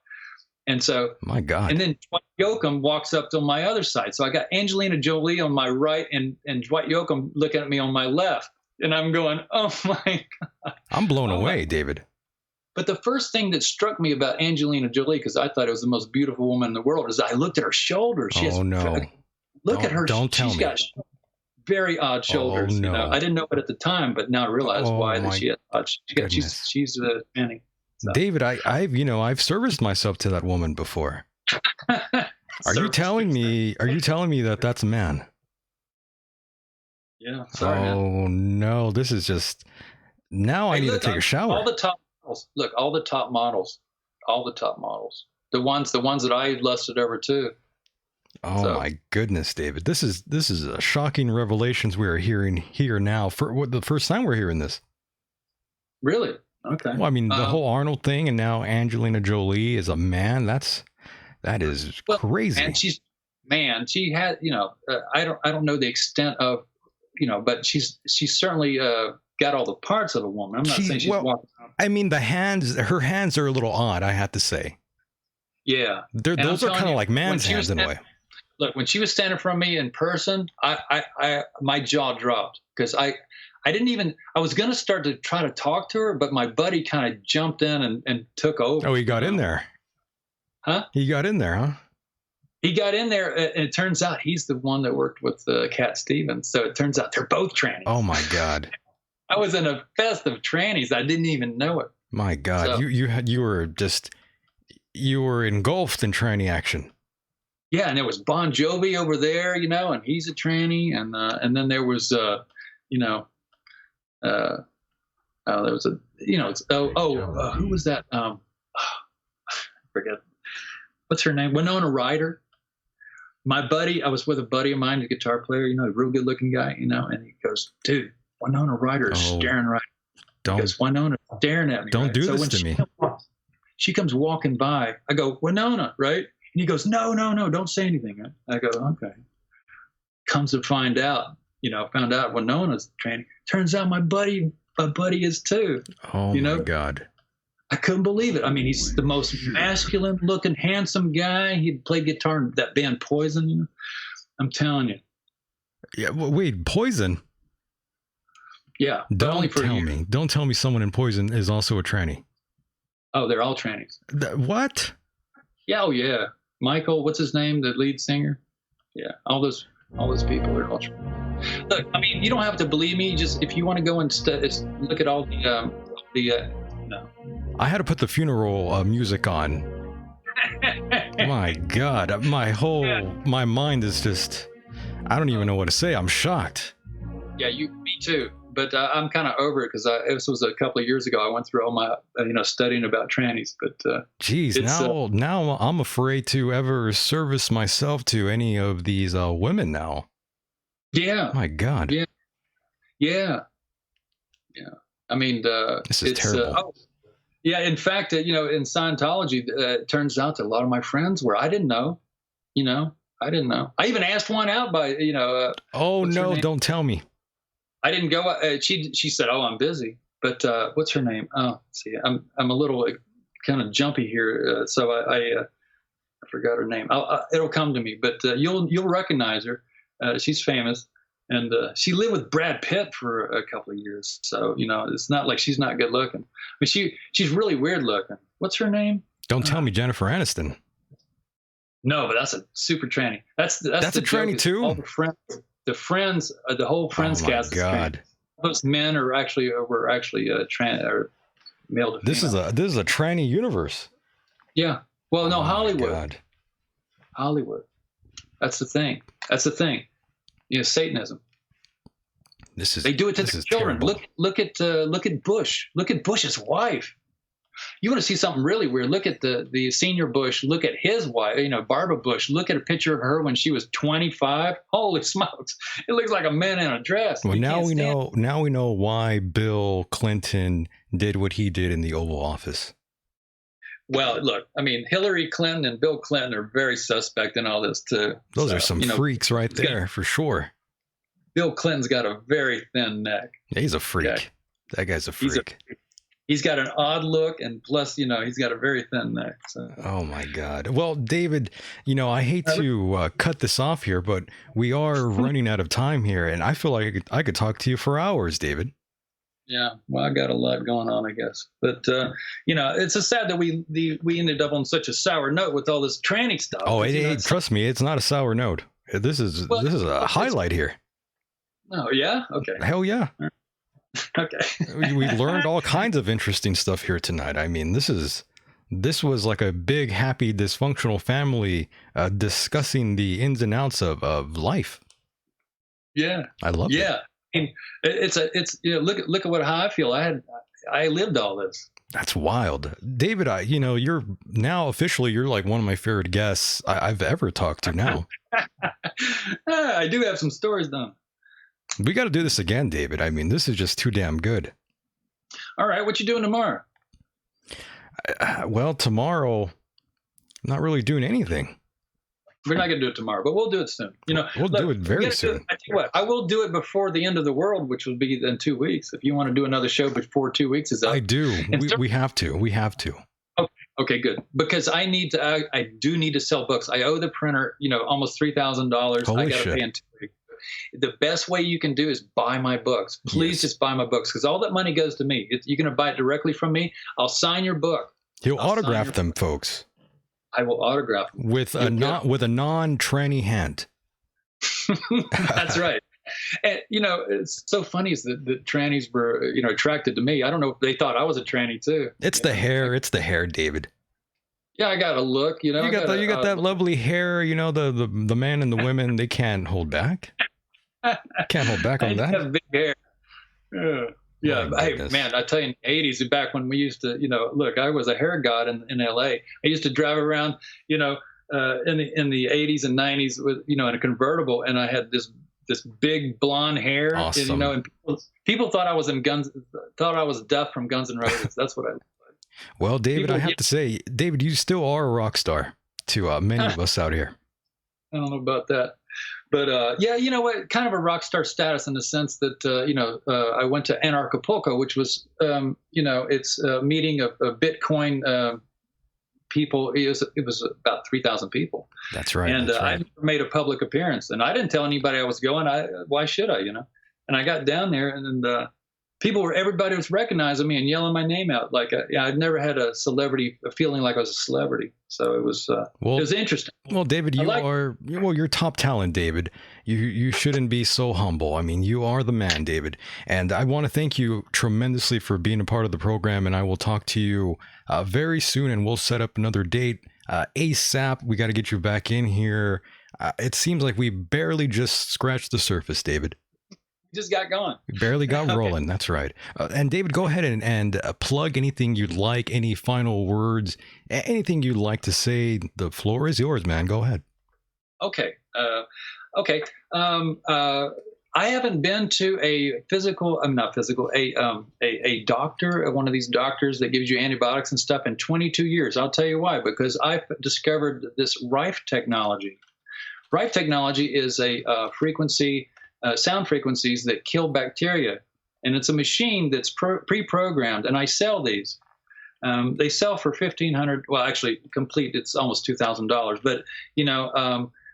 And so, my God. And then Dwight Yoakam walks up to my other side. So I got Angelina Jolie on my right, and Dwight Yoakam looking at me on my left. And I'm going, oh my God. I'm blown away, David. But the first thing that struck me about Angelina Jolie, because I thought it was the most beautiful woman in the world, is I looked at her shoulders. Look at her. She's got very odd shoulders. Oh, no. You know? I didn't know it at the time, but now I realize why that she has odd. She's a Annie. So. David, I've serviced myself to that woman before. Are you telling me that that's a man? Yeah. Sorry, man. No, this is just now. I need to take a shower. All the top models. Look, all the top models. The ones that I lusted over too. Oh my goodness, David! This is a shocking revelations we are hearing here now. For the first time we're hearing this. Really? Okay. Well, I mean, the whole Arnold thing, and now Angelina Jolie is a man. That is crazy. And she had, you know, I don't know the extent of, you know, but she's certainly got all the parts of a woman. I'm not saying she's walking around. I mean, her hands are a little odd, I have to say. Yeah. Those are kind of like man's hands in a way. Look, when she was standing from me in person, my jaw dropped, because I was going to start to try to talk to her, but my buddy kind of jumped in and took over. Oh, he got in there. Huh? He got in there, huh? He got in there, and it turns out he's the one that worked with Cat Stevens. So it turns out they're both trannies. Oh my God! I was in a fest of trannies. I didn't even know it. My God, so, you were engulfed in tranny action. Yeah, and there was Bon Jovi over there, you know, and he's a tranny, and then there was you know, there was a, you know, who was that? I forget. What's her name? Winona Ryder. My buddy, I was with a buddy of mine, a guitar player, you know, a real good looking guy, you know, and he goes, dude, Winona Ryder is staring right at me. He goes, Winona's staring at me. Don't do this to me. She comes walking by. I go, Winona, right? And he goes, no, don't say anything. I go, okay. Comes to find out, you know, found out Winona's training. Turns out my buddy is too. Oh, you know? My God. I couldn't believe it. I mean, he's the most masculine looking, handsome guy. He played guitar in that band Poison. You know? I'm telling you. Yeah. Well, wait, Poison? Yeah. Don't tell me someone in Poison is also a tranny. Oh, they're all trannies. What? Yeah, oh yeah. Michael, what's his name? The lead singer. Yeah, all those people are all trannies. Look, I mean, you don't have to believe me. Just if you want to go and look at all the no. I had to put the funeral music on. My God, my mind is just, I don't even know what to say. I'm shocked. Yeah, me too. But I'm kind of over it because this was a couple of years ago. I went through all my, studying about trannies. But geez, now I'm afraid to ever service myself to any of these women now. Yeah. My God. Yeah. Yeah. Yeah. I mean, this is terrible. Yeah. In fact, in Scientology, it turns out that a lot of my friends were. I didn't know. I didn't know. I even asked one out by. Oh no! Don't tell me. I didn't go. She said, "Oh, I'm busy." But what's her name? Oh, see, I'm a little kind of jumpy here, so I forgot her name. It'll come to me, but you'll recognize her. She's famous, and she lived with Brad Pitt for a couple of years. So it's not like she's not good looking. I mean, she's really weird looking. What's her name? Don't tell me Jennifer Aniston. No, but that's a super tranny. That's a tranny too. All the whole Friends cast. Oh my God! Most men were actually trans or male to female. This is a tranny universe. Yeah. Well, no, Hollywood. God. Hollywood. That's the thing. Satanism. They do it to their children. Terrible. Look at Bush. Look at Bush's wife. You want to see something really weird? Look at the senior Bush. Look at his wife, Barbara Bush. Look at a picture of her when she was 25. Holy smokes! It looks like a man in a dress. Well, now we know why Bill Clinton did what he did in the Oval Office. Well, look, I mean, Hillary Clinton and Bill Clinton are very suspect in all this too. Those are some freaks right there, for sure. Bill Clinton's got a very thin neck. Yeah, he's a freak. Okay. That guy's a freak. He's got an odd look, and plus, he's got a very thin neck. So. Oh my God! Well, David, I hate to cut this off here, but we are running out of time here, and I feel like I could talk to you for hours, David. Yeah, well, I got a lot going on, I guess, but it's so sad that we ended up on such a sour note with all this tranny stuff. Oh, trust me, it's not a sour note. This is a highlight here. Oh yeah, okay. Hell yeah. Okay. We learned all kinds of interesting stuff here tonight. I mean, this was like a big, happy, dysfunctional family discussing the ins and outs of life. Yeah, I love it. Yeah, I mean, it's look at how I feel. I lived all this. That's wild, David. You're now officially you're like one of my favorite guests I've ever talked to now. I do have some stories though. We got to do this again, David. I mean, this is just too damn good. All right. What you doing tomorrow? Well, tomorrow, I'm not really doing anything. We're not going to do it tomorrow, but we'll do it soon. We'll do it very soon. I tell you what, I will do it before the end of the world, which will be in 2 weeks. If you want to do another show before 2 weeks is up. I do. We have to. We have to. Okay, good. Because I do need to sell books. I owe the printer, almost $3,000. I got to pay in 2 weeks. The best way you can do is buy my books. Please just buy my books because all that money goes to me. You're going to buy it directly from me. I'll sign your book. He'll autograph them, folks. I will autograph them. With a non-tranny hand. That's right. And, it's so funny is that the trannies were, attracted to me. I don't know if they thought I was a tranny too. It's the hair. It's the hair, David. Yeah, I got a look, You got that lovely hair, the man and the women, they can't hold back. Can't hold back on that. I have big hair. Yeah. Hey, man, I tell you, in the 80s, back when we used to, look, I was a hair god in LA. I used to drive around, in the 80s and 90s with, in a convertible, and I had this big blonde hair. Awesome. And people thought I was Duff from Guns N' Roses. That's what I looked like. Well, David, I have to say, David, you still are a rock star to many of us out here. I don't know about that. But yeah, you know what? Kind of a rock star status in the sense that I went to Anarchapulco, which was it's a meeting of Bitcoin people. It was about 3,000 people. That's right. And that's right. I never made a public appearance, and I didn't tell anybody I was going. Why should I? And I got down there, and everybody was recognizing me and yelling my name out. Like, I'd never had a feeling like I was a celebrity. So it was interesting. Well, David, you're top talent, David. You shouldn't be so humble. I mean, you are the man, David. And I want to thank you tremendously for being a part of the program. And I will talk to you very soon, and we'll set up another date ASAP. We got to get you back in here. It seems like we barely just scratched the surface, David. Just got going. We barely got rolling. Okay. That's right. And David, go ahead and plug anything you'd like, any final words, anything you'd like to say. The floor is yours, man. Go ahead. Okay. I haven't been to a doctor, one of these doctors that gives you antibiotics and stuff in 22 years. I'll tell you why, because I've discovered this Rife technology. Rife technology is a sound frequencies that kill bacteria. And it's a machine that's pre-programmed, and I sell these. They sell for $1,500. Well, actually, complete, it's almost $2,000. But,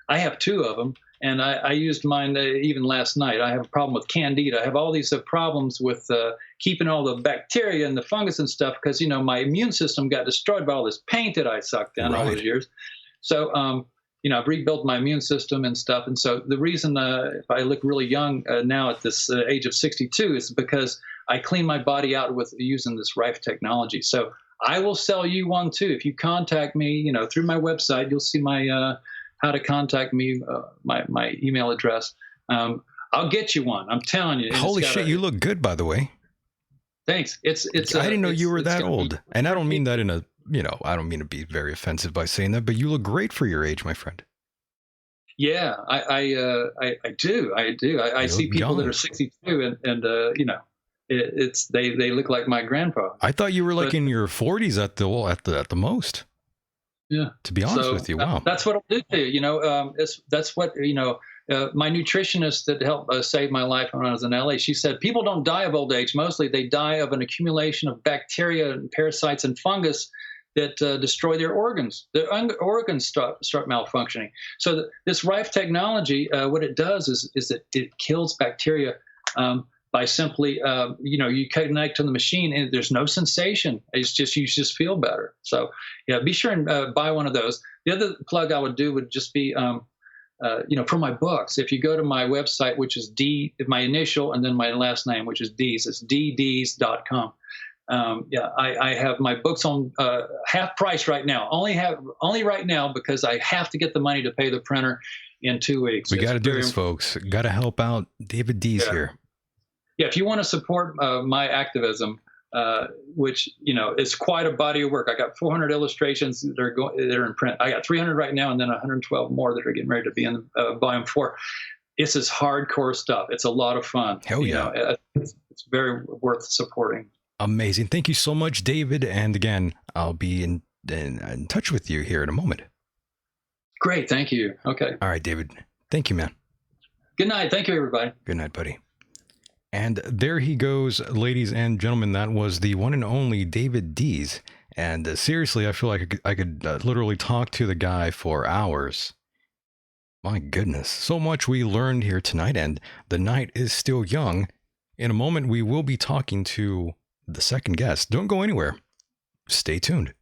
I have two of them, and I used mine even last night. I have a problem with candida. I have all these problems with keeping all the bacteria and the fungus and stuff because, my immune system got destroyed by all this paint that I sucked down all those years. So, I've rebuilt my immune system and stuff. And so the reason if I look really young now at this age of 62 is because I clean my body out with using this Rife technology. So I will sell you one too. If you contact me, through my website, you'll see my how to contact me, my email address. I'll get you one. I'm telling you. Holy shit, you look good, by the way. Thanks. It's. I didn't know you were that old, and I don't mean that in a. I don't mean to be very offensive by saying that, but you look great for your age, my friend. Yeah, I do. I see people young. That are 62 and they look like my grandpa. I thought you were like in your 40s at the most. Yeah. To be honest with you, wow. That's what I'll do to you. That's what my nutritionist that helped save my life when I was in LA. She said people don't die of old age. Mostly they die of an accumulation of bacteria and parasites and fungus that destroy their organs. Their organs start malfunctioning. So this Rife technology, what it does is that it kills bacteria by simply, you connect to the machine and there's no sensation. It's just, you just feel better. So yeah, be sure and buy one of those. The other plug I would do would just be, for my books. If you go to my website, which is my initial and then my last name, which is Dees, it's ddees.com. I have my books on half price right now. Only right now because I have to get the money to pay the printer in 2 weeks. We got to do this, folks. Got to help out David Dees here. Yeah, if you want to support my activism, which is quite a body of work. I got 400 illustrations that are in print. I got 300 right now, and then 112 more that are getting ready to be in volume 4. It's this hardcore stuff. It's a lot of fun. Hell yeah! It's very worth supporting. Amazing. Thank you so much, David. And again, I'll be in touch with you here in a moment. Great. Thank you. Okay. All right, David. Thank you, man. Good night. Thank you, everybody. Good night, buddy. And there he goes, ladies and gentlemen. That was the one and only David Dees. And seriously, I feel like I could literally talk to the guy for hours. My goodness. So much we learned here tonight, and the night is still young. In a moment, we will be talking to the second guest. Don't go anywhere. Stay tuned.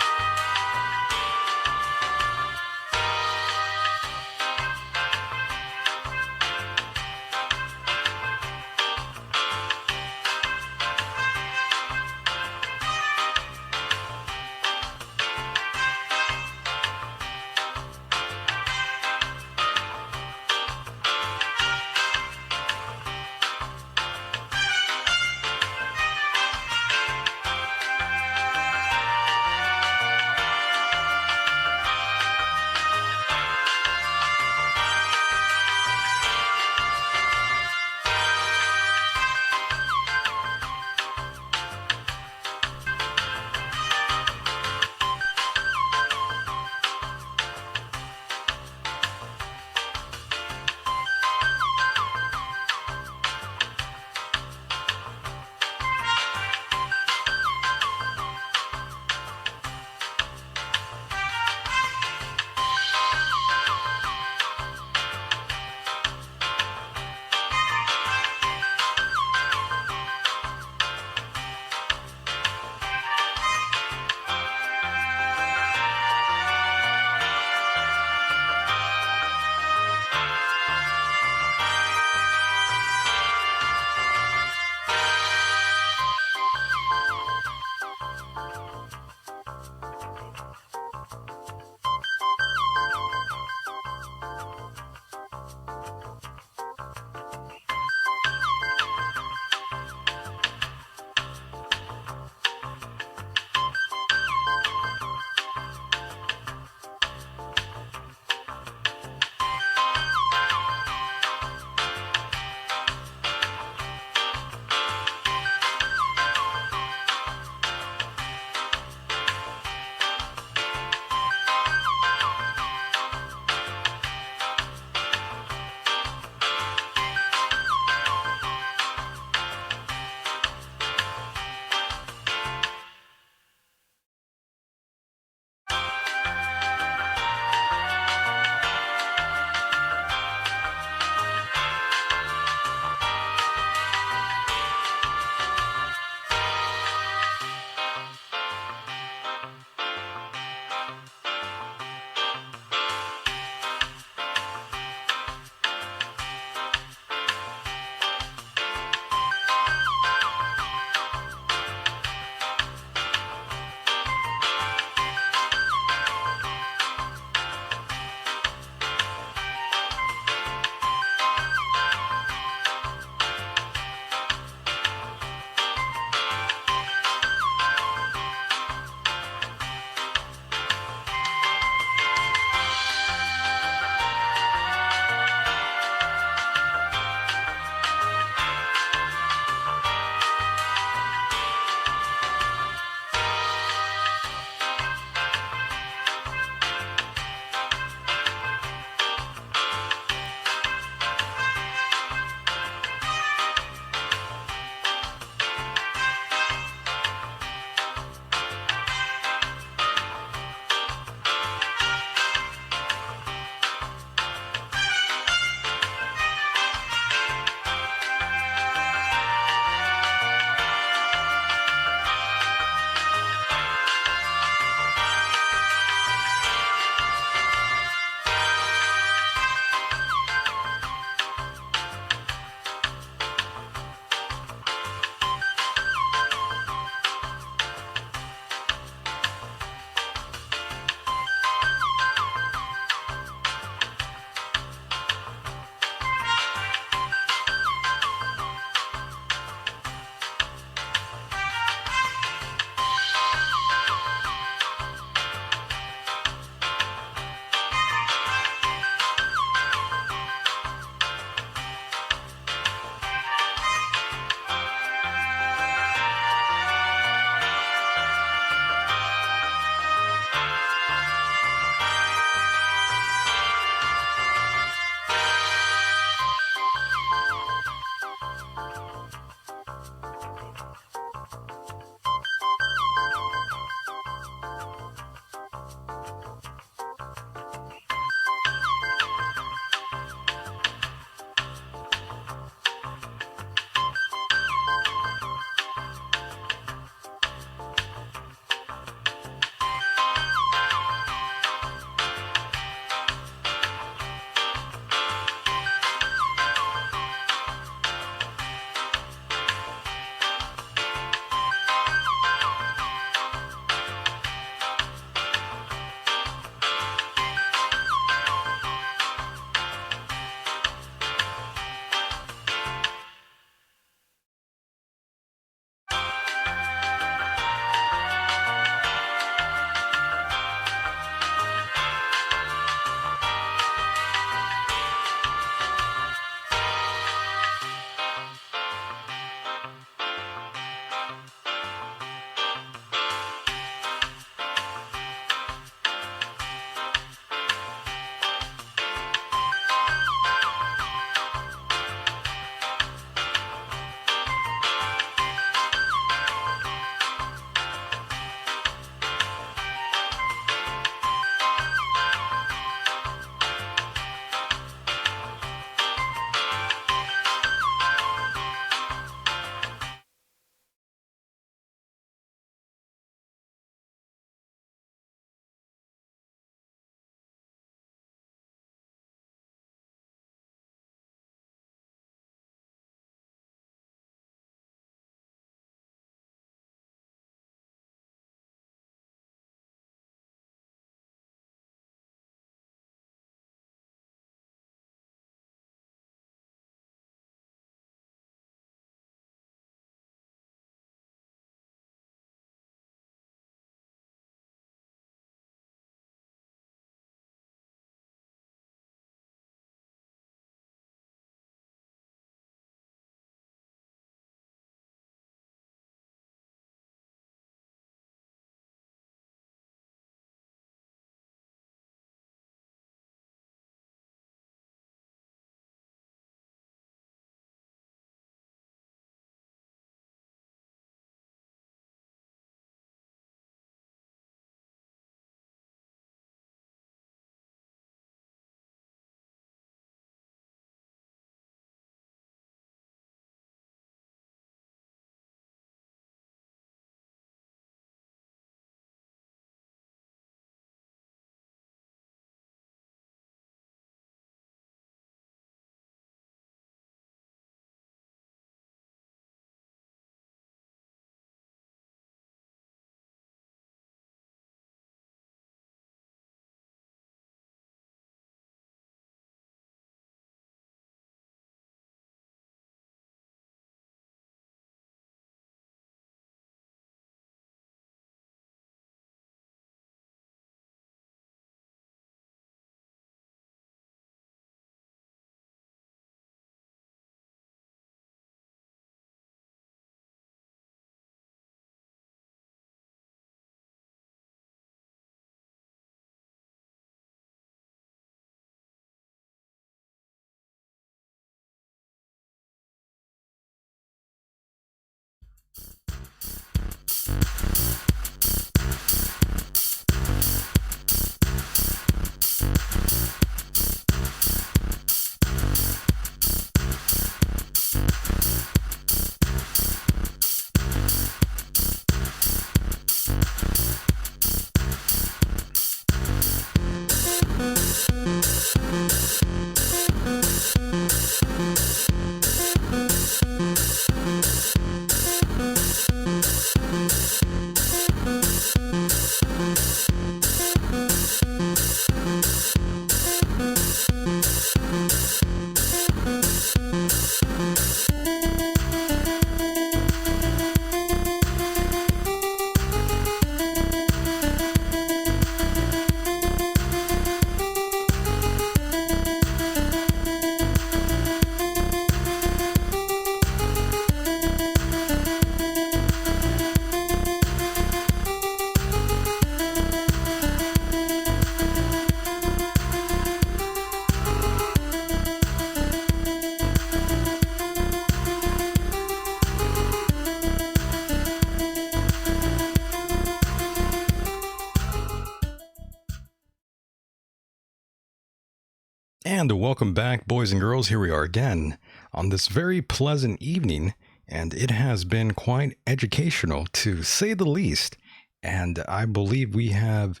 And welcome back, boys and girls. Here we are again on this very pleasant evening, and it has been quite educational, to say the least. And I believe we have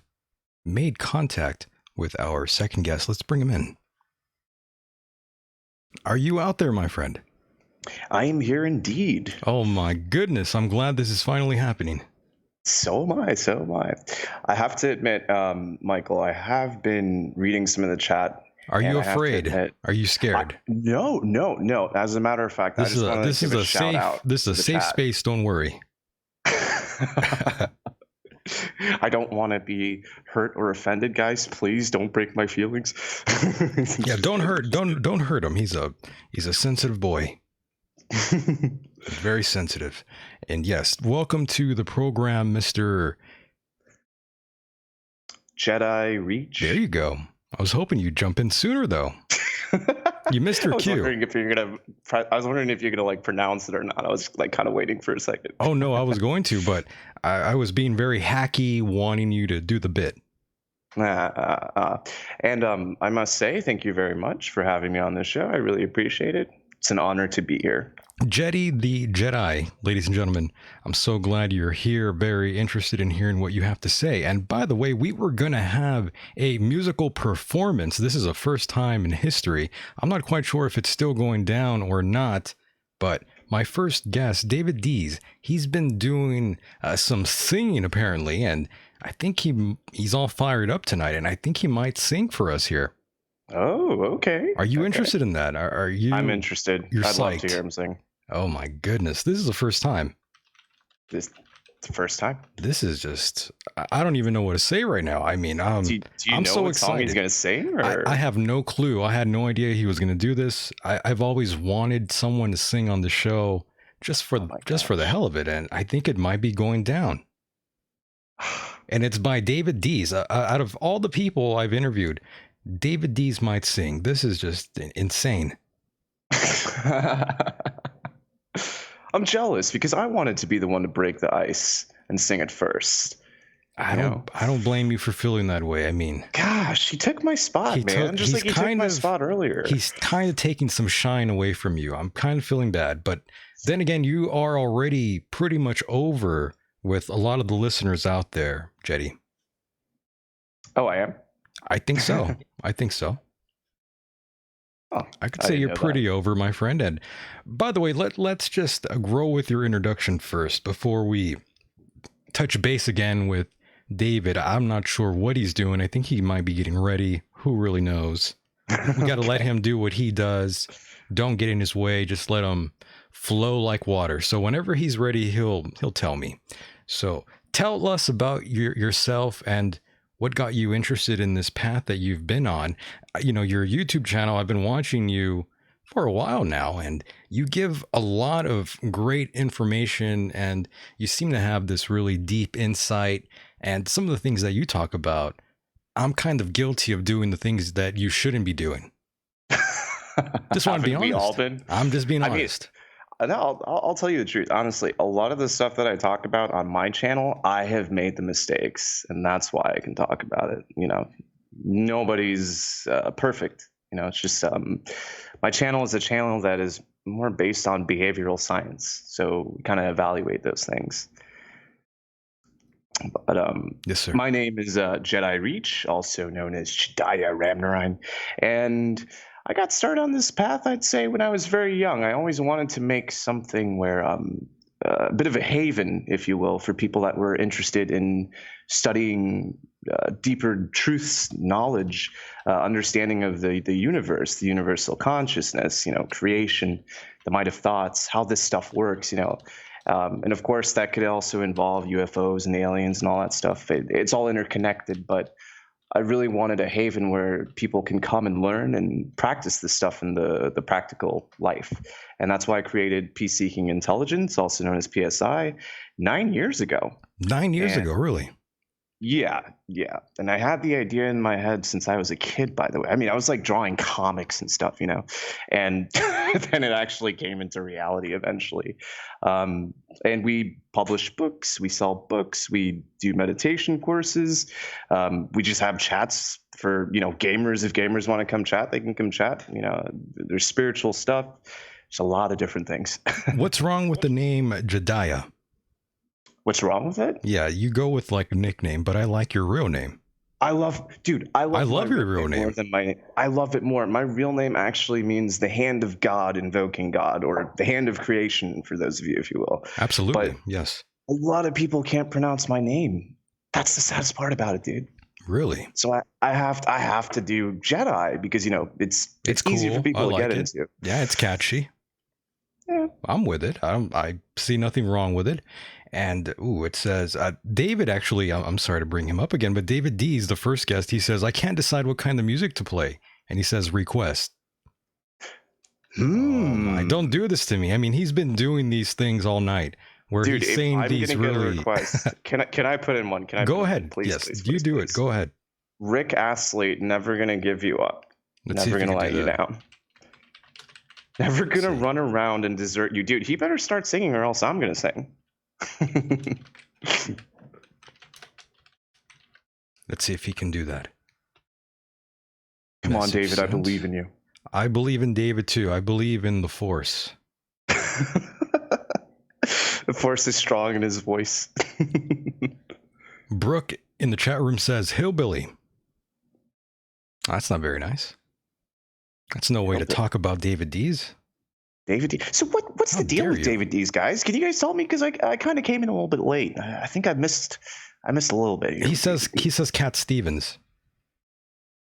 made contact with our second guest. Let's bring him in. Are you out there, my friend? I am here indeed. Oh my goodness, I'm glad this is finally happening. So am I. I have to admit, Michael, I have been reading some of the chat. Are you afraid? Are you scared? No. As a matter of fact, this is a safe space. Don't worry. I don't want to be hurt or offended, guys. Please don't break my feelings. Yeah, don't hurt him. He's a sensitive boy. Very sensitive. And yes, welcome to the program, Mr. Jedi Reach. There you go. I was hoping you'd jump in sooner, though. You missed your cue. I was wondering if you're gonna like pronounce it or not. I was like kind of waiting for a second. Oh no, I was going to, but I was being very hacky, wanting you to do the bit. And I must say, thank you very much for having me on this show. I really appreciate it. It's an honor to be here. Jedi the Jedi, ladies and gentlemen, I'm so glad you're here, very interested in hearing what you have to say. And by the way, we were going to have a musical performance. This is a first time in history. I'm not quite sure if it's still going down or not, but my first guest, David Dees, he's been doing some singing apparently, and I think he's all fired up tonight, and I think he might sing for us here. Oh, okay. Are you interested in that? Are you? I'm interested. I'd love to hear him sing. Oh my goodness, this is the first time. It's the first time. This is just, I don't even know what to say right now. I mean, do you I'm know so what excited. Song he's gonna sing? Or? I have no clue. I had no idea he was gonna do this. I've always wanted someone to sing on the show just for the hell of it, and I think it might be going down. And it's by David Dees. Out of all the people I've interviewed, David Dees might sing. This is just insane. I'm jealous because I wanted to be the one to break the ice and sing it first. I don't blame you for feeling that way. I mean, gosh, he took my spot, man. Just like he took my spot earlier. He's kind of taking some shine away from you. I'm kind of feeling bad, but then again, you are already pretty much over with a lot of the listeners out there, Jedi. Oh, I am? I think so. I think so. Oh, I could say you're pretty over, my friend. And by the way, let's just grow with your introduction first before we touch base again with David. I'm not sure what he's doing. I think he might be getting ready. Who really knows? We got to let him do what he does. Don't get in his way. Just let him flow like water. So whenever he's ready, he'll tell me. So tell us about yourself and what got you interested in this path that you've been on. You know, your YouTube channel, I've been watching you for a while now, and you give a lot of great information, and you seem to have this really deep insight. And some of the things that you talk about, I'm kind of guilty of doing the things that you shouldn't be doing. Just want to be honest. I'm just being honest. I'll tell you the truth. Honestly, a lot of the stuff that I talk about on my channel, I have made the mistakes, and that's why I can talk about it. You know, nobody's perfect. You know, it's just my channel is a channel that is more based on behavioral science. So we kind of evaluate those things. But yes, sir. My name is Jedi Reach, also known as Jediah Ramnarine, and I got started on this path, I'd say, when I was very young. I always wanted to make something where a bit of a haven, if you will, for people that were interested in studying deeper truths, knowledge, understanding of the universe, the universal consciousness, you know, creation, the might of thoughts, how this stuff works, you know. And of course, that could also involve UFOs and aliens and all that stuff. It's all interconnected, but I really wanted a haven where people can come and learn and practice this stuff in the practical life. And that's why I created Peace Seeking Intelligence, also known as PSI, 9 years ago. 9 years ago, really? Yeah, yeah. And I had the idea in my head since I was a kid, by the way. I mean, I was like drawing comics and stuff, and then it actually came into reality eventually. And we publish books, we sell books, we do meditation courses. We just have chats for, gamers. If gamers want to come chat, they can come chat. There's spiritual stuff. There's a lot of different things. What's wrong with the name Jediah? What's wrong with it? Yeah, you go with like a nickname, but I like your real name. I love I love your real name more than I love it more. My real name actually means the hand of God, invoking God, or the hand of creation, for those of you, if you will. Absolutely, But yes. a lot of people can't pronounce my name. That's the saddest part about it, dude. Really? So I have to do Jedi because it's easy cool. for people I to get like it. into. Yeah, it's catchy. Yeah. I'm with it. I see nothing wrong with it. And it says David. Actually, I'm sorry to bring him up again, but David Dees, the first guest, he says I can't decide what kind of music to play, and he says request. Don't do this to me. I mean, he's been doing these things all night where Dude, he's saying these really. Requests, can I put in one? Can I go ahead? Please, yes, please, you please, do please. It. Go ahead. Rick Astley, never gonna give you up. Let's never gonna let you that. down. Never gonna run around and desert you, dude. He better start singing, or else I'm gonna sing. Let's see if he can do that. Come on, David. I believe in you. I believe in David too. I believe in the Force. The Force is strong in his voice. Brooke in the chat room says hillbilly. That's not very nice. That's no way to talk about David Dees. David Dees. So what's the deal with David Dees, guys? Can you guys tell me? Because I kind of came in a little bit late. I think I missed a little bit here. He says Cat Stevens.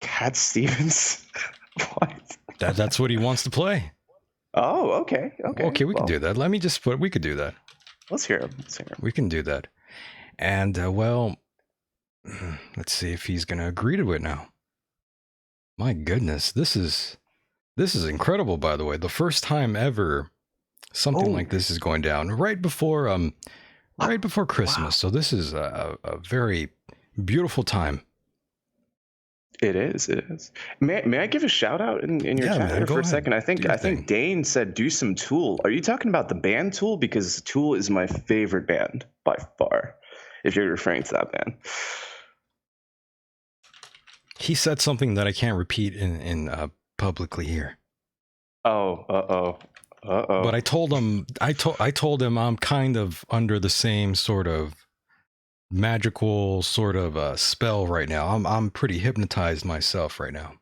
Cat Stevens? What? That's what he wants to play. Oh, okay. Okay, we can do that. Let me just we could do that. Let's hear him. We can do that. And let's see if he's going to agree to it now. My goodness, this is incredible, by the way. The first time ever something like this is going down right before Christmas. Wow. So this is a very beautiful time. It is. May I give a shout out in your chat here for a second? I think Dane said do some Tool. Are you talking about the band Tool? Because Tool is my favorite band by far. If you're referring to that band. He said something that I can't repeat in publicly here. But I told him I'm kind of under the same sort of magical sort of spell right now. I'm pretty hypnotized myself right now.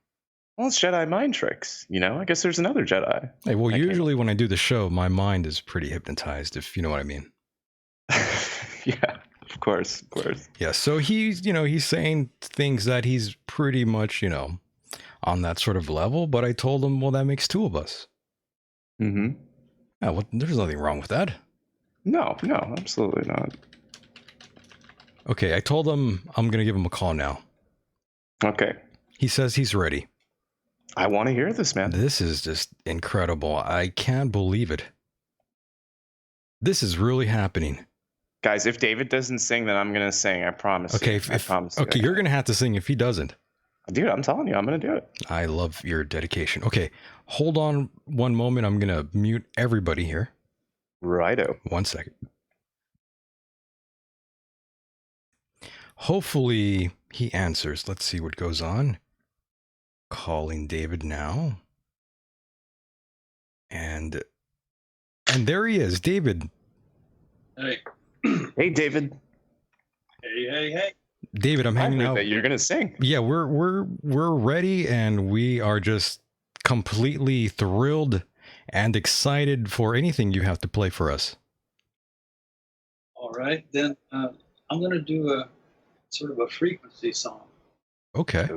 Well, it's Jedi mind tricks, I guess there's another Jedi. Hey, well, usually when I do the show, my mind is pretty hypnotized, if you know what I mean. Yeah, of course. Yeah, so he's saying things that he's pretty much, on that sort of level, but I told him, well, that makes two of us. Mm-hmm. Yeah, well, there's nothing wrong with that. No, absolutely not. Okay, I told him I'm going to give him a call now. Okay. He says he's ready. I want to hear this, man. This is just incredible. I can't believe it. This is really happening. Guys, if David doesn't sing, then I'm going to sing. I promise. Okay, I promise. Okay, you're going to have to sing if he doesn't. Dude, I'm telling you, I'm going to do it. I love your dedication. Okay, hold on one moment. I'm going to mute everybody here. Righto. 1 second. Hopefully he answers. Let's see what goes on. Calling David now. And there he is, David. Hey. Hey, David. Hey. David, I'm hanging out. You're gonna sing. Yeah, we're ready, and we are just completely thrilled and excited for anything you have to play for us. All right, then I'm gonna do a sort of a frequency song. Okay.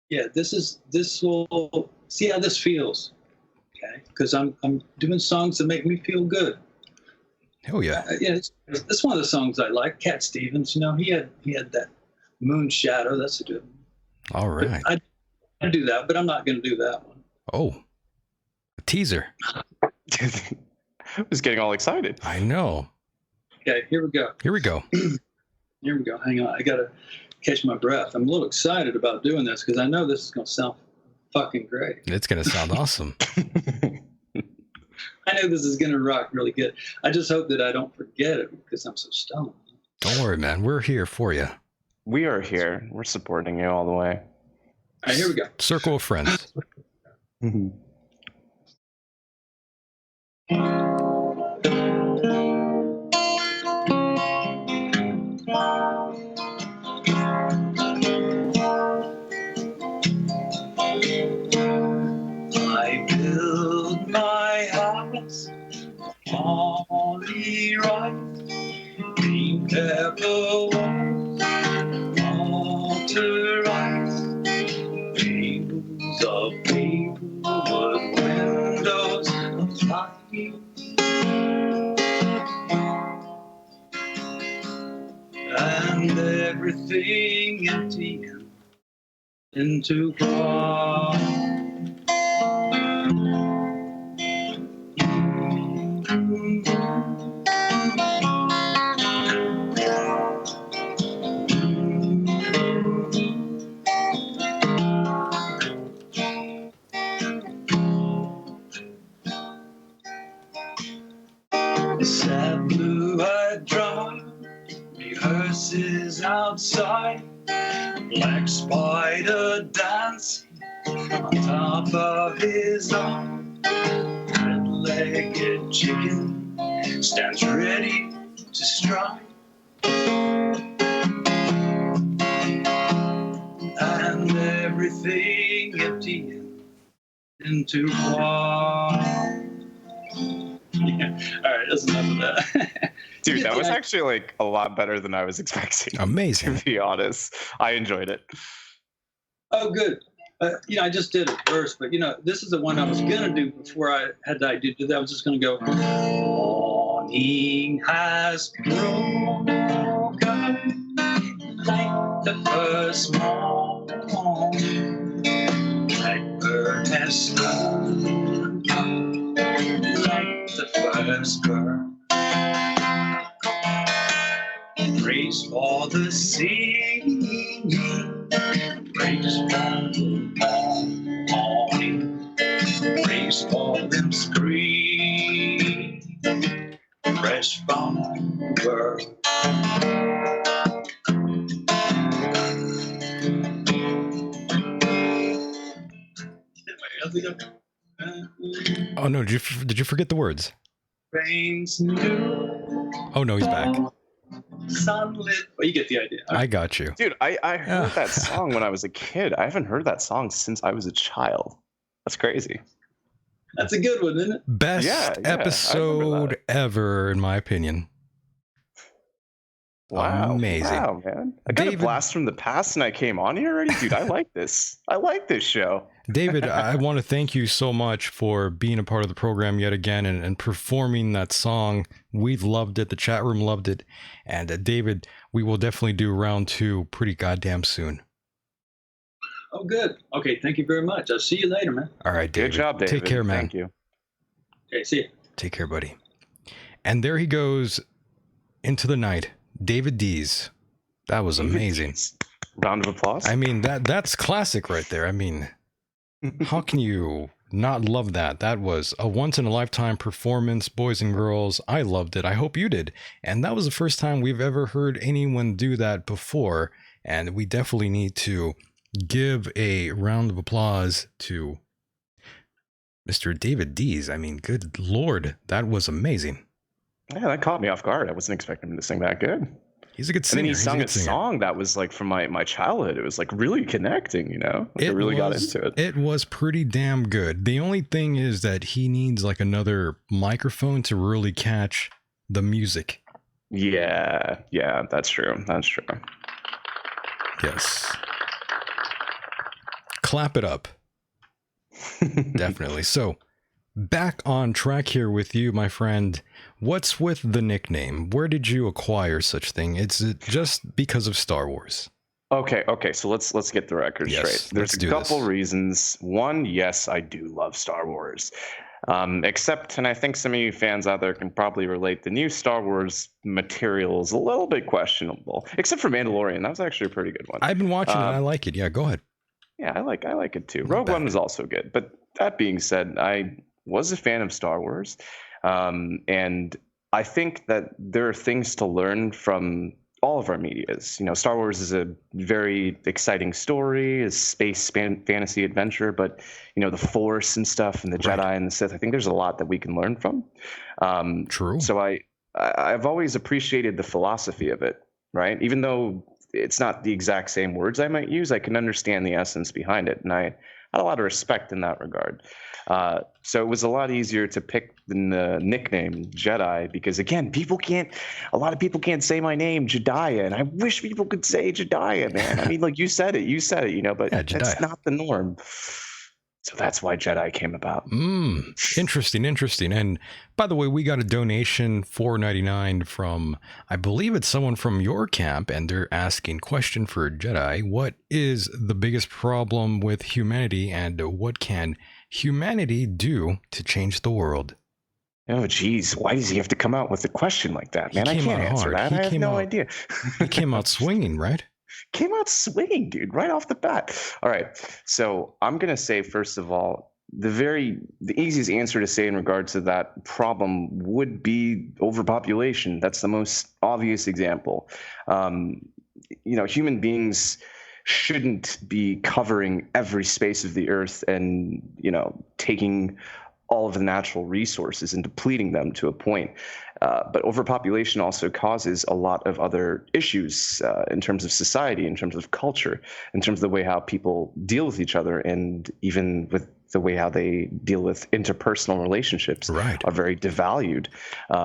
Yeah, this will see how this feels. Okay, because I'm doing songs that make me feel good. Oh yeah. It's one of the songs I like. Cat Stevens, he had that Moon Shadow. That's a good one. All right. I do that, but I'm not going to do that one. Oh, a teaser. I was getting all excited. I know. Okay, here we go. Here we go. Hang on. I got to catch my breath. I'm a little excited about doing this because I know this is going to sound fucking great. It's going to sound awesome. I know this is going to rock really good. I just hope that I don't forget it because I'm so stoned. Don't worry, man. We're here for you. We are here. We're supporting you all the way. All right, here we go. Circle of friends. I build my house on the right, green pepper walls, water rice, gables of paper, wood windows of light, and everything empty into quiet. Sad blue-eyed drummer rehearses outside. Black spider dancing on top of his arm. Red-legged chicken stands ready to strike. And everything empty into quiet. Yeah. All right, that's enough of that. Dude, that was actually like a lot better than I was expecting. Amazing. To be honest, I enjoyed it. Oh, good. I just did it first, but this is the one I was gonna do before I had the idea to do that. I was just gonna go. Morning has broken like the first morning. Blackbird has flown like the first bird. Praise for the singing, praise for the morning, praise for them spring, fresh from the world. Oh no! Did you forget the words? Rains new. Oh no, he's back. Sunlit. Well, you get the idea. I got you. Dude, I heard that song when I was a kid. I haven't heard that song since I was a child. That's crazy. That's a good one, isn't it? Best Yeah, episode ever, in my opinion. Wow. Amazing. Wow, man. I got a blast from the past and I came on here already? Dude, I like this. I like this show. David, I want to thank you so much for being a part of the program yet again and performing that song. We loved it. The chat room loved it. And David, we will definitely do round 2 pretty goddamn soon. Oh, good. Okay, thank you very much. I'll see you later, man. All right, David. Good job, David. Take care, man. Thank you. Okay, see you. Take care, buddy. And there he goes into the night. David Dees. That was amazing. Round of applause. I mean, that's classic right there. I mean, how can you not love that? That was a once-in-a-lifetime performance, boys and girls. I loved it. I hope you did. And that was the first time we've ever heard anyone do that before. And we definitely need to give a round of applause to Mr. David Dees. I mean, good Lord, that was amazing. Yeah, that caught me off guard. I wasn't expecting him to sing that good. He's a good singer. And then he sung a song that was like from my childhood. It was like really connecting, you know? Like I really got into it. It was pretty damn good. The only thing is that he needs like another microphone to really catch the music. Yeah, that's true. That's true. Yes. Clap it up. Definitely. So, back on track here with you, my friend. What's with the nickname? Where did you acquire such thing? Is it just because of Star Wars? Okay. So let's get the record straight. There's a couple reasons. One, yes, I do love Star Wars. Except, and I think some of you fans out there can probably relate, the new Star Wars material is a little bit questionable. Except for Mandalorian, that was actually a pretty good one. I've been watching it. I like it. Yeah, go ahead. Yeah, I like it too. Rogue One was also good. But that being said, I was a fan of Star Wars, and I think that there are things to learn from all of our medias. Star Wars is a very exciting story, a space fantasy adventure, but the Force and stuff, and the Jedi and the Sith. I think there's a lot that we can learn from. True. So I've always appreciated the philosophy of it, right? Even though it's not the exact same words I might use, I can understand the essence behind it, and I had a lot of respect in that regard. So it was a lot easier to pick the nickname Jedi because, again, a lot of people can't say my name, Jediah, and I wish people could say Jediah, man. I mean, like you said it, but yeah, that's not the norm. So that's why Jedi came about. Interesting. And by the way, we got a donation, $4.99 from, I believe it's someone from your camp, and they're asking, question for Jedi: what is the biggest problem with humanity, and what can humanity do to change the world? Oh, geez. Why does he have to come out with a question like that, man? I can't answer that. I have no idea. He came out swinging, right? Came out swinging, dude, right off the bat. All right. So I'm going to say, first of all, the easiest answer to say in regards to that problem would be overpopulation. That's the most obvious example. Human beings shouldn't be covering every space of the earth and, taking all of the natural resources and depleting them to a point. But overpopulation also causes a lot of other issues in terms of society, in terms of culture, in terms of the way how people deal with each other, and even with the way how they deal with interpersonal relationships are very devalued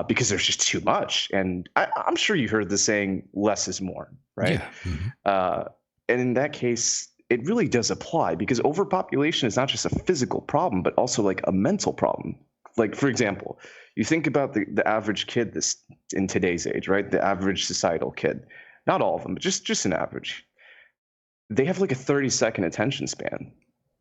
because there's just too much. And I'm sure you heard the saying, less is more, right? Yeah. Mm-hmm. And in that case, it really does apply, because overpopulation is not just a physical problem, but also like a mental problem. Like, for example, you think about the average kid in today's age, right? The average societal kid, not all of them, but just an average. They have like a 30-second attention span.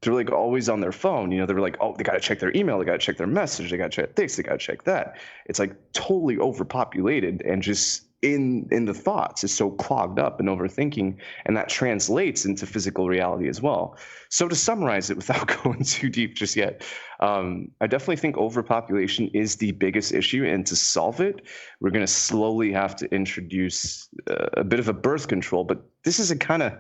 They're like always on their phone. They're like, oh, they got to check their email. They got to check their message. They got to check this. They got to check that. It's like totally overpopulated, and just in the thoughts is so clogged up and overthinking, and that translates into physical reality as well. So to summarize it without going too deep just yet, I definitely think overpopulation is the biggest issue, and to solve it, we're going to slowly have to introduce a bit of a birth control. But this is a kind of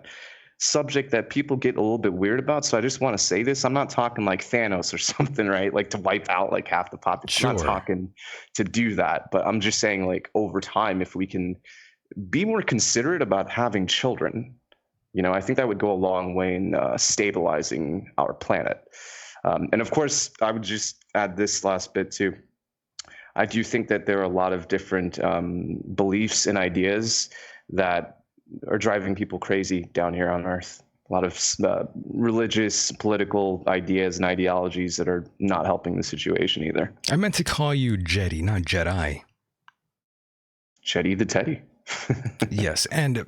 subject that people get a little bit weird about, so I just want to say this. I'm not talking like Thanos or something, right? Like to wipe out like half the population. Sure. I'm not talking to do that, but I'm just saying, like, over time, if we can be more considerate about having children, I think that would go a long way in stabilizing our planet. And of course, I would just add this last bit too. I do think that there are a lot of different beliefs and ideas that are driving people crazy down here on Earth. A lot of religious, political ideas and ideologies that are not helping the situation either. I meant to call you Jedi, not Jedi. Jedi the Teddy. Yes, and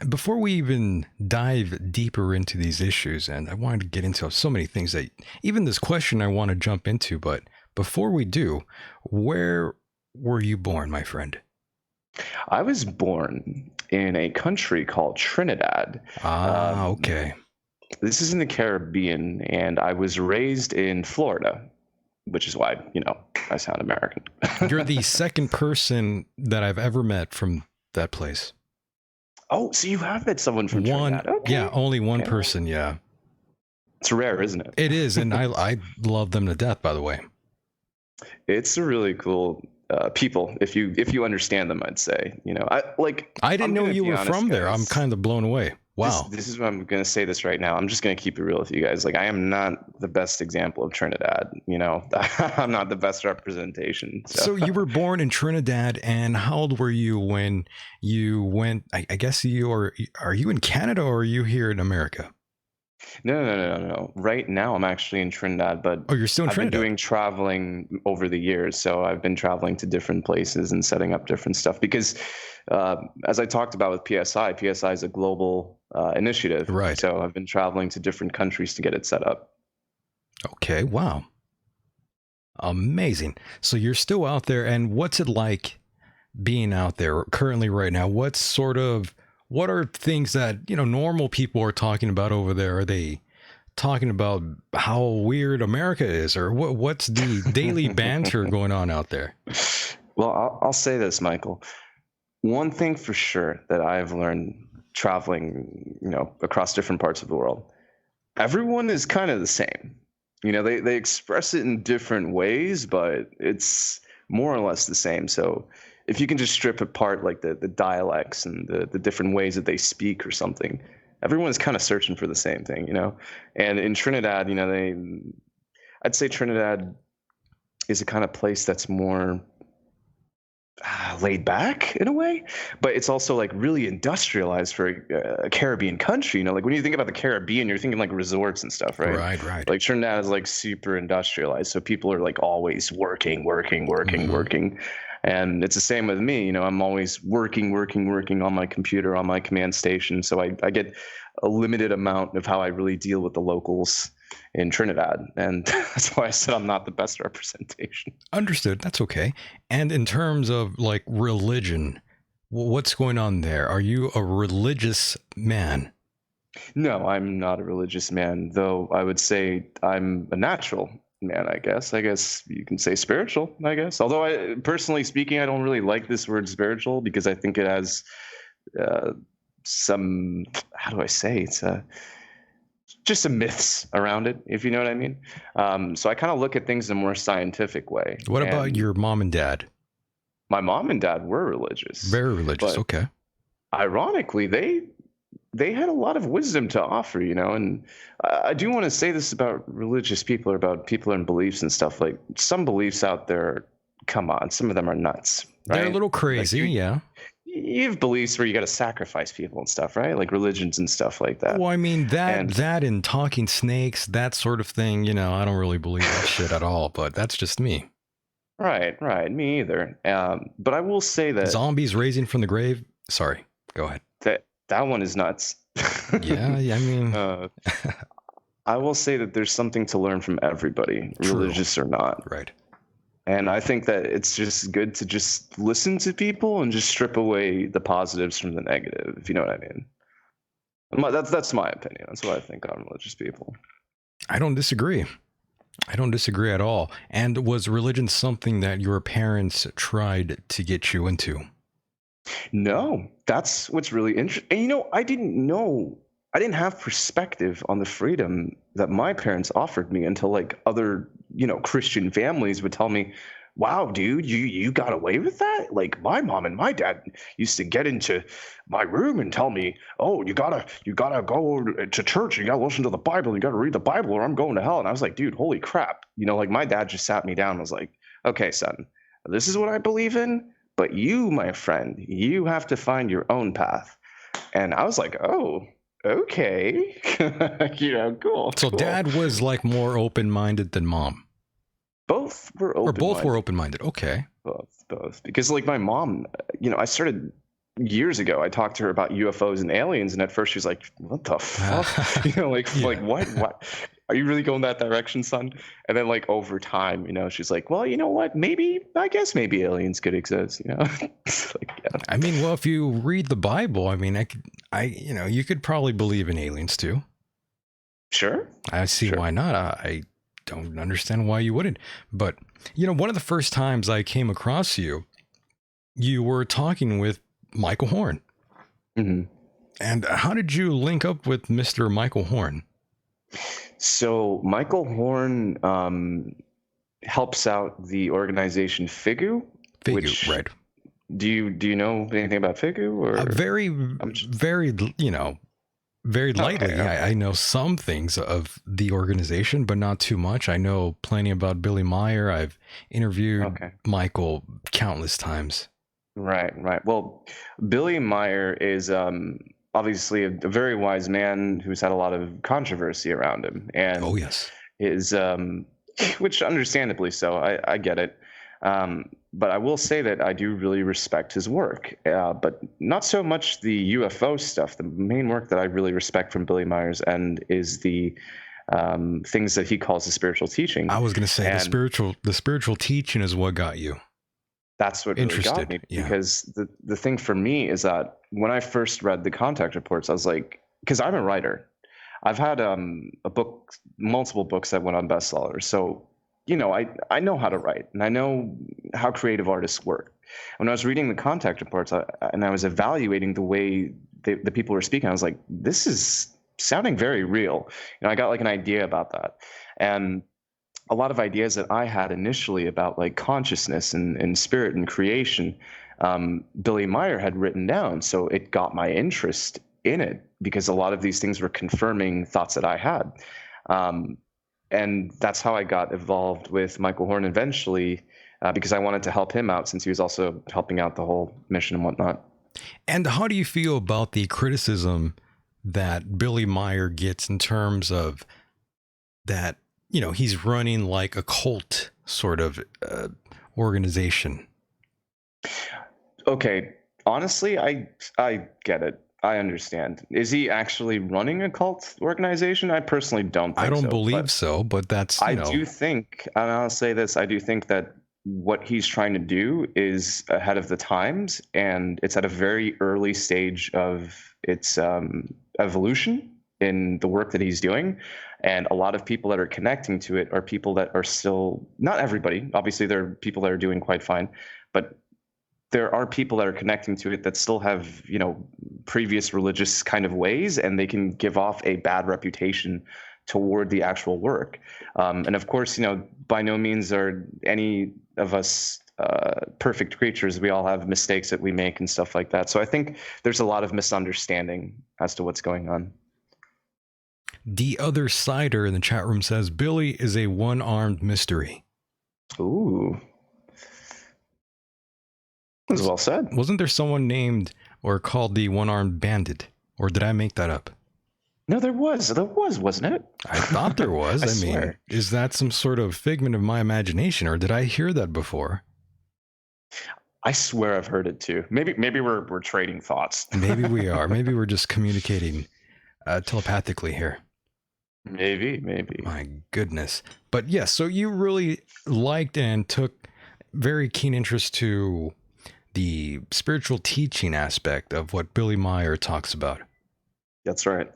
before we even dive deeper into these issues, and I wanted to get into so many things that even this question I want to jump into, but before we do, where were you born, my friend? I was born in a country called Trinidad. Okay. This is in the Caribbean, and I was raised in Florida, which is why, I sound American. You're the second person that I've ever met from that place. Oh, so you have met someone from Trinidad? Okay. Yeah, only one person, yeah. It's rare, isn't it? It is, and I love them to death, by the way. It's a really cool people, if you understand them, I'd say. I didn't know you were from there. I'm kind of blown away. Wow. This is what I'm going to say this right now. I'm just going to keep it real with you guys. Like, I am not the best example of Trinidad. I'm not the best representation. So you were born in Trinidad, and how old were you when you went? I guess are you in Canada, or are you here in America? No. Right now, I'm actually in Trinidad, but you're still in Trinidad. I've been doing traveling over the years, so I've been traveling to different places and setting up different stuff because, as I talked about with PSI is a global initiative, right? So I've been traveling to different countries to get it set up. Okay, wow. Amazing. So you're still out there, and what's it like being out there currently right now? What are things that, normal people are talking about over there? Are they talking about how weird America is, or what's the daily banter going on out there? Well, I'll say this, Michael. One thing for sure that I've learned traveling, across different parts of the world, everyone is kind of the same. They express it in different ways, but it's more or less the same. So if you can just strip apart like the dialects and the different ways that they speak or something, everyone's kind of searching for the same thing, And in Trinidad, I'd say Trinidad is a kind of place that's more laid back in a way, but it's also like really industrialized for a Caribbean country. Like when you think about the Caribbean, you're thinking like resorts and stuff, right? Right. Like Trinidad is like super industrialized, so people are like always working. And it's the same with me. I'm always working on my computer, on my command station. So I get a limited amount of how I really deal with the locals in Trinidad. And that's why I said I'm not the best representation. Understood. That's okay. And in terms of like religion, what's going on there? Are you a religious man? No, I'm not a religious man, though I would say I'm a natural man, I guess. I guess you can say spiritual, I guess. Although personally speaking, I don't really like this word spiritual because I think it has some, how do I say, it's just some myths around it, if you know what I mean. So I kind of look at things in a more scientific way. What about your mom and dad? My mom and dad were religious. Very religious, okay. Ironically, they had a lot of wisdom to offer, and I do want to say this about religious people, or about people in beliefs and stuff. Like some beliefs out there, come on, some of them are nuts. Right? They're a little crazy, yeah. You have beliefs where you got to sacrifice people and stuff, right? Like religions and stuff like that. Well, I mean, that and talking snakes, that sort of thing, I don't really believe that shit at all, but that's just me. Right. Me either. But I will say that zombies raising from the grave. Sorry, go ahead. That one is nuts. Yeah, I mean, I will say that there's something to learn from everybody, True. Religious or not. Right. And I think that it's just good to just listen to people and just strip away the positives from the negative, if you know what I mean. That's my opinion. That's what I think on religious people. I don't disagree. I don't disagree at all. And was religion something that your parents tried to get you into? No, that's what's really interesting. And I didn't have perspective on the freedom that my parents offered me until like other, Christian families would tell me, wow, dude, you got away with that? Like my mom and my dad used to get into my room and tell me, oh, you gotta go to church, you gotta listen to the Bible, you gotta read the Bible or I'm going to hell. And I was like, dude, holy crap. Like my dad just sat me down and was like, okay, son, this is what I believe in, but you, my friend, you have to find your own path. And I was like, oh, okay. Cool. So cool. Dad was like more open-minded than mom. Both were open-minded. Or both were open-minded. Okay. Both. Because like my mom, I started years ago. I talked to her about UFOs and aliens, and at first she was like, "What the fuck?" Like what? Are you really going that direction, son? And then like over time, she's like, well, you know what? I guess maybe aliens could exist, It's like, yeah. I mean, well, if you read the Bible, I mean, you could probably believe in aliens too. Sure. I see why not. I don't understand why you wouldn't. But, one of the first times I came across you, you were talking with Michael Horn. Mm-hmm. And how did you link up with Mr. Michael Horn? So Michael Horn helps out the organization FIGU. Right. Do you know anything about FIGU? Or very lightly. Okay. I know some things of the organization, but not too much. I know plenty about Billy Meyer. I've interviewed Michael countless times. Right. Well, Billy Meyer is obviously a very wise man who's had a lot of controversy around him, and oh yes, is which understandably so. I get it, but I will say that I do really respect his work, but not so much the UFO stuff. The main work that I really respect from Billy Meyer's end is the things that he calls the spiritual teaching. I was going to say And the spiritual teaching is what got you that's what really got interested. me, Yeah. because the thing for me is that when I first read the contact reports, I was like, because I'm a writer, I've had multiple books that went on bestsellers, so I know how to write, and I know how creative artists work. When I was reading the contact reports, and I was evaluating the way the people were speaking, I was like, this is sounding very real. I got like an idea about that, and a lot of ideas that I had initially about like consciousness and spirit and creation, Billy Meyer had written down. So it got my interest in it, because a lot of these things were confirming thoughts that I had. And that's how I got involved with Michael Horn eventually, because I wanted to help him out, since he was also helping out the whole mission and whatnot. And how do you feel about the criticism that Billy Meyer gets in terms of that, he's running like a cult sort of organization? Okay, honestly, I get it. I understand. Is he actually running a cult organization? I personally don't think so. I don't believe so, but that's, I do think, and I'll say this, I do think that what he's trying to do is ahead of the times, and it's at a very early stage of its evolution in the work that he's doing. And a lot of people that are connecting to it are people that are still, not everybody, obviously there are people that are doing quite fine, but there are people that are connecting to it that still have, previous religious kind of ways, and they can give off a bad reputation toward the actual work. And of course, by no means are any of us perfect creatures. We all have mistakes that we make and stuff like that. So I think there's a lot of misunderstanding as to what's going on. The Other Sider in the chat room says Billy is a one-armed mystery. Ooh. That's well said. Wasn't there someone named or called the One-Armed Bandit? Or did I make that up? No, there was, wasn't it? I thought there was. I mean, is that some sort of figment of my imagination, or did I hear that before? I swear I've heard it too. Maybe we're trading thoughts. Maybe we are. Maybe we're just communicating telepathically here. Maybe. My goodness. But yes, so you really liked and took very keen interest to the spiritual teaching aspect of what Billy Meyer talks about. That's right.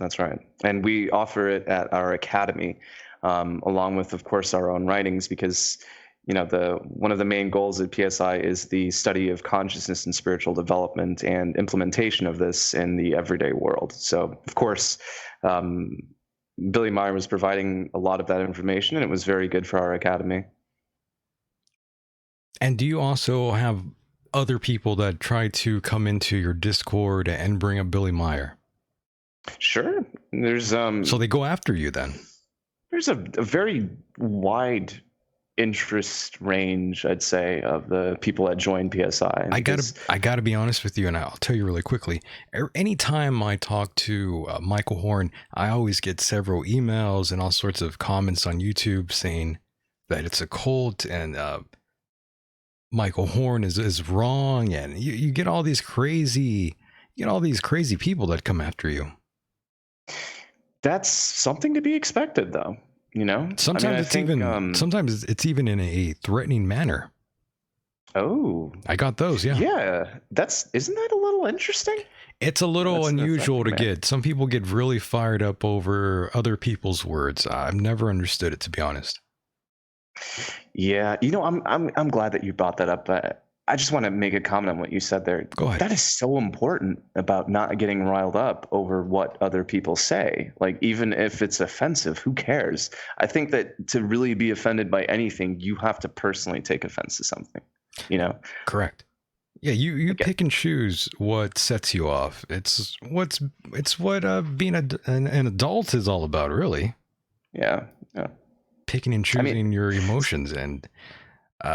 And we offer it at our academy, along with, of course, our own writings, because one of the main goals at PSI is the study of consciousness and spiritual development and implementation of this in the everyday world. So, of course, Billy Meyer was providing a lot of that information, and it was very good for our academy. And do you also have other people that try to come into your Discord and bring up Billy Meyer? Sure. There's so they go after you then? There's a very wide interest range, I'd say, of the people that join PSI. I gotta be honest with you, and I'll tell you really quickly. Anytime I talk to Michael Horn, I always get several emails and all sorts of comments on YouTube saying that it's a cult and Michael Horn is wrong, and you get all these crazy people that come after you. That's something to be expected, though. Sometimes sometimes it's even in a threatening manner. Oh, I got those. Yeah. Isn't that a little interesting? It's a little unusual to get. Some people get really fired up over other people's words. I've never understood it, to be honest. Yeah, I'm glad that you brought that up. I just want to make a comment on what you said there. Go ahead. That is so important about not getting riled up over what other people say. Like, even if it's offensive, who cares? I think that to really be offended by anything, you have to personally take offense to something, Correct. Yeah, you pick and choose what sets you off. It's what being an adult is all about, really. Yeah. Picking and choosing your emotions and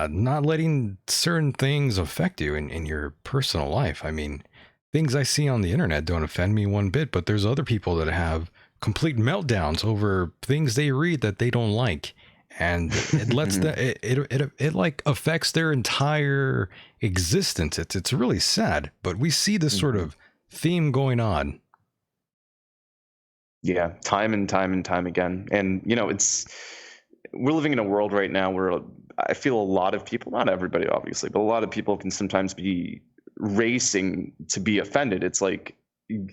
not letting certain things affect you in your personal life. I mean, things I see on the internet don't offend me one bit, but there's other people that have complete meltdowns over things they read that they don't like. And it lets them, it like affects their entire existence. It's really sad, but we see this sort of theme going on. Yeah, time and time and time again. And we're living in a world right now where I feel a lot of people, not everybody obviously, but a lot of people can sometimes be racing to be offended. It's like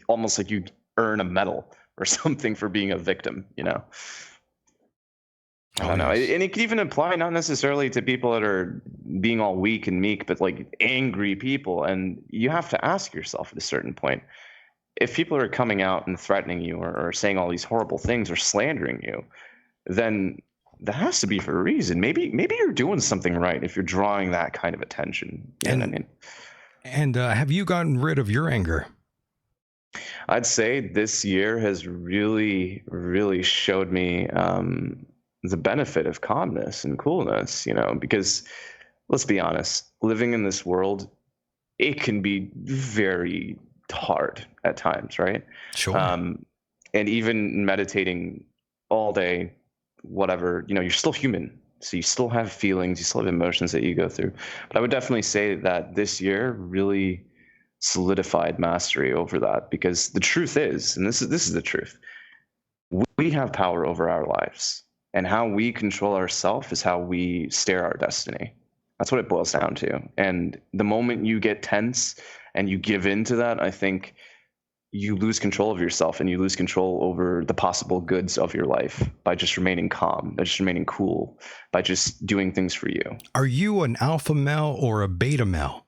almost like you earn a medal or something for being a victim, I don't know. Yes. And it could even apply not necessarily to people that are being all weak and meek, but like angry people. And you have to ask yourself at a certain point, if people are coming out and threatening you or saying all these horrible things or slandering you, then that has to be for a reason. Maybe you're doing something right if you're drawing that kind of attention. You know what I mean? And have you gotten rid of your anger? I'd say this year has really, really showed me the benefit of calmness and coolness, because let's be honest, living in this world, it can be very hard at times, right? Sure. And even meditating all day, whatever, you're still human. So you still have feelings, you still have emotions that you go through. But I would definitely say that this year really solidified mastery over that, because the truth is, and this is the truth, we have power over our lives, and how we control ourselves is how we steer our destiny. That's what it boils down to. And the moment you get tense and you give in to that, I think you lose control of yourself and you lose control over the possible goods of your life by just remaining calm, by just remaining cool, by just doing things for you. Are you an alpha male or a beta male?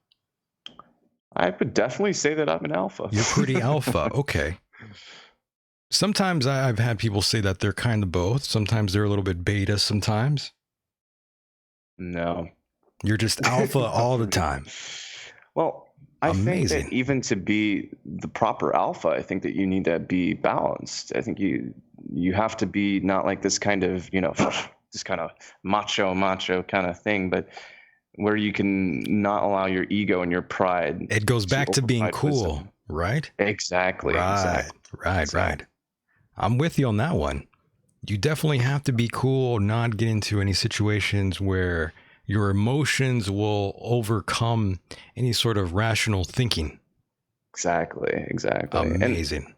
I would definitely say that I'm an alpha. You're pretty alpha. Okay. Sometimes I've had people say that they're kind of both. Sometimes they're a little bit beta sometimes. No. You're just alpha all the time. Well, I think Amazing. that even to be the proper alpha, I think that you need to be balanced. I think you have to be not like this kind of, this kind of macho kind of thing, but where you can not allow your ego and your pride. It goes back to being override cool, wisdom. right? Exactly. Right. I'm with you on that one. You definitely have to be cool, not get into any situations where your emotions will overcome any sort of rational thinking. Exactly. Amazing. And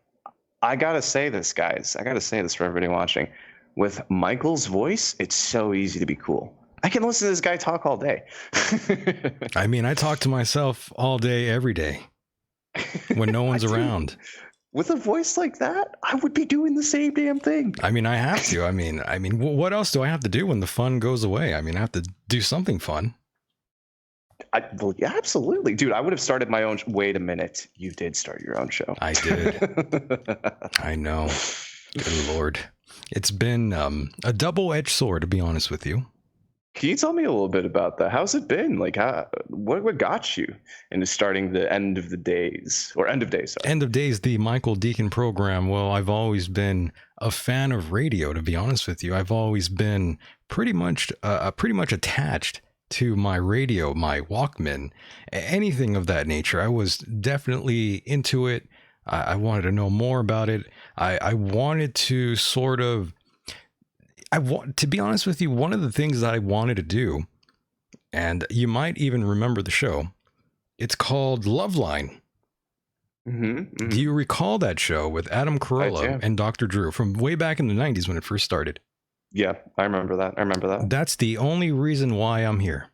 I gotta say this, guys. I gotta say this for everybody watching. With Michael's voice, it's so easy to be cool. I can listen to this guy talk all day. I mean, I talk to myself all day, every day when no one's around. With a voice like that, I would be doing the same damn thing. I mean, I have to. I mean, what else do I have to do when the fun goes away? I mean, I have to do something fun. Well, yeah, absolutely. Dude, I would have started my own. Wait a minute. You did start your own show. I did. I know. Good Lord. It's been a double-edged sword, to be honest with you. Can you tell me a little bit about that? How's it been? Like, what got you into starting the End of Days? Sorry. End of Days, the Michael Deacon program. Well, I've always been a fan of radio, to be honest with you. I've always been pretty much attached to my radio, my Walkman, anything of that nature. I was definitely into it. I wanted to know more about it. I wanted to sort of, to be honest with you, one of the things that I wanted to do, and you might even remember the show, it's called Loveline. Mm-hmm. Do you recall that show with Adam Carolla and Dr. Drew from way back in the 90s when it first started? Yeah, I remember that. That's the only reason why I'm here.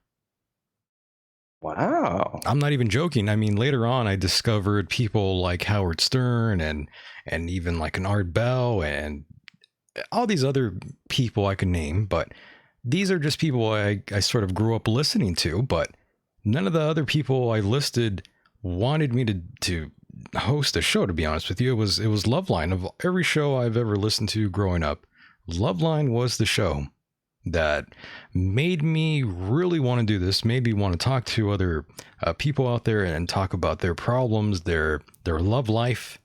Wow. I'm not even joking. I mean, later on, I discovered people like Howard Stern and even like an Art Bell and all these other people I can name, but these are just people I sort of grew up listening to, but none of the other people I listed wanted me to host a show, to be honest with you. It was Loveline. Of every show I've ever listened to growing up, Loveline was the show that made me really want to do this, made me want to talk to other people out there and talk about their problems, their love life,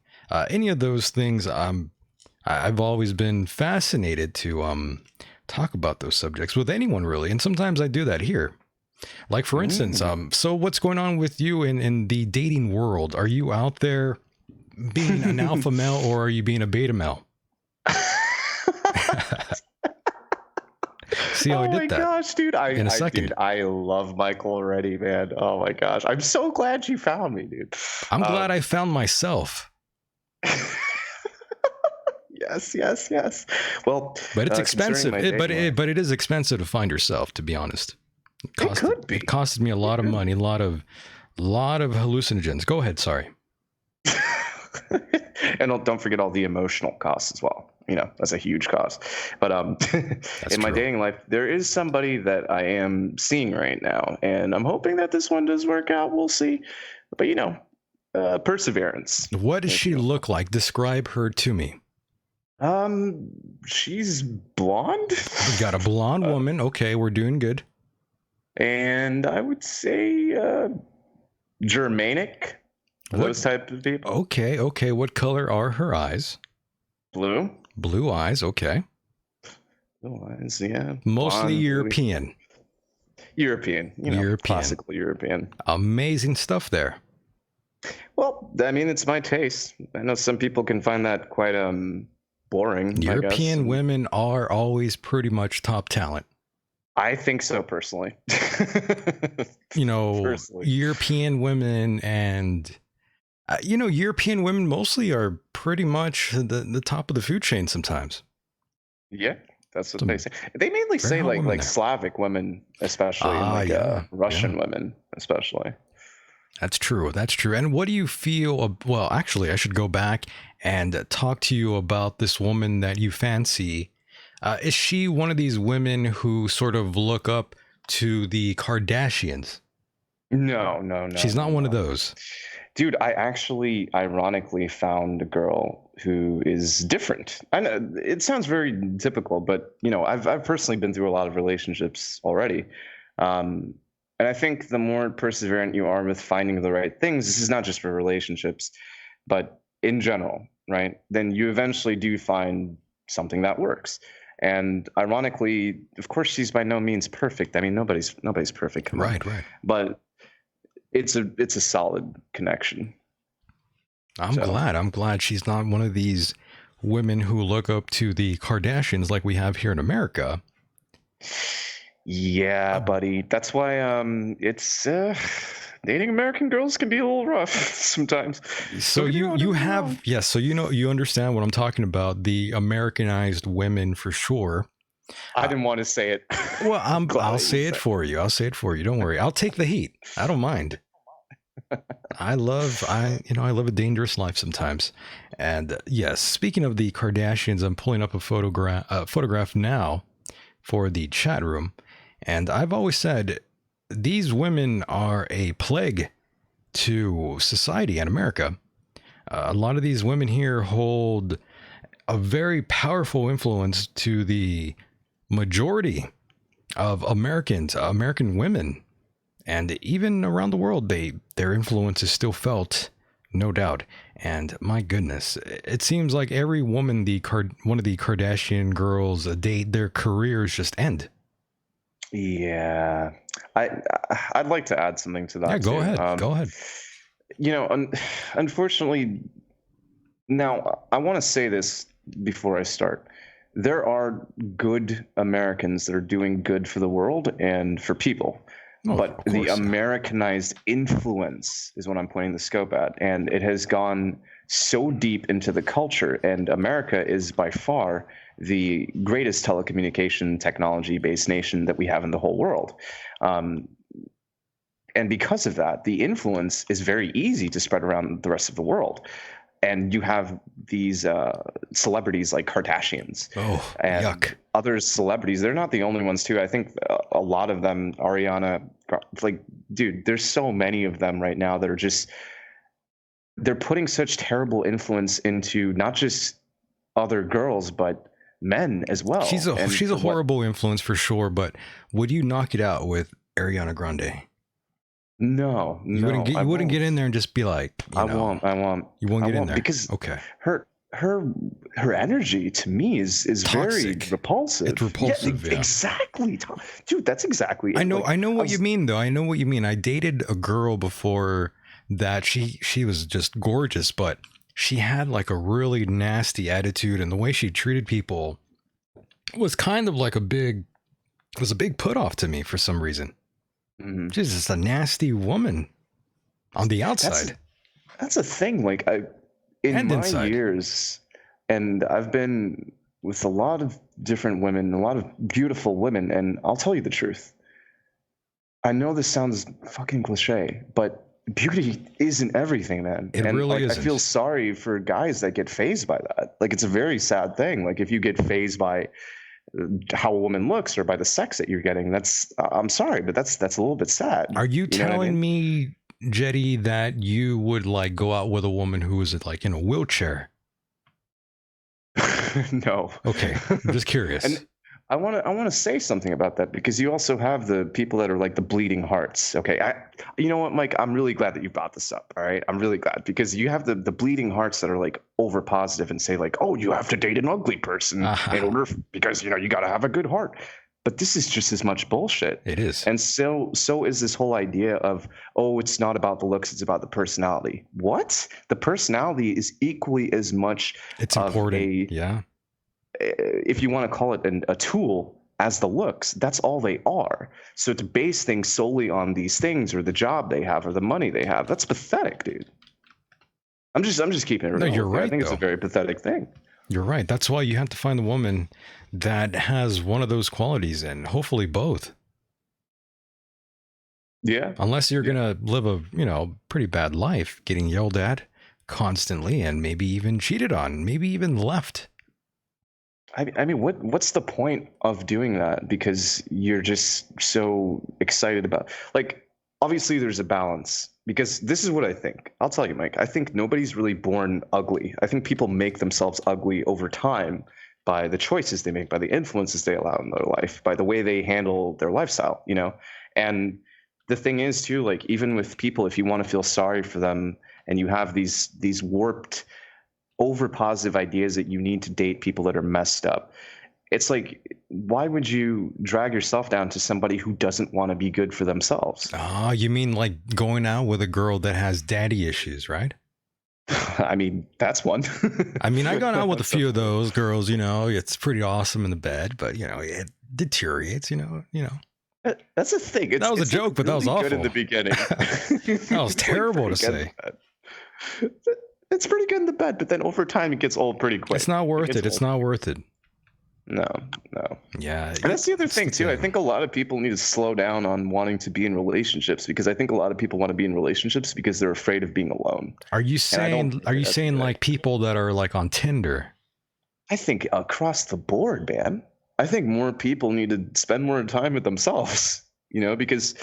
any of those things. I've always been fascinated to talk about those subjects with anyone, really. And sometimes I do that here. Like, for instance, so what's going on with you in the dating world? Are you out there being an alpha male or are you being a beta male? See how I did that? Oh my gosh, dude. In a second. Dude, I love Michael already, man. Oh my gosh. I'm so glad you found me, dude. I'm glad I found myself. Yeah, Yes. Well, But it's concerning expensive. my dating life- But it is expensive to find yourself, to be honest. It could be. It costed me a lot of money, a lot of hallucinogens. Go ahead. Sorry. And don't forget all the emotional costs as well. That's a huge cost. But in my true. dating life, there is somebody that I am seeing right now, and I'm hoping that this one does work out. We'll see. But perseverance. What does she look like? Describe her to me. She's blonde. We got a blonde woman. Okay, we're doing good. And I would say Germanic. Those type of people. Okay. What color are her eyes? Blue. Blue eyes. Okay. Blue eyes. Yeah. Mostly Blonde, European. European. Classical European. Amazing stuff there. Well, I mean, it's my taste. I know some people can find that quite boring. European women are always pretty much top talent. I think so, personally. European women and European women mostly are pretty much the top of the food chain sometimes. Yeah, that's what they say. They mainly say like Slavic women, especially, and Russian women, especially. That's true. And what do you feel? Well, actually, I should go back and talk to you about this woman that you fancy. Is she one of these women who sort of look up to the Kardashians? No. She's not one of those. Dude, I actually ironically found a girl who is different. I know it sounds very typical, but I've personally been through a lot of relationships already. And I think the more perseverant you are with finding the right things, this is not just for relationships, but in general, right? Then you eventually do find something that works. And ironically, of course, she's by no means perfect. I mean, nobody's perfect. Right. But it's a solid connection. I'm glad she's not one of these women who look up to the Kardashians like we have here in America. Yeah, buddy. That's why it's dating American girls can be a little rough sometimes. So you understand what I'm talking about, the Americanized women for sure. I didn't want to say it. Well, I'll say it for you. Don't worry. I'll take the heat. I don't mind. I love a dangerous life sometimes. And yes, speaking of the Kardashians, I'm pulling up a photograph now for the chat room. And I've always said these women are a plague to society in America. A lot of these women here hold a very powerful influence to the majority of American women. And even around the world, their influence is still felt, no doubt. And my goodness, it seems like every woman one of the Kardashian girls date, their careers just end. Yeah, I'd like to add something to that. Yeah, go ahead. Unfortunately, now I want to say this before I start. There are good Americans that are doing good for the world and for people. But the Americanized influence is what I'm pointing the scope at. And it has gone so deep into the culture. And America is by far the greatest telecommunication technology-based nation that we have in the whole world. And because of that, the influence is very easy to spread around the rest of the world. And you have these celebrities like Kardashians and yuck. Other celebrities. They're not the only ones, too. I think a lot of them, Ariana, dude, there's so many of them right now that are just, they're putting such terrible influence into not just other girls, but men as well. She's a horrible influence for sure, but would you knock it out with Ariana Grande? No, you wouldn't get in there and just be like, I won't. You won't get in there because her energy to me is very repulsive. It's repulsive. Yeah. Exactly, dude. That's exactly. I know what you mean, though. I know what you mean. I dated a girl before that. She was just gorgeous, but she had like a really nasty attitude, and the way she treated people was kind of like a big put off to me for some reason. Mm-hmm. She's just a nasty woman on the outside. That's a thing. Like in my years And I've been with a lot of different women, a lot of beautiful women, and I'll tell you the truth. I know this sounds fucking cliche, but beauty isn't everything, man. It and really like, isn't. I feel sorry for guys that get phased by that. Like, it's a very sad thing. Like, if you get phased by how a woman looks or by the sex that you're getting, that's I'm sorry, but that's a little bit sad. Are you know what I telling mean? me, Jetty, that you would like go out with a woman who is like in a wheelchair? No. Okay, I'm just curious. And I want to say something about that, because you also have the people that are like the bleeding hearts. Okay, you know what, Mike? I'm really glad that you brought this up. All right, I'm really glad, because you have the bleeding hearts that are like over positive and say like, oh, you have to date an ugly person in order, because you got to have a good heart. But this is just as much bullshit. It is. And so is this whole idea of, oh, it's not about the looks, it's about the personality. What? The personality is equally as much It's important. Yeah. If you want to call it a tool, as the looks. That's all they are. So to base things solely on these things, or the job they have, or the money they have, that's pathetic, dude. I'm just keeping it real. No, you're right. I think it's though. a very pathetic thing. You're right. That's why you have to find the woman that has one of those qualities, and hopefully both. Yeah. Unless you're gonna live a pretty bad life, getting yelled at constantly, and maybe even cheated on, maybe even left. I mean, what's the point of doing that? Because you're just so excited about, like, obviously there's a balance, because this is what I think. I'll tell you, Mike, I think nobody's really born ugly. I think people make themselves ugly over time by the choices they make, by the influences they allow in their life, by the way they handle their lifestyle, And the thing is too, like, even with people, if you want to feel sorry for them and you have these warped, over positive ideas that you need to date people that are messed up, it's like, why would you drag yourself down to somebody who doesn't want to be good for themselves? Oh, you mean like going out with a girl that has daddy issues, right? I mean, that's one. I mean, I've gone out with a few of those girls, it's pretty awesome in the bed, but it deteriorates, That's a thing. That was a joke, but that was awful. Good in the beginning. That was terrible to say. It's pretty good in the bed, but then over time it gets old pretty quick. It's not worth it. It's not worth it. No. Yeah. And that's the other thing too. I think a lot of people need to slow down on wanting to be in relationships, because I think a lot of people want to be in relationships because they're afraid of being alone. Are you saying like people that are like on Tinder? I think across the board, man. I think more people need to spend more time with themselves, because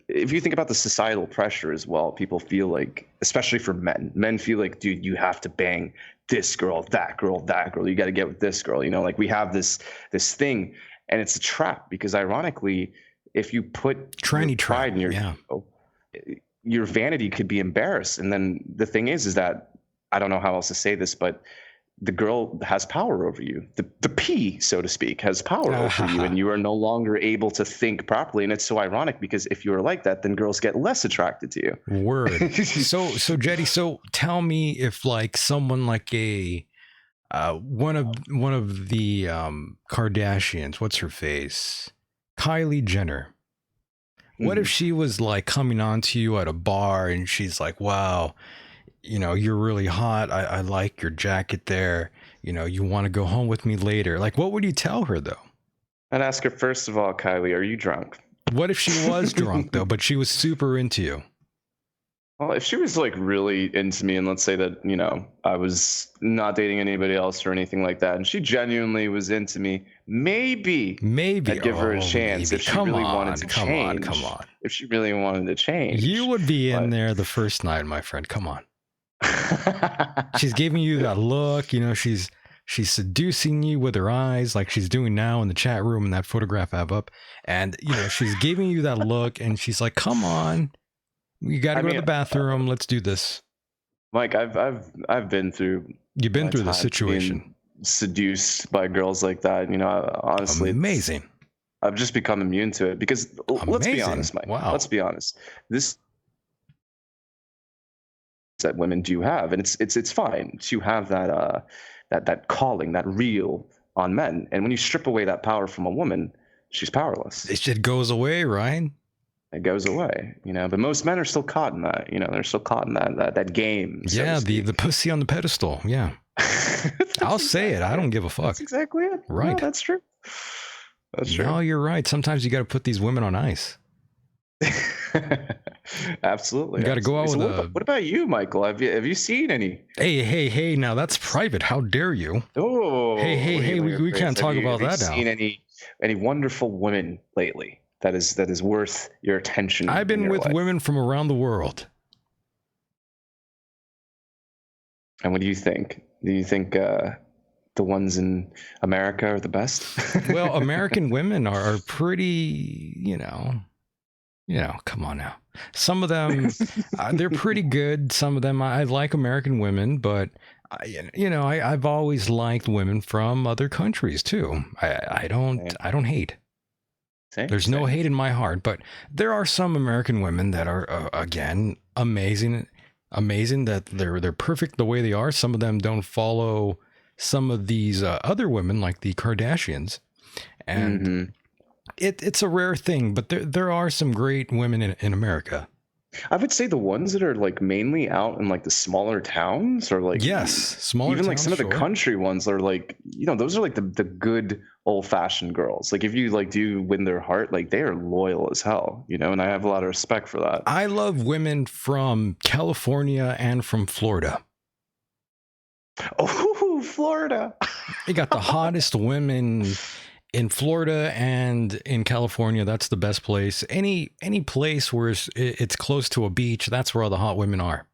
if you think about the societal pressure as well, people feel like, especially for men feel like, dude, you have to bang this girl, that girl, that girl. You got to get with this girl, like we have this thing, and it's a trap, because ironically, if you put pride in your vanity could be embarrassed. And then the thing is that, I don't know how else to say this, but the girl has power over you. The P, so to speak, has power over you, and you are no longer able to think properly. And it's so ironic, because if you are like that, then girls get less attracted to you. Word. So Jetty, so tell me if like someone like a one of the Kardashians, what's her face? Kylie Jenner. What if she was like coming on to you at a bar and she's like, wow, you're really hot. I like your jacket there. You want to go home with me later. Like, what would you tell her though? I'd ask her, first of all, Kylie, are you drunk? What if she was drunk though, but she was super into you? Well, if she was like really into me, and let's say that, I was not dating anybody else or anything like that, and she genuinely was into me, maybe I'd give her a chance. If she really wanted to change. Come on. If she really wanted to change. You would be in there the first night, my friend. Come on. She's giving you that look, she's seducing you with her eyes, like she's doing now in the chat room in that photograph I have up, and she's giving you that look, and she's like, come on, you gotta go to the bathroom, let's do this. Mike, I've been through the situation, seduced by girls like that, honestly, amazing. I've just become immune to it, because let's be honest, Mike. Wow. Let's be honest, this that women do have, and it's fine to have that calling, that reel on men, and when you strip away that power from a woman, she's powerless. It goes away, right? It goes away, but most men are still caught in that, they're still caught in that game. Yeah, the pussy on the pedestal. Yeah. I'll say it. I don't give a fuck. That's exactly it. Right. No, that's true. That's true. No, you're right. Sometimes you got to put these women on ice. Absolutely. You got to go out with what about you, Michael? Have you seen any? Hey! Now that's private. How dare you? Oh, Hey! We can't talk about that now. Have you seen any wonderful women lately? That is worth your attention. I've been with women from around the world. And what do you think? Do you think the ones in America are the best? Well, American women are pretty, come on now. Some of them, they're pretty good. Some of them, I like American women, but I've always liked women from other countries too. I don't hate. There's no hate in my heart, but there are some American women that are again amazing that they're perfect the way they are. Some of them don't follow some of these other women like the Kardashians, and it's a rare thing, but there are some great women in America. I would say the ones that are like mainly out in like the smaller towns, or like smaller even towns, like some of the country ones are like, those are like the good old fashioned girls. Like if you like do win their heart, like they are loyal as hell, and I have a lot of respect for that. I love women from California and from Florida. Oh, Florida. You got the hottest women in Florida and in California. That's the best place. Any place where it's close to a beach, that's where all the hot women are.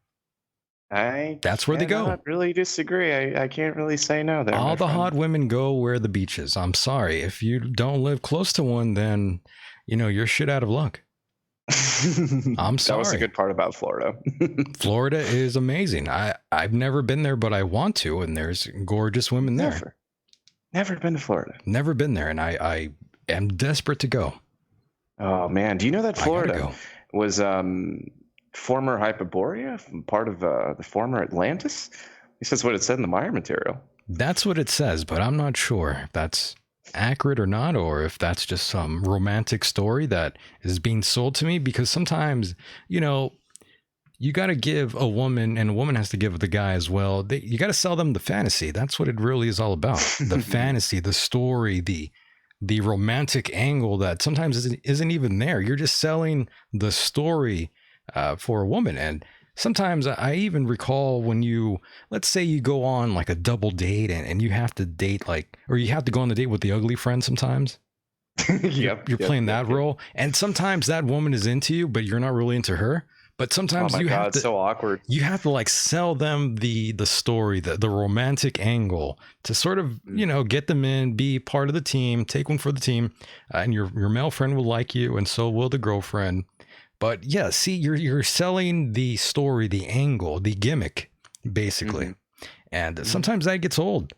That's where they go. I really disagree. I can't really say no there. All the hot women go where the beach is. I'm sorry. If you don't live close to one, then, you're shit out of luck. I'm sorry. That was the good part about Florida. Florida is amazing. I've never been there, but I want to, and there's gorgeous women there. Never been to Florida. Never been there, and I am desperate to go. Oh man, do you know that Florida was former Hyperborea, part of the former Atlantis? At least that's what it said in the Mire material. That's what it says, but I'm not sure if that's accurate or not, or if that's just some romantic story that is being sold to me, because sometimes, you got to give a woman, and a woman has to give the guy as well. You got to sell them the fantasy. That's what it really is all about. The fantasy, the story, the romantic angle that sometimes isn't even there. You're just selling the story for a woman. And sometimes I even recall when let's say you go on like a double date and you have to date or you have to go on the date with the ugly friend sometimes. You're playing that role. And sometimes that woman is into you, but you're not really into her. But sometimes have to, so awkward. You have to sell them the story, the romantic angle to sort of, get them in, be part of the team, take one for the team, and your male friend will like you, and so will the girlfriend. But yeah, see, you're selling the story, the angle, the gimmick, basically. And sometimes that gets old.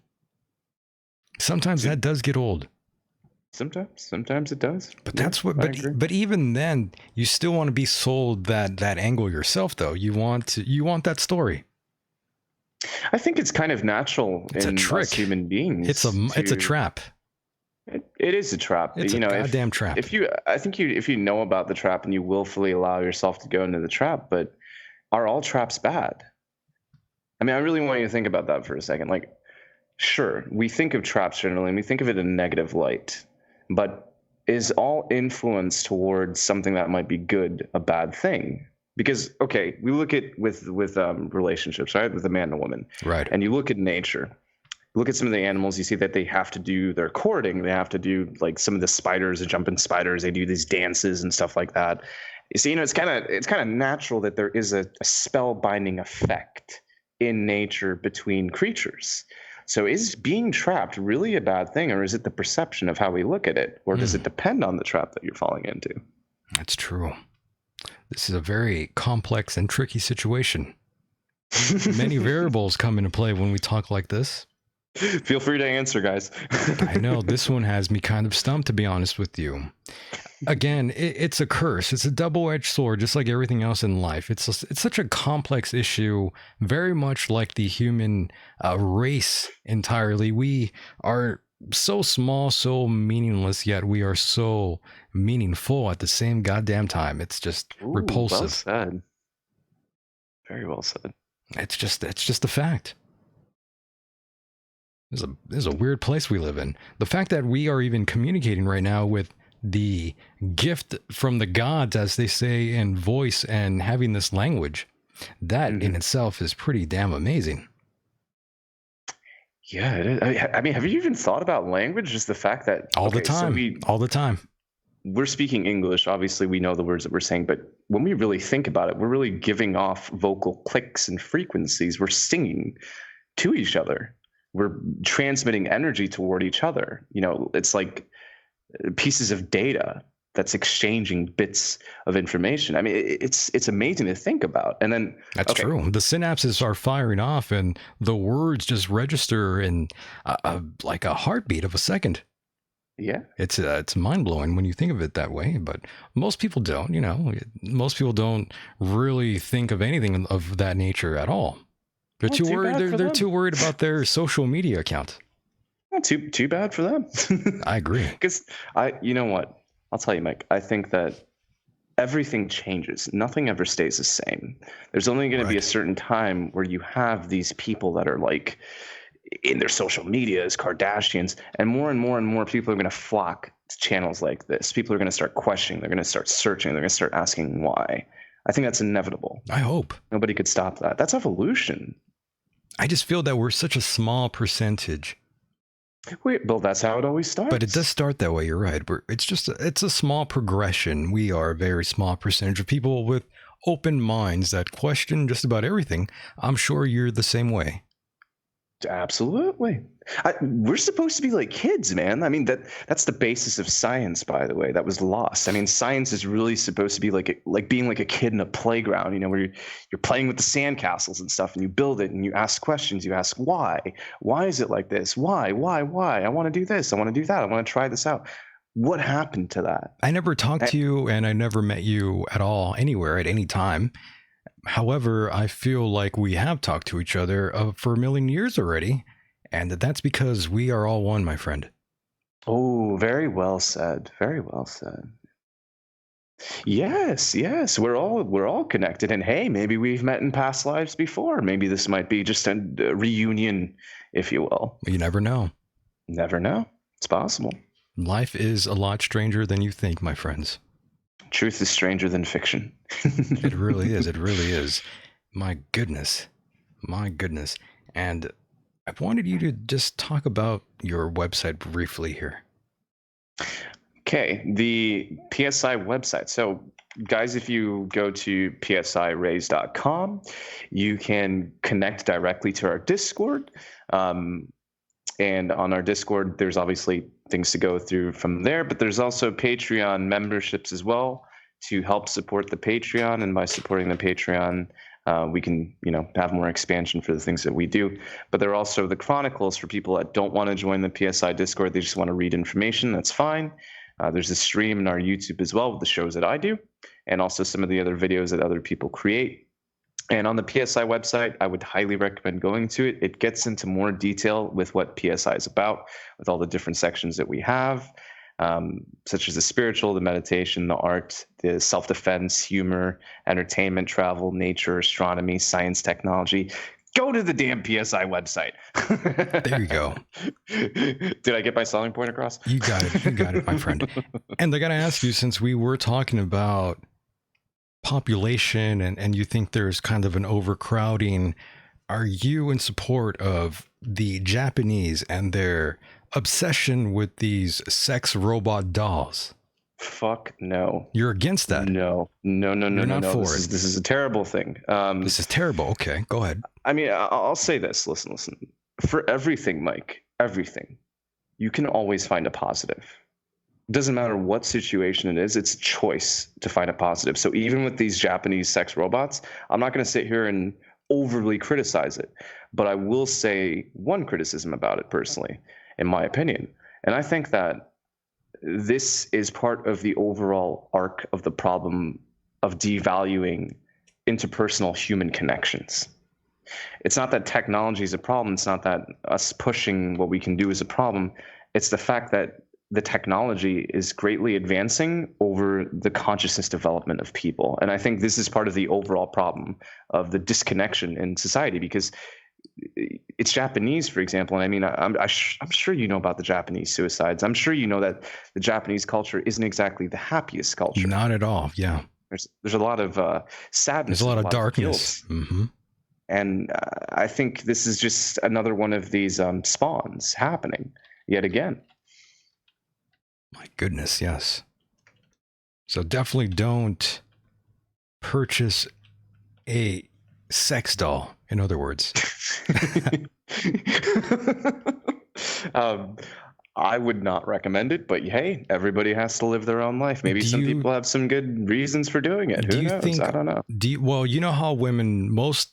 Sometimes that does get old. Sometimes it does. But that's what. But even then, you still want to be sold that angle yourself, though. You want that story. I think it's kind of natural in us human beings. It's a trap. It is a trap. It's a goddamn trap. If you know about the trap and you willfully allow yourself to go into the trap, but are all traps bad? I mean, I really want you to think about that for a second. Like, sure, we think of traps generally, and we think of it in a negative light. But is all influence towards something that might be good a bad thing? Because, okay, we look at with relationships, right, with a man and a woman, right? And you look at nature, you look at some of the animals, you see that they have to do their courting, they have to do like some of the spiders, the jumping spiders, they do these dances and stuff like that. You see, it's kind of natural that there is a spell binding effect in nature between creatures. So is being trapped really a bad thing, or is it the perception of how we look at it, or does it depend on the trap that you're falling into? That's true. This is a very complex and tricky situation. Many variables come into play when we talk like this. Feel free to answer, guys. I know this one has me kind of stumped, to be honest with you. Again, it's a curse. It's a double-edged sword, just like everything else in life. It's such a complex issue, very much like the human race entirely. We are so small, so meaningless, yet we are so meaningful at the same goddamn time. It's just repulsive. Well said. Very well said. It's just a fact. This is a weird place we live in. The fact that we are even communicating right now with the gift from the gods, as they say in voice, and having this language, that in itself is pretty damn amazing. Yeah, it is. I mean, have you even thought about language? Just the fact that All the time. All the time. We're speaking English. Obviously, we know the words that we're saying, but when we really think about it, we're really giving off vocal clicks and frequencies. We're singing to each other. We're transmitting energy toward each other. You know, it's like pieces of data that's exchanging bits of information. I mean, it's amazing to think about. And then that's true. The synapses are firing off, and the words just register in like a heartbeat of a second. Yeah, it's mind blowing when you think of it that way. But most people don't. You know, most people don't really think of anything of that nature at all. They're too worried. They're too worried about their social media account. Well, too bad for them. I agree. Because you know what? I'll tell you, Mike. I think that everything changes. Nothing ever stays the same. There's only going to be a certain time where you have these people that are like in their social media as Kardashians, and more people are going to flock to channels like this. People are going to start questioning. They're going to start searching. They're going to start asking why. I think that's inevitable. I hope. Nobody could stop that. That's evolution. I just feel that we're such a small percentage. Wait, Bill, that's how it always starts. But it does start that way. You're right. It's a small progression. We are a very small percentage of people with open minds that question just about everything. I'm sure you're the same way. Absolutely. We're supposed to be like kids, man. I mean, that's the basis of science, by the way. That was lost. I mean, science is really supposed to be like being like a kid in a playground, you know, where you're playing with the sandcastles and stuff, and you build it and you ask questions. You ask why? Why is it like this? Why? I want to do this. I want to do that. I want to try this out. What happened to that? I never talked to you, and I never met you at all anywhere at any time. However, I feel like we have talked to each other for a million years already, and that's because we are all one, my friend. Oh, very well said. Very well said. Yes, we're all connected, and hey, maybe we've met in past lives before. Maybe this might be just a reunion, if you will. You never know. Never know. It's possible. Life is a lot stranger than you think, my friends. Truth is stranger than fiction. It really is. It really is. My goodness. And I wanted you to just talk about your website briefly here. Okay, the PSI website. So, guys, if you go to psiraise.com, you can connect directly to our Discord. And on our Discord, there's obviously things to go through from there, but there's also Patreon memberships as well to help support the Patreon. And by supporting the Patreon, we can, have more expansion for the things that we do. But there are also the Chronicles for people that don't want to join the PSI Discord. They just want to read information. That's fine. There's a stream in our YouTube as well with the shows that I do, and also some of the other videos that other people create. And on the PSI website, I would highly recommend going to it. It gets into more detail with what PSI is about, with all the different sections that we have, such as the spiritual, the meditation, the art, the self-defense, humor, entertainment, travel, nature, astronomy, science, technology. Go to the damn PSI website. There you go. Did I get my selling point across? You got it, my friend. And I got to ask you, since we were talking about population and you think there's kind of an overcrowding, are you in support of the Japanese and their obsession with these sex robot dolls? Fuck no. You're against that? No. You're not for it. This is a terrible thing. This is terrible. Okay, go ahead. I mean, I'll say this. Listen. For everything, Mike, everything, you can always find a positive. It doesn't matter what situation it is, it's choice to find a positive. So even with these Japanese sex robots, I'm not going to sit here and overly criticize it, but I will say one criticism about it personally, in my opinion. And I think that this is part of the overall arc of the problem of devaluing interpersonal human connections. It's not that technology is a problem. It's not that us pushing what we can do is a problem. It's the fact that the technology is greatly advancing over the consciousness development of people. And I think this is part of the overall problem of the disconnection in society, because it's Japanese, for example. And I mean, I'm sure you know about the Japanese suicides. I'm sure you know that the Japanese culture isn't exactly the happiest culture. Not at all. Yeah. There's a lot of sadness. There's a lot of Of darkness. guilt. And I think this is just another one of these spawns happening yet again. My goodness, yes. So definitely don't purchase a sex doll, in other words. I would not recommend it, but hey, everybody has to live their own life. Maybe some people have some good reasons for doing it. Who knows? I don't know. Well, you know how women, most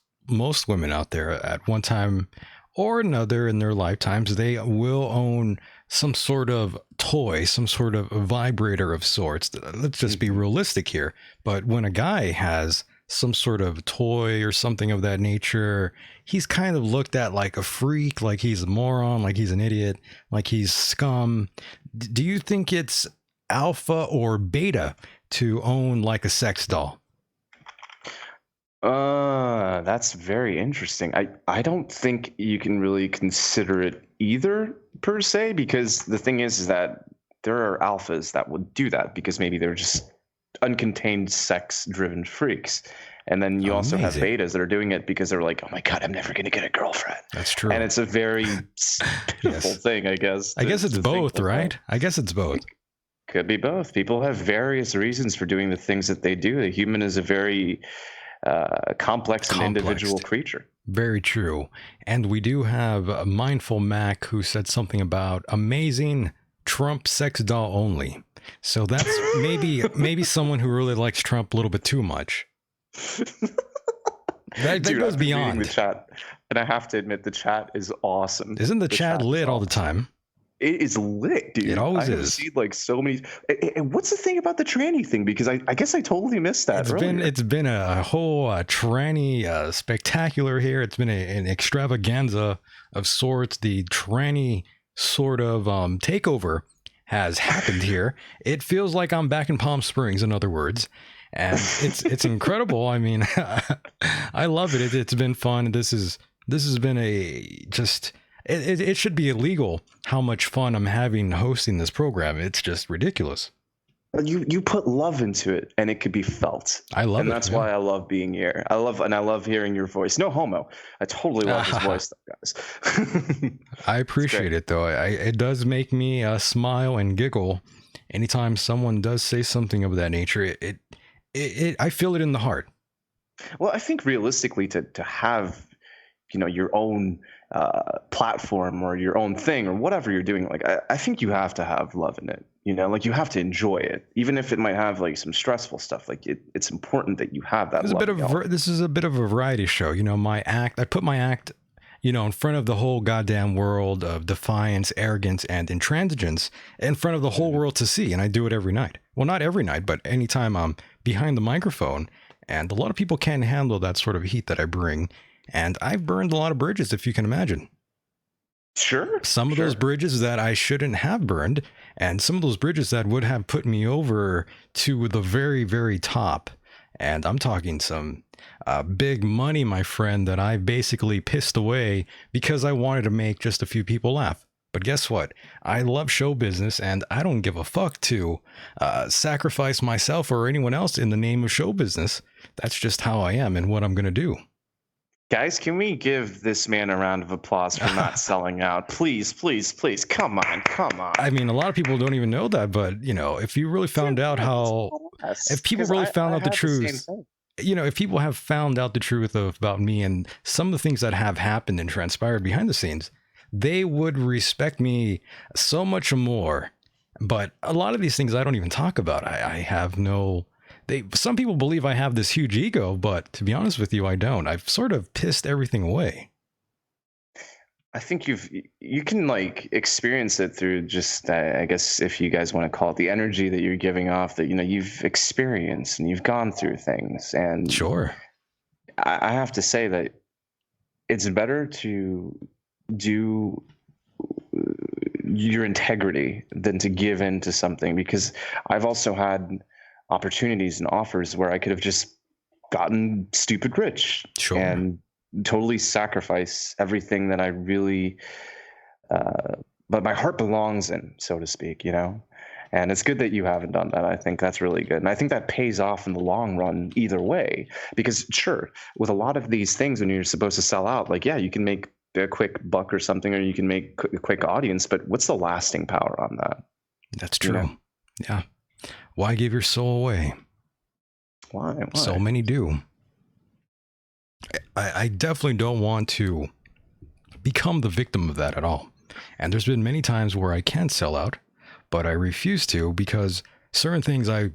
women out there at one time or another in their lifetimes, they will own some sort of toy, some sort of vibrator of sorts. Let's just be realistic here. But when a guy has some sort of toy or something of that nature, he's kind of looked at like a freak, like he's a moron, like he's an idiot, like he's scum. Do you think it's alpha or beta to own like a sex doll? That's very interesting. I don't think you can really consider it either per se, because the thing is that there are alphas that would do that because maybe they're just uncontained sex driven freaks. And then you also have betas that are doing it because they're like, oh my God, I'm never going to get a girlfriend. That's true. And it's a very pitiful thing, I guess. I guess it's both, right? I guess it's both. Could be both. People have various reasons for doing the things that they do. The human is a very complex and individual creature. Very true. And we do have a Mindful Mac who said something about amazing Trump sex doll only. So that's maybe someone who really likes Trump a little bit too much. That Dude, goes beyond the chat, and I have to admit the chat is awesome. Isn't the chat lit all the time? It is lit, dude. It always is. I've seen like so many. And what's the thing about the tranny thing? Because I guess I totally missed that. It's been a whole tranny spectacular here. It's been an extravaganza of sorts. The tranny sort of takeover has happened here. It feels like I'm back in Palm Springs, in other words. And it's incredible. I mean, I love it. It's been fun. This has been it should be illegal how much fun I'm having hosting this program. It's just ridiculous. You put love into it, and it could be felt. I love it, and that's why I love being here. I love hearing your voice. No homo. I totally love his voice, guys. I appreciate it, though. It does make me smile and giggle anytime someone does say something of that nature. I feel it in the heart. Well, I think realistically, to have your own platform or your own thing or whatever you're doing, like I think you have to have love in it. Like you have to enjoy it, even if it might have like some stressful stuff. Like it's important that you have that. This is a bit of a variety show. My act. I put my act, in front of the whole goddamn world of defiance, arrogance, and intransigence, in front of the whole world to see. And I do it every night. Well, not every night, but anytime I'm behind the microphone. And a lot of people can't handle that sort of heat that I bring. And I've burned a lot of bridges, if you can imagine. Sure. Some of those bridges that I shouldn't have burned, and some of those bridges that would have put me over to the very, very top. And I'm talking some big money, my friend, that I basically pissed away because I wanted to make just a few people laugh. But guess what? I love show business, and I don't give a fuck to sacrifice myself or anyone else in the name of show business. That's just how I am and what I'm going to do. Guys, can we give this man a round of applause for not selling out? Please, please, please. Come on. I mean, a lot of people don't even know that, but, if you really found out if people really found out the truth, if people have found out the truth about me and some of the things that have happened and transpired behind the scenes, they would respect me so much more. But a lot of these things I don't even talk about. I have no... Some people believe I have this huge ego, but to be honest with you, I don't. I've sort of pissed everything away. I think you can like experience it through just, I guess, if you guys want to call it, the energy that you're giving off, that you've experienced and you've gone through things. And sure, I have to say that it's better to do your integrity than to give in to something, because I've also had opportunities and offers where I could have just gotten stupid rich. Sure. And totally sacrifice everything that I really, but my heart belongs in, so to speak, you know? And it's good that you haven't done that. I think that's really good. And I think that pays off in the long run either way. Because sure, with a lot of these things, when you're supposed to sell out, like, yeah, you can make a quick buck or something, or you can make a quick audience, but what's the lasting power on that? That's true. You know? Yeah. Why give your soul away? Why? So many do. I definitely don't want to become the victim of that at all. And there's been many times where I can sell out, but I refuse to because certain things I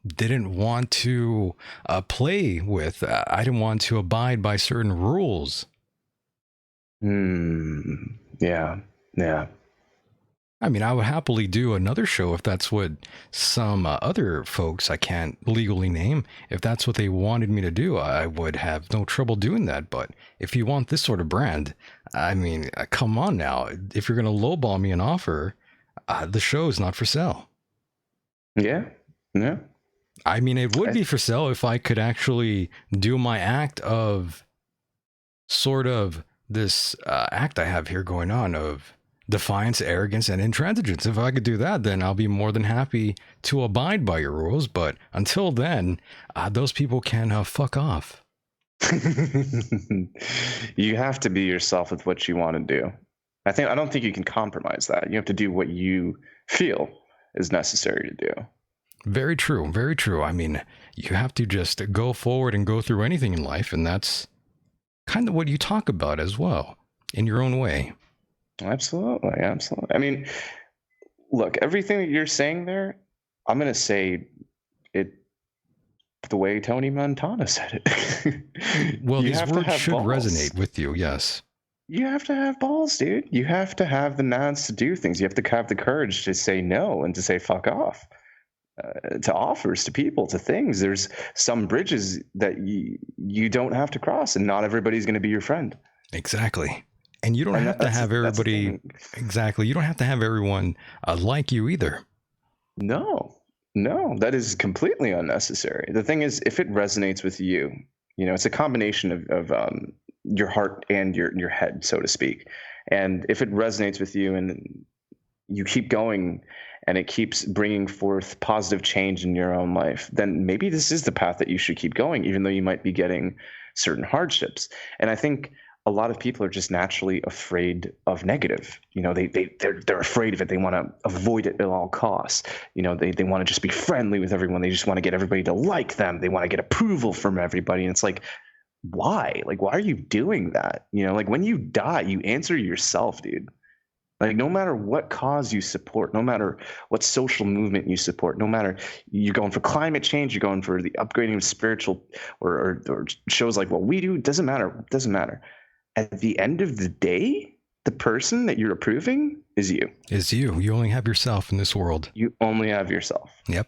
didn't want to play with. I didn't want to abide by certain rules. Yeah. I mean, I would happily do another show if that's what some other folks I can't legally name, if that's what they wanted me to do, I would have no trouble doing that. But if you want this sort of brand, I mean, come on now. If you're going to lowball me an offer, the show is not for sale. Yeah. I mean, it would be for sale if I could actually do my act of sort of this act I have here going on of defiance, arrogance, and intransigence. If I could do that, then I'll be more than happy to abide by your rules. But until then, those people can fuck off. You have to be yourself with what you want to do. I don't think you can compromise that. You have to do what you feel is necessary to do. Very true. Very true. I mean, you have to just go forward and go through anything in life. And that's kind of what you talk about as well in your own way. Absolutely. I mean, look, everything that you're saying there, I'm going to say it the way Tony Montana said it. Well, these words should resonate with you, yes. You have to have balls, dude. You have to have the nuts to do things. You have to have the courage to say no and to say fuck off. To offers, to people, to things. There's some bridges that you don't have to cross, and not everybody's going to be your friend. Exactly. And you don't have to have everybody. Exactly. You don't have to have everyone like you either. No, that is completely unnecessary. The thing is, if it resonates with you, you know, it's a combination of your heart and your head, so to speak. And if it resonates with you and you keep going and it keeps bringing forth positive change in your own life, then maybe this is the path that you should keep going, even though you might be getting certain hardships. And I think a lot of people are just naturally afraid of negative. You know, they're afraid of it. They want to avoid it at all costs. You know, they want to just be friendly with everyone. They just want to get everybody to like them. They want to get approval from everybody. And it's like, why? Like, why are you doing that? You know, like when you die, you answer yourself, dude. Like, no matter what cause you support, no matter what social movement you support, no matter you're going for climate change, you're going for the upgrading of spiritual or shows like what we do, it doesn't matter. It doesn't matter. At the end of the day, the person that you're approving is you. You only have yourself in this world. You only have yourself. Yep.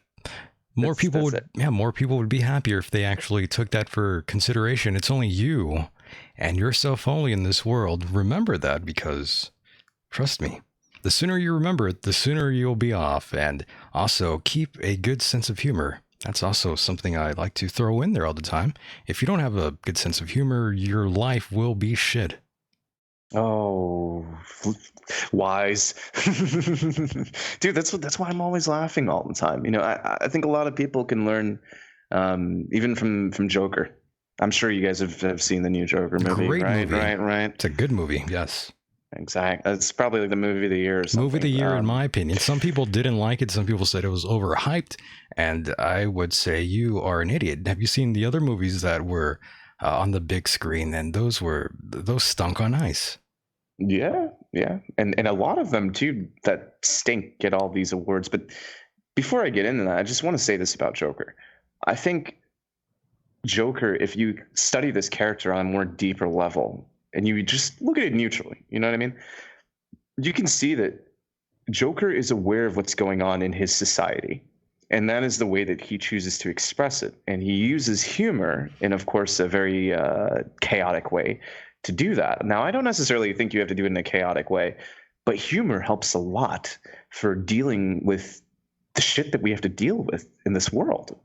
More people would be happier if they actually took that for consideration. It's only you and yourself only in this world. Remember that, because trust me, the sooner you remember it, the sooner you'll be off. And also keep a good sense of humor. That's also something I like to throw in there all the time. If you don't have a good sense of humor, your life will be shit. Oh, wise. Dude, that's why I'm always laughing all the time. You know, I think a lot of people can learn even from Joker. I'm sure you guys have seen the new Joker movie. Great movie. Right. It's a good movie, yes. Exactly. It's probably like the movie of the year or something. Movie of the year, in my opinion. Some people didn't like it. Some people said it was overhyped. And I would say you are an idiot. Have you seen the other movies that were on the big screen? And those stunk on ice. Yeah. And a lot of them, too, that stink get all these awards. But before I get into that, I just want to say this about Joker. I think Joker, if you study this character on a more deeper level, and you just look at it neutrally, you know what I mean? You can see that Joker is aware of what's going on in his society. And that is the way that he chooses to express it. And he uses humor in, of course, a very chaotic way to do that. Now, I don't necessarily think you have to do it in a chaotic way, but humor helps a lot for dealing with the shit that we have to deal with in this world.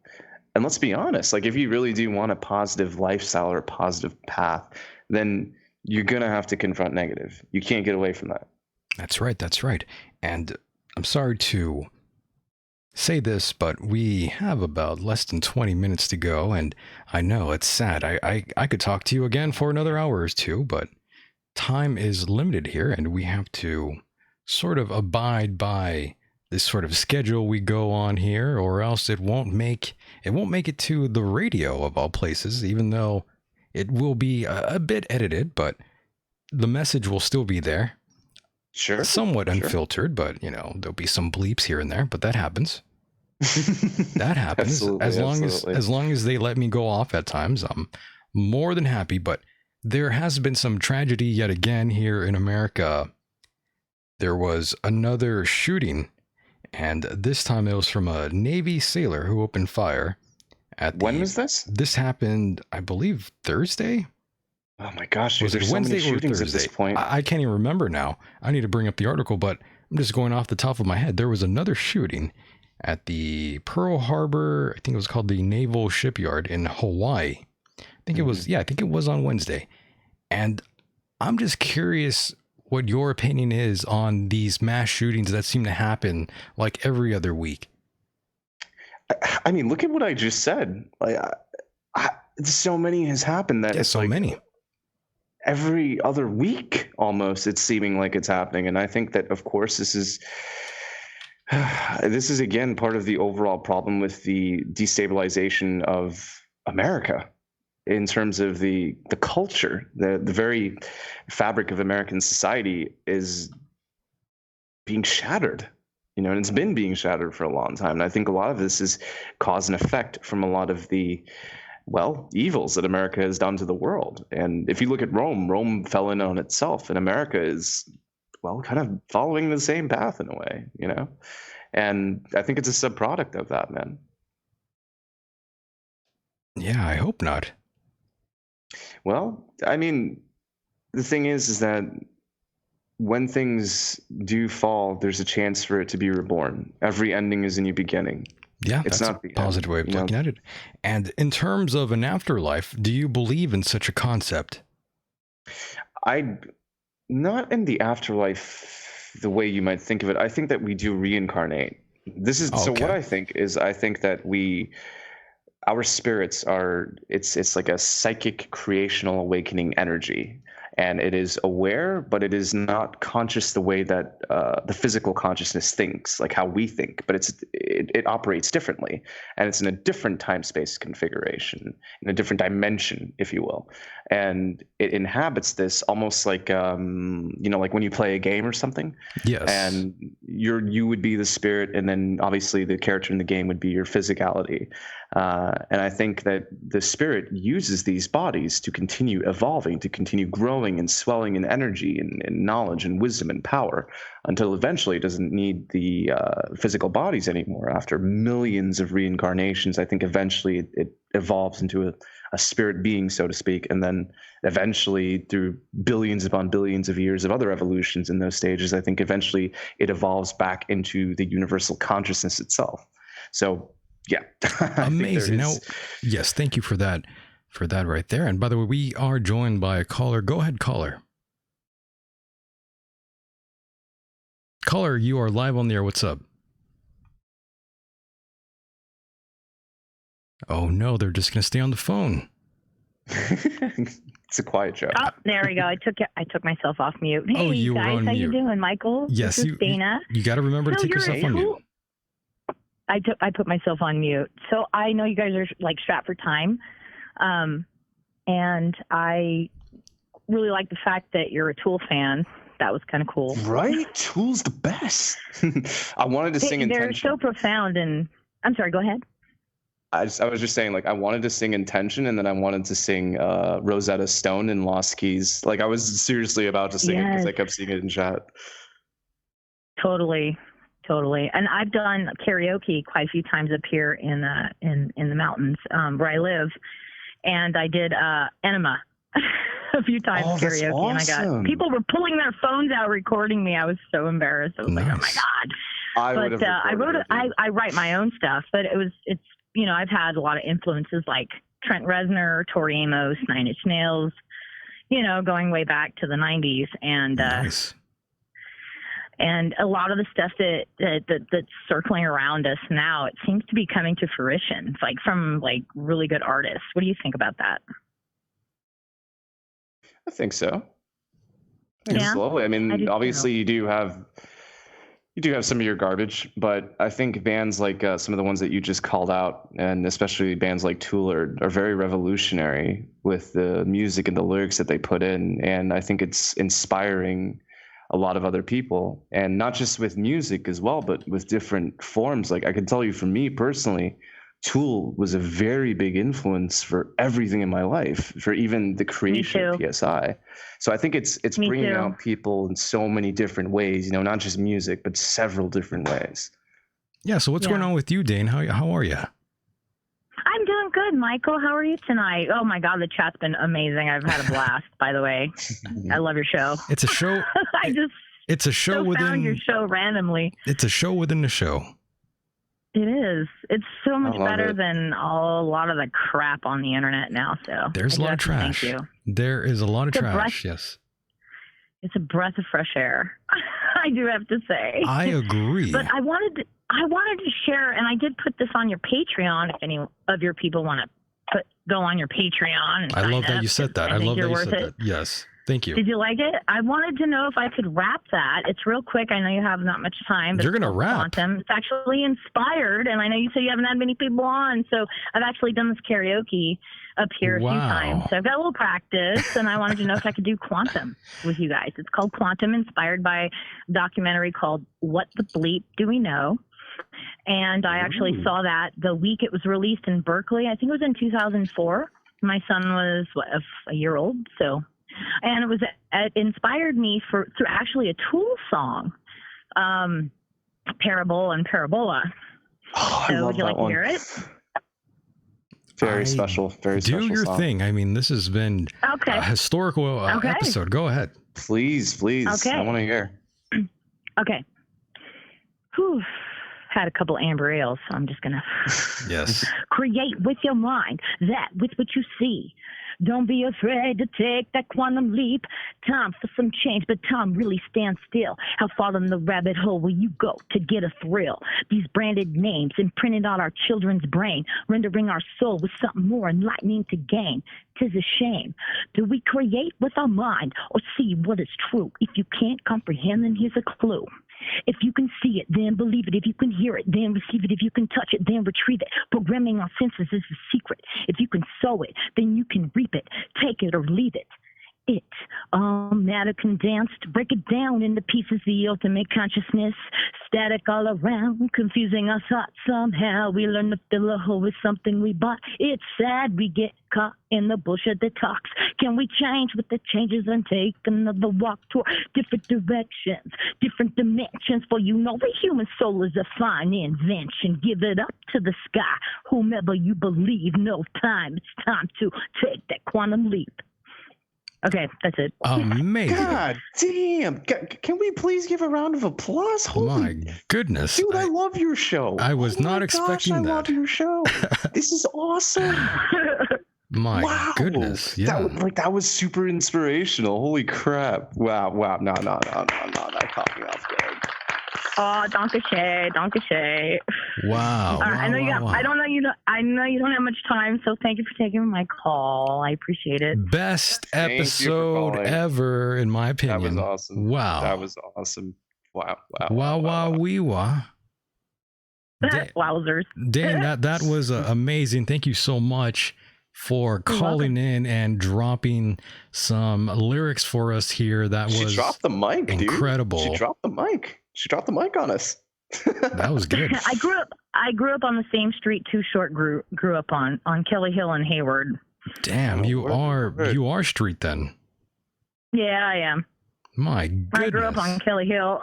And let's be honest, like if you really do want a positive lifestyle or a positive path, then you're going to have to confront negative. You can't get away from that. That's right. That's right. And I'm sorry to say this, but we have about less than 20 minutes to go. And I know it's sad. I could talk to you again for another hour or two, but time is limited here, and we have to sort of abide by this sort of schedule we go on here, or else it won't make it to the radio of all places, even though it will be a bit edited, but the message will still be there. Sure. Somewhat sure. unfiltered, but there'll be some bleeps here and there, but that happens. That happens. Absolutely, as long as they let me go off at times, I'm more than happy. But there has been some tragedy yet again here in America. There was another shooting, and this time it was from a Navy sailor who opened fire at When was this? This happened, I believe, Thursday? Oh my gosh, Was it there's so Wednesday many or shootings Thursday? at this point. I can't even remember now. I need to bring up the article, but I'm just going off the top of my head. There was another shooting at the Pearl Harbor, I think it was called the Naval Shipyard in Hawaii. I think it was on Wednesday. And I'm just curious what your opinion is on these mass shootings that seem to happen like every other week. I mean, look at what I just said. Like, so many has happened that it's so like many. Every other week, almost, it's seeming like it's happening. And I think that, of course, this is again part of the overall problem with the destabilization of America in terms of the culture. The very fabric of American society is being shattered. And it's been being shattered for a long time. And I think a lot of this is cause and effect from a lot of the, evils that America has done to the world. And if you look at Rome fell in on itself, and America is, kind of following the same path in a way, And I think it's a subproduct of that, man. Yeah, I hope not. Well, I mean, the thing is that when things do fall, there's a chance for it to be reborn. Every ending is a new beginning. Yeah, it's that's not a positive way of looking at it. And in terms of an afterlife, do you believe in such a concept? Not in the afterlife the way you might think of it. I think that we do reincarnate. This is so what I think is I think that our spirits are it's like a psychic creational awakening energy. And it is aware, but it is not conscious the way that the physical consciousness thinks, like how we think. But it operates differently, and it's in a different time-space configuration, in a different dimension, if you will. And it inhabits this almost like like when you play a game or something. Yes. And you would be the spirit, and then obviously the character in the game would be your physicality. And I think that the spirit uses these bodies to continue evolving, to continue growing and swelling in energy and knowledge and wisdom and power until eventually it doesn't need the physical bodies anymore. After millions of reincarnations, I think eventually it evolves into a spirit being, so to speak. And then eventually through billions upon billions of years of other evolutions in those stages, I think eventually it evolves back into the universal consciousness itself. So yeah. Amazing. Now, yes, thank you for that right there. And by the way, we are joined by a caller. Go ahead, caller. Caller, you are live on the air. What's up? Oh no, they're just going to stay on the phone. It's a quiet show. Oh, there we go. I took myself off mute. Hey, you guys, were on how mute. you doing, Michael? Yes, this is Dana. You got to remember to take yourself on mute. I put myself on mute. So I know you guys are like strapped for time. And I really like the fact that you're a Tool fan. That was kind of cool. Right? Tool's the best. I wanted to sing Intention. They're so profound. And I'm sorry, go ahead. I was just saying, like, I wanted to sing Intention, and then I wanted to sing Rosetta Stone and Lost Keys. Like, I was seriously about to sing it because I kept seeing it in chat. Totally. And I've done karaoke quite a few times up here in the mountains where I live. And I did Enema a few times karaoke. Awesome. And I got people were pulling their phones out recording me. I was so embarrassed. I was like, oh my God. I write my own stuff, but it's I've had a lot of influences like Trent Reznor, Tori Amos, Nine Inch Nails, going way back to the 90s. And Nice. and a lot of the stuff that's circling around us now, it seems to be coming to fruition. It's like from like really good artists. What do you think about that? I think so. I think Yeah, slowly. I mean, I do obviously you do have some of your garbage, but I think bands like some of the ones that you just called out, and especially bands like Tool are very revolutionary with the music and the lyrics that they put in. And I think it's inspiring a lot of other people, and not just with music as well, but with different forms. Like I can tell you for me personally, Tool was a very big influence for everything in my life, for even the creation of PSI. So I think it's Me bringing too. out people in so many different ways, not just music, but several different ways. Yeah. So what's Yeah. going on with you, Dane? How are you? I'm doing good, Michael. How are you tonight? Oh my God, the chat's been amazing. I've had a blast, by the way. I love your show. It's a show. I just It's a show found your within. show randomly. It's a show within the show. It is. It's so much love better it. than a lot of the crap on the internet now. So There's a I lot of do have to trash. Thank you. There is a lot of It's a trash. breath- Yes, It's a breath of fresh air. I do have to say. I agree. But I wanted to share, and I did put this on your Patreon. If any of your people want to go on your Patreon, and I sign love that up, you said that. I I think love that you're you worth said it. that. Yes. Thank you. Did you like it? I wanted to know if I could rap that. It's real quick. I know you have not much time. But You're it's gonna called rap? Quantum. It's actually inspired, and I know you said you haven't had many people on, so I've actually done this karaoke up here a few Wow. times. So I've got a little practice, and I wanted to know if I could do Quantum with you guys. It's called Quantum, inspired by a documentary called What the Bleep Do We Know? And I actually saw that the week it was released in Berkeley. I think it was in 2004. My son was a year old, so. And it inspired me through actually a Tool song, Parable and Parabola. Oh, I So love would you that like one. to hear it? Very special. Very Do special your song. thing. I mean, this has been Okay. a historical Okay. episode. Go ahead. Please. Okay. I want to hear. Okay. Whew. Had a couple amber ales, so I'm just going to Yes. create with your mind that with what you see. Don't be afraid to take that quantum leap. Time for some change, but time really stands still. How far in the rabbit hole will you go to get a thrill? These branded names imprinted on our children's brain, rendering our soul with something more enlightening to gain. 'Tis a shame. Do we create with our mind or see what is true? If you can't comprehend, then here's a clue. If you can see it, then believe it. If you can hear it, then receive it. If you can touch it, then retrieve it. Programming our senses is the secret. If you can sow it, then you can reap it. Take it or leave it. Matter condensed, break it down into pieces, the ultimate consciousness, static all around, confusing our thoughts somehow. We learn to fill a hole with something we bought. It's sad we get caught in the bullshit that talks. Can we change with the changes and take another walk toward different directions, different dimensions? For the human soul is a fine invention. Give it up to the sky, whomever you believe. No time, it's time to take that quantum leap. Okay, that's it. Amazing. God damn. Can we please give a round of applause? My goodness. Dude, I love your show. I was Oh not my expecting gosh, that. I love your show. This is awesome. My Wow. goodness. Yeah. That was super inspirational. Holy crap. Wow. No. That caught me off guard. Oh, danke schön. Wow. I know wow. I know you don't have much time, so thank you for taking my call. I appreciate it. Best Thank you for episode calling. ever, in my opinion. That was awesome. Wow. That was awesome. Wow. Wow. Wee wah. Wowzers. Dan, that was amazing. Thank you so much for calling in and dropping some lyrics for us here. That was She dropped the mic, dude. incredible. She dropped the mic on us. That was good. I grew up on the same street Too Short grew up on Kelly Hill and Hayward. Damn, you are street then. Yeah, I am. My goodness. I grew up on Kelly Hill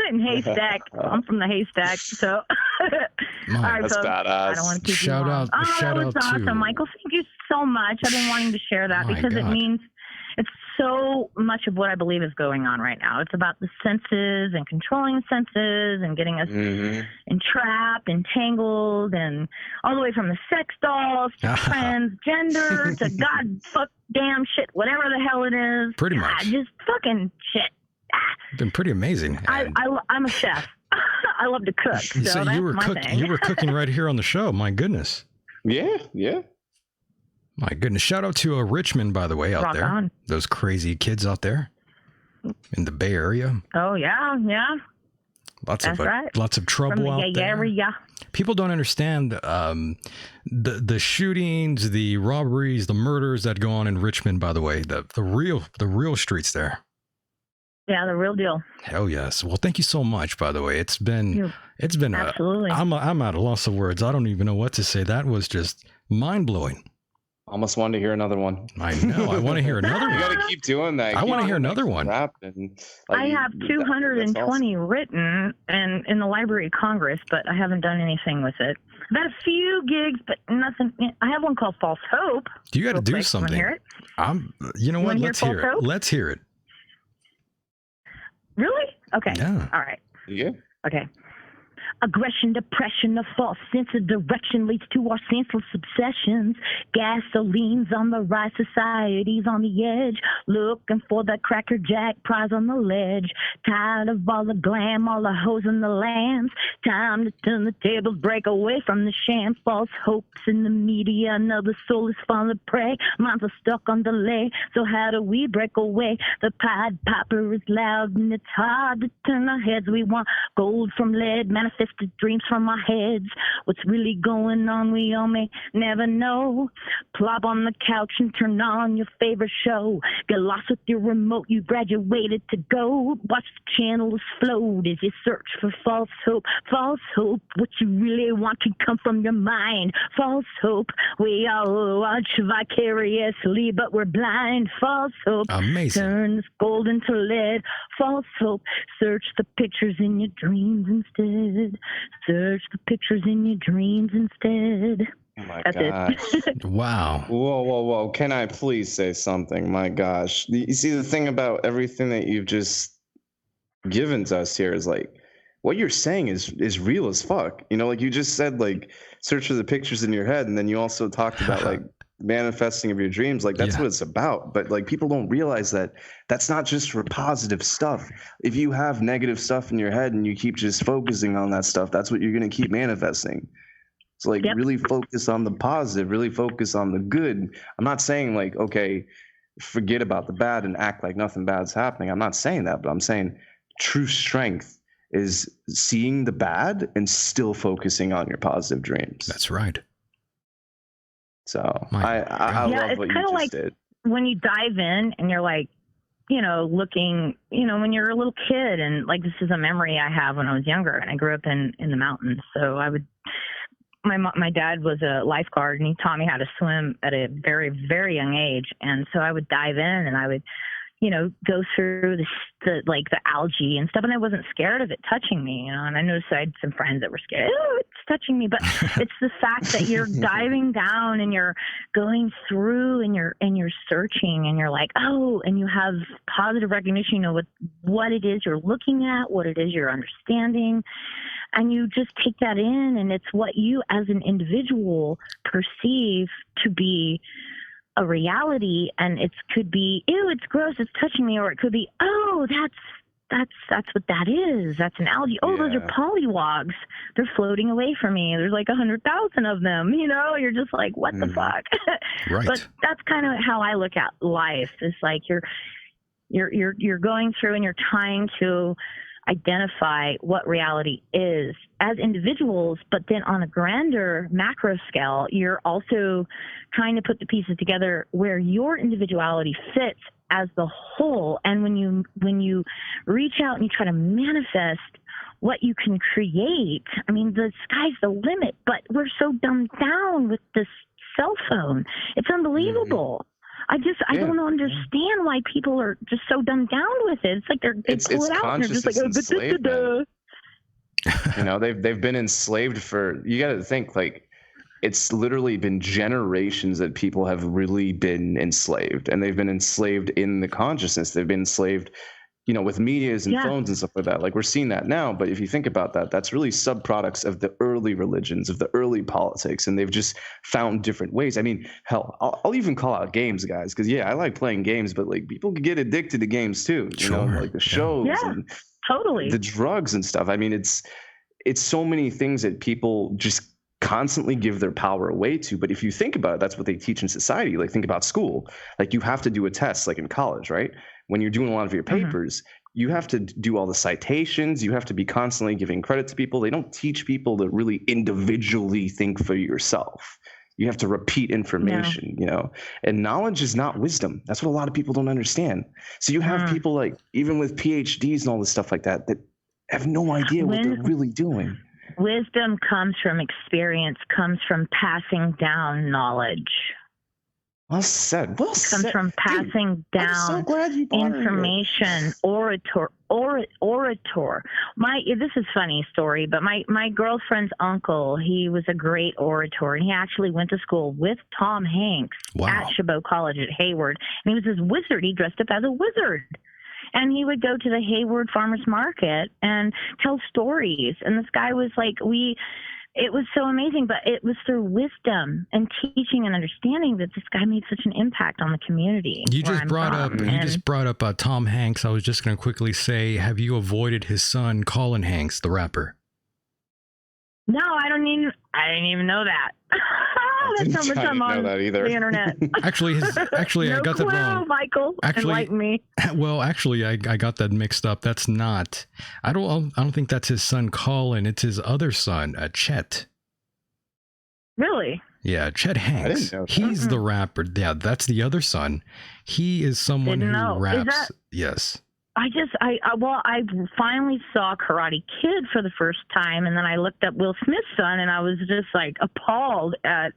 in Haystack. I'm from the Haystack, so. All right, That's folks, badass. I don't want to keep Shout you long. out- Oh, shout that was out to- awesome, Michael. Thank you so much. I've been wanting to share that My because God. It's so much of what I believe is going on right now. It's about the senses and controlling the senses and getting us entrapped, entangled, and all the way from the sex dolls to transgender to god fuck damn shit, whatever the hell it is. Pretty much. Just fucking shit. Been pretty amazing. I'm a chef. I love to cook. So that's my thing. You were cooking right here on the show. My goodness. Yeah. My goodness. Shout out to Richmond, by the way, out there. On. Those crazy kids out there in the Bay Area. Oh, yeah. Lots of trouble out there. Area. People don't understand the shootings, the robberies, the murders that go on in Richmond, by the way. The real streets there. Yeah, the real deal. Hell yes. Well, thank you so much, by the way. It's been absolutely. I'm at a loss of words. I don't even know what to say. That was just mind-blowing. Almost wanted to hear another one. I know. I want to hear another one. You got to keep doing that. I want to hear another one. I have 220 awesome. Written and in the Library of Congress, but I haven't done anything with it. I've had a few gigs, but nothing. I have one called False Hope. You got to do something. Hear it? You know what? Let's hear it. Let's hear it. Really? Okay. Yeah. All right. Yeah. Okay. Aggression, depression, a false sense of direction leads to our senseless obsessions. Gasoline's on the rise, society's on the edge, looking for the Cracker Jack prize on the ledge. Tired of all the glam, all the hoes and the lambs. Time to turn the tables, break away from the sham. False hopes in the media, another soul is falling prey. Minds are stuck on delay, so how do we break away? The Pied Piper is loud and it's hard to turn our heads. We want gold from lead, manifest dreams from our heads. What's really going on, we all may never know. Plop on the couch and turn on your favorite show. Get lost with your remote, you graduated to go. Watch the channel explode as you search for false hope. False hope, what you really want can come from your mind. False hope, we all watch vicariously, but we're blind. False hope, amazing. Turns gold into lead. False hope, search the pictures in your dreams instead. Search the pictures in your dreams instead. Oh my That's gosh. it. Wow. Whoa. Can I please say something? My gosh. You see, the thing about everything that you've just given to us here is like, what you're saying is real as fuck. You know, like you just said, like, search for the pictures in your head. And then you also talked about like manifesting of your dreams. Like that's what it's about. But like people don't realize that that's not just for positive stuff. If you have negative stuff in your head and you keep just focusing on that stuff, that's what you're going to keep manifesting. So like really focus on the positive, really focus on the good. I'm not saying like, okay, forget about the bad and act like nothing bad's happening. I'm not saying that, but I'm saying true strength is seeing the bad and still focusing on your positive dreams. That's right. So I love what you just like did. When you dive in and you're like, you know, looking, you know, when you're a little kid, and like this is a memory I have when I was younger and I grew up in the mountains. So my dad was a lifeguard and he taught me how to swim at a very, very young age. And so I would dive in and I would, you know, go through the algae and stuff. And I wasn't scared of it touching me, you know, and I noticed I had some friends that were scared. Oh, it's touching me. But it's the fact that you're diving down and you're going through and you're searching and you're like, oh, and you have positive recognition, you know, what it is you're looking at, what it is you're understanding. And you just take that in, and it's what you as an individual perceive to be a reality. And it could be, ew, it's gross, it's touching me. Or it could be, oh, that's what that is. That's an algae. Oh, those are polywogs. They're floating away from me. There's like 100,000 of them, you know, you're just like, what the fuck? Right. But that's kind of how I look at life. It's like you're going through and you're trying to identify what reality is as individuals, but then on a grander macro scale, you're also trying to put the pieces together where your individuality fits as the whole. And when you reach out and you try to manifest what you can create, I mean, the sky's the limit, but we're so dumbed down with this cell phone. It's unbelievable. I don't understand why people are just so dumbed down with it. It's like they pull it out and they're just like, You know, they've been enslaved for, you got to think like it's literally been generations that people have really been enslaved, and they've been enslaved in the consciousness. They've been enslaved, with medias and phones and stuff like that. Like, we're seeing that now, but if you think about that, that's really subproducts of the early religions, of the early politics, and they've just found different ways. I mean, hell, I'll even call out games, guys, because I like playing games, but like, people can get addicted to games too. Like the shows and totally the drugs and stuff. I mean, it's so many things that people just constantly give their power away to. But if you think about it, that's what they teach in society. Like, think about school. Like, you have to do a test, like in college, right? When you're doing a lot of your papers, you have to do all the citations. You have to be constantly giving credit to people. They don't teach people to really individually think for yourself. You have to repeat information, and knowledge is not wisdom. That's what a lot of people don't understand. So you have people like, even with PhDs and all this stuff like that, that have no idea what they're really doing. Wisdom comes from experience, comes from passing down knowledge. Well said. Well said. Comes from passing down I'm so glad you brought information. Orator. This is a funny story, but my girlfriend's uncle, he was a great orator, and he actually went to school with Tom Hanks at Chabot College at Hayward, and he was this wizard. He dressed up as a wizard. And he would go to the Hayward Farmers Market and tell stories. And this guy was like, it was so amazing, but it was through wisdom and teaching and understanding that this guy made such an impact on the community. You just brought up Tom Hanks. I was just going to quickly say, have you avoided his son, Colin Hanks, the rapper? No, I didn't even know that. That's how much I'm on the internet. Actually, no I got that wrong. Michael, enlighten me. Well, actually, I got that mixed up. That's not. I don't think that's his son, Colin. It's his other son, Chet. Really? Yeah, Chet Hanks. I didn't know that. He's the rapper. Yeah, that's the other son. He is someone who raps. Yes. I finally saw Karate Kid for the first time, and then I looked up Will Smith's son, and I was just like appalled at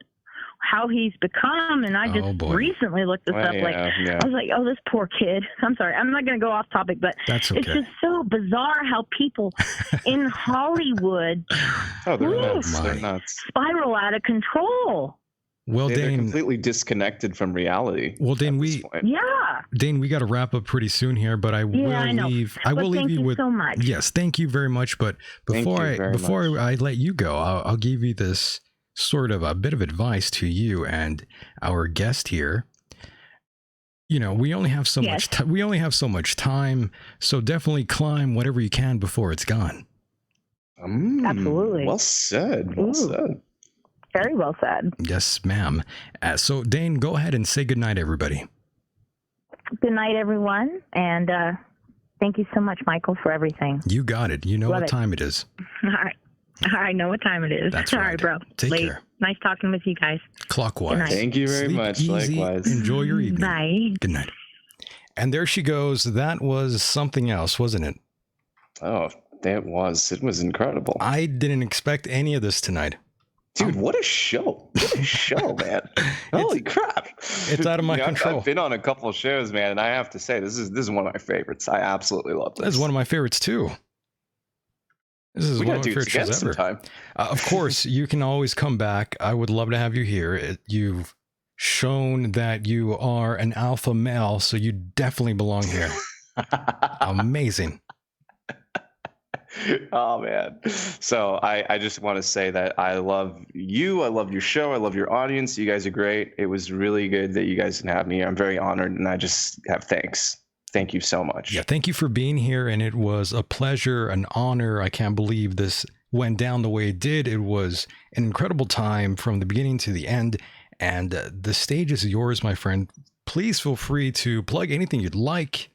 how he's become. And I just recently looked this up. I was like, oh, this poor kid. I'm sorry, I'm not going to go off topic, but that's okay. It's just so bizarre how people in Hollywood they're nuts. Spiral out of control. Well, they're Dane, completely disconnected from reality. Well, Dane, we got to wrap up pretty soon here, but I will leave. I will leave you with. So much. Yes, thank you very much. But before I let you go, I'll give you this sort of a bit of advice to you and our guest here. We only have so much. We only have so much time, so definitely climb whatever you can before it's gone. Absolutely. Well said. Well said. Very well said. Yes, ma'am. So, Dane, go ahead and say goodnight, everybody. Good night, everyone. And thank you so much, Michael, for everything. You got it. You know what time it is. All right. I know what time it is. That's All right. right, bro. Take care. Nice talking with you guys. Clockwise. Thank you very much. Easy. Likewise. Enjoy your evening. Bye. Good night. And there she goes. That was something else, wasn't it? Oh, it was. It was incredible. I didn't expect any of this tonight. Dude, what a show. What a show, man. Holy crap. It's out of my control. I've been on a couple of shows, man, and I have to say, this is one of my favorites. I absolutely love this. This is one of my favorites, too. This is one of my favorite shows ever. Sometime. Of course, you can always come back. I would love to have you here. You've shown that you are an alpha male, so you definitely belong here. Amazing. Oh man. So I just want to say that I love you. I love your show. I love your audience. You guys are great. It was really good that you guys can have me. I'm very honored, and I just have thanks. Thank you so much. Yeah, thank you for being here, and it was a pleasure, an honor. I can't believe this went down the way it did. It was an incredible time from the beginning to the end, and the stage is yours, my friend. Please feel free to plug anything you'd like,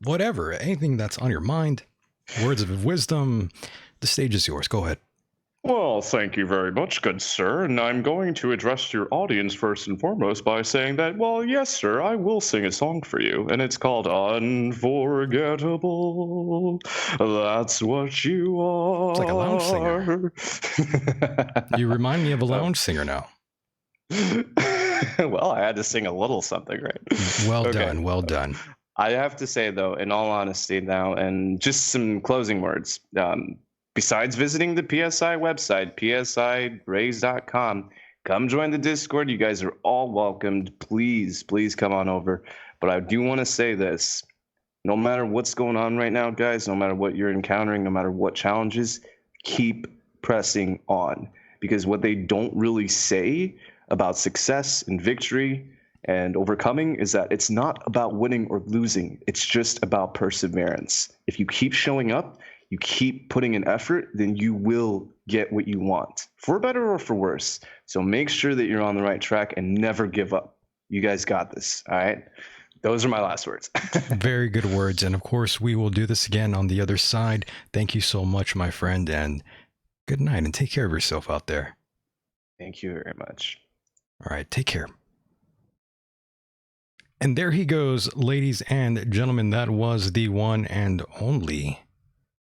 whatever, anything that's on your mind. Words of wisdom. The stage is yours. Go ahead. Well, thank you very much, good sir. And I'm going to address your audience first and foremost by saying that, well, yes, sir, I will sing a song for you. And it's called Unforgettable. That's what you are. It's like a lounge singer. You remind me of a lounge singer now. Well, I had to sing a little something, right? Well done. Well done. I have to say, though, in all honesty now, and just some closing words, besides visiting the PSI website, psiraise.com, come join the Discord. You guys are all welcomed. Please come on over. But I do want to say this. No matter what's going on right now, guys, no matter what you're encountering, no matter what challenges, keep pressing on. Because what they don't really say about success and victory and overcoming is that it's not about winning or losing. It's just about perseverance. If you keep showing up, you keep putting in effort, then you will get what you want, for better or for worse. So make sure that you're on the right track and never give up. You guys got this, all right? Those are my last words. Very good words. And of course, we will do this again on the other side. Thank you so much, my friend, and good night, and take care of yourself out there. Thank you very much. All right, take care. And there he goes, ladies and gentlemen. That was the one and only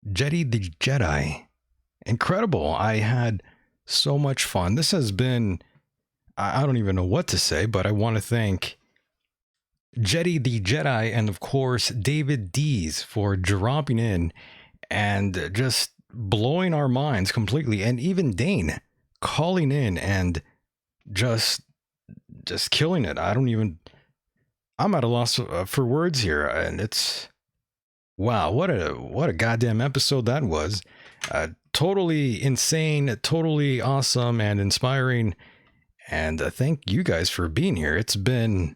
Jedi the Jedi. Incredible. I had so much fun. This has been, I don't even know what to say, but I want to thank Jedi the Jedi and, of course, David Dees for dropping in and just blowing our minds completely. And even Dane calling in and just killing it. I'm at a loss for words here. And it's, wow, what a goddamn episode that was. Totally insane, totally awesome and inspiring. And thank you guys for being here. It's been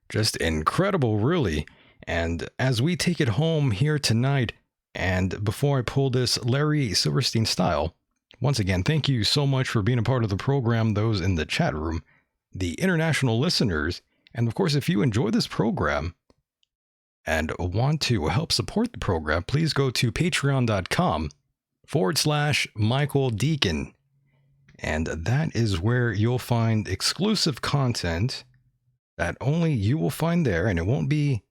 just incredible, really. And as we take it home here tonight, and before I pull this Larry Silverstein style, once again, thank you so much for being a part of the program, those in the chat room, the international listeners, and of course, if you enjoy this program and want to help support the program, please go to patreon.com/Michael Deacon. And that is where you'll find exclusive content that only you will find there, and it won't be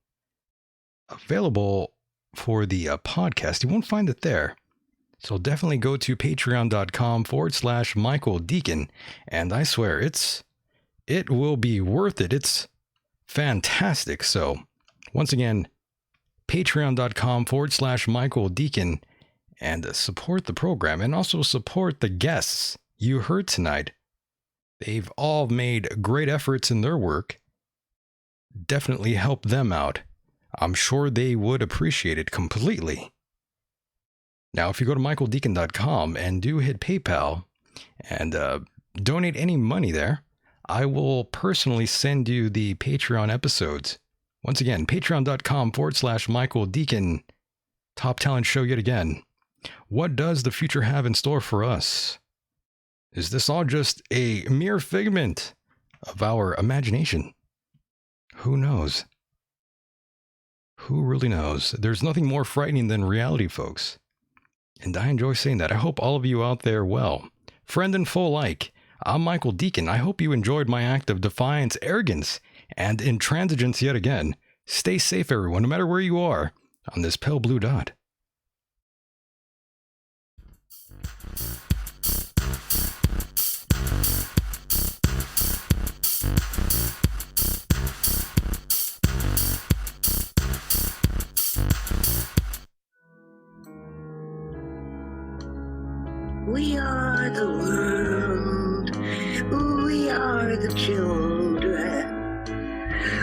available for the podcast. You won't find it there. So definitely go to patreon.com/Michael Deacon. And I swear it will be worth it. It's fantastic. So once again, patreon.com/Michael Deacon, and support the program and also support the guests you heard tonight. They've all made great efforts in their work. Definitely help them out. I'm sure they would appreciate it completely. Now, if you go to michaeldeacon.com and do hit PayPal and donate any money there, I will personally send you the Patreon episodes. Once again, patreon.com/Michael Deacon. Top Talent Show yet again. What does the future have in store for us? Is this all just a mere figment of our imagination? Who knows? Who really knows? There's nothing more frightening than reality, folks. And I enjoy saying that. I hope all of you out there well. Friend and foe alike, I'm Michael Deacon. I hope you enjoyed my act of defiance, arrogance, and intransigence yet again. Stay safe, everyone, no matter where you are on this pale blue dot. We are the world. We are the children.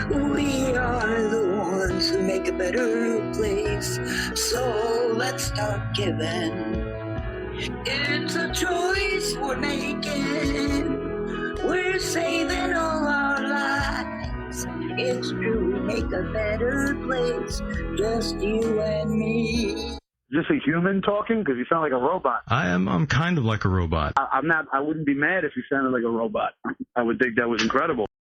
We are the ones who make a better place. So let's start giving. It's a choice we're making. We're saving all our lives. It's to make a better place. Just you and me. Is this a human talking? Because you sound like a robot. I'm kind of like a robot. I wouldn't be mad if you sounded like a robot. I would think that was incredible.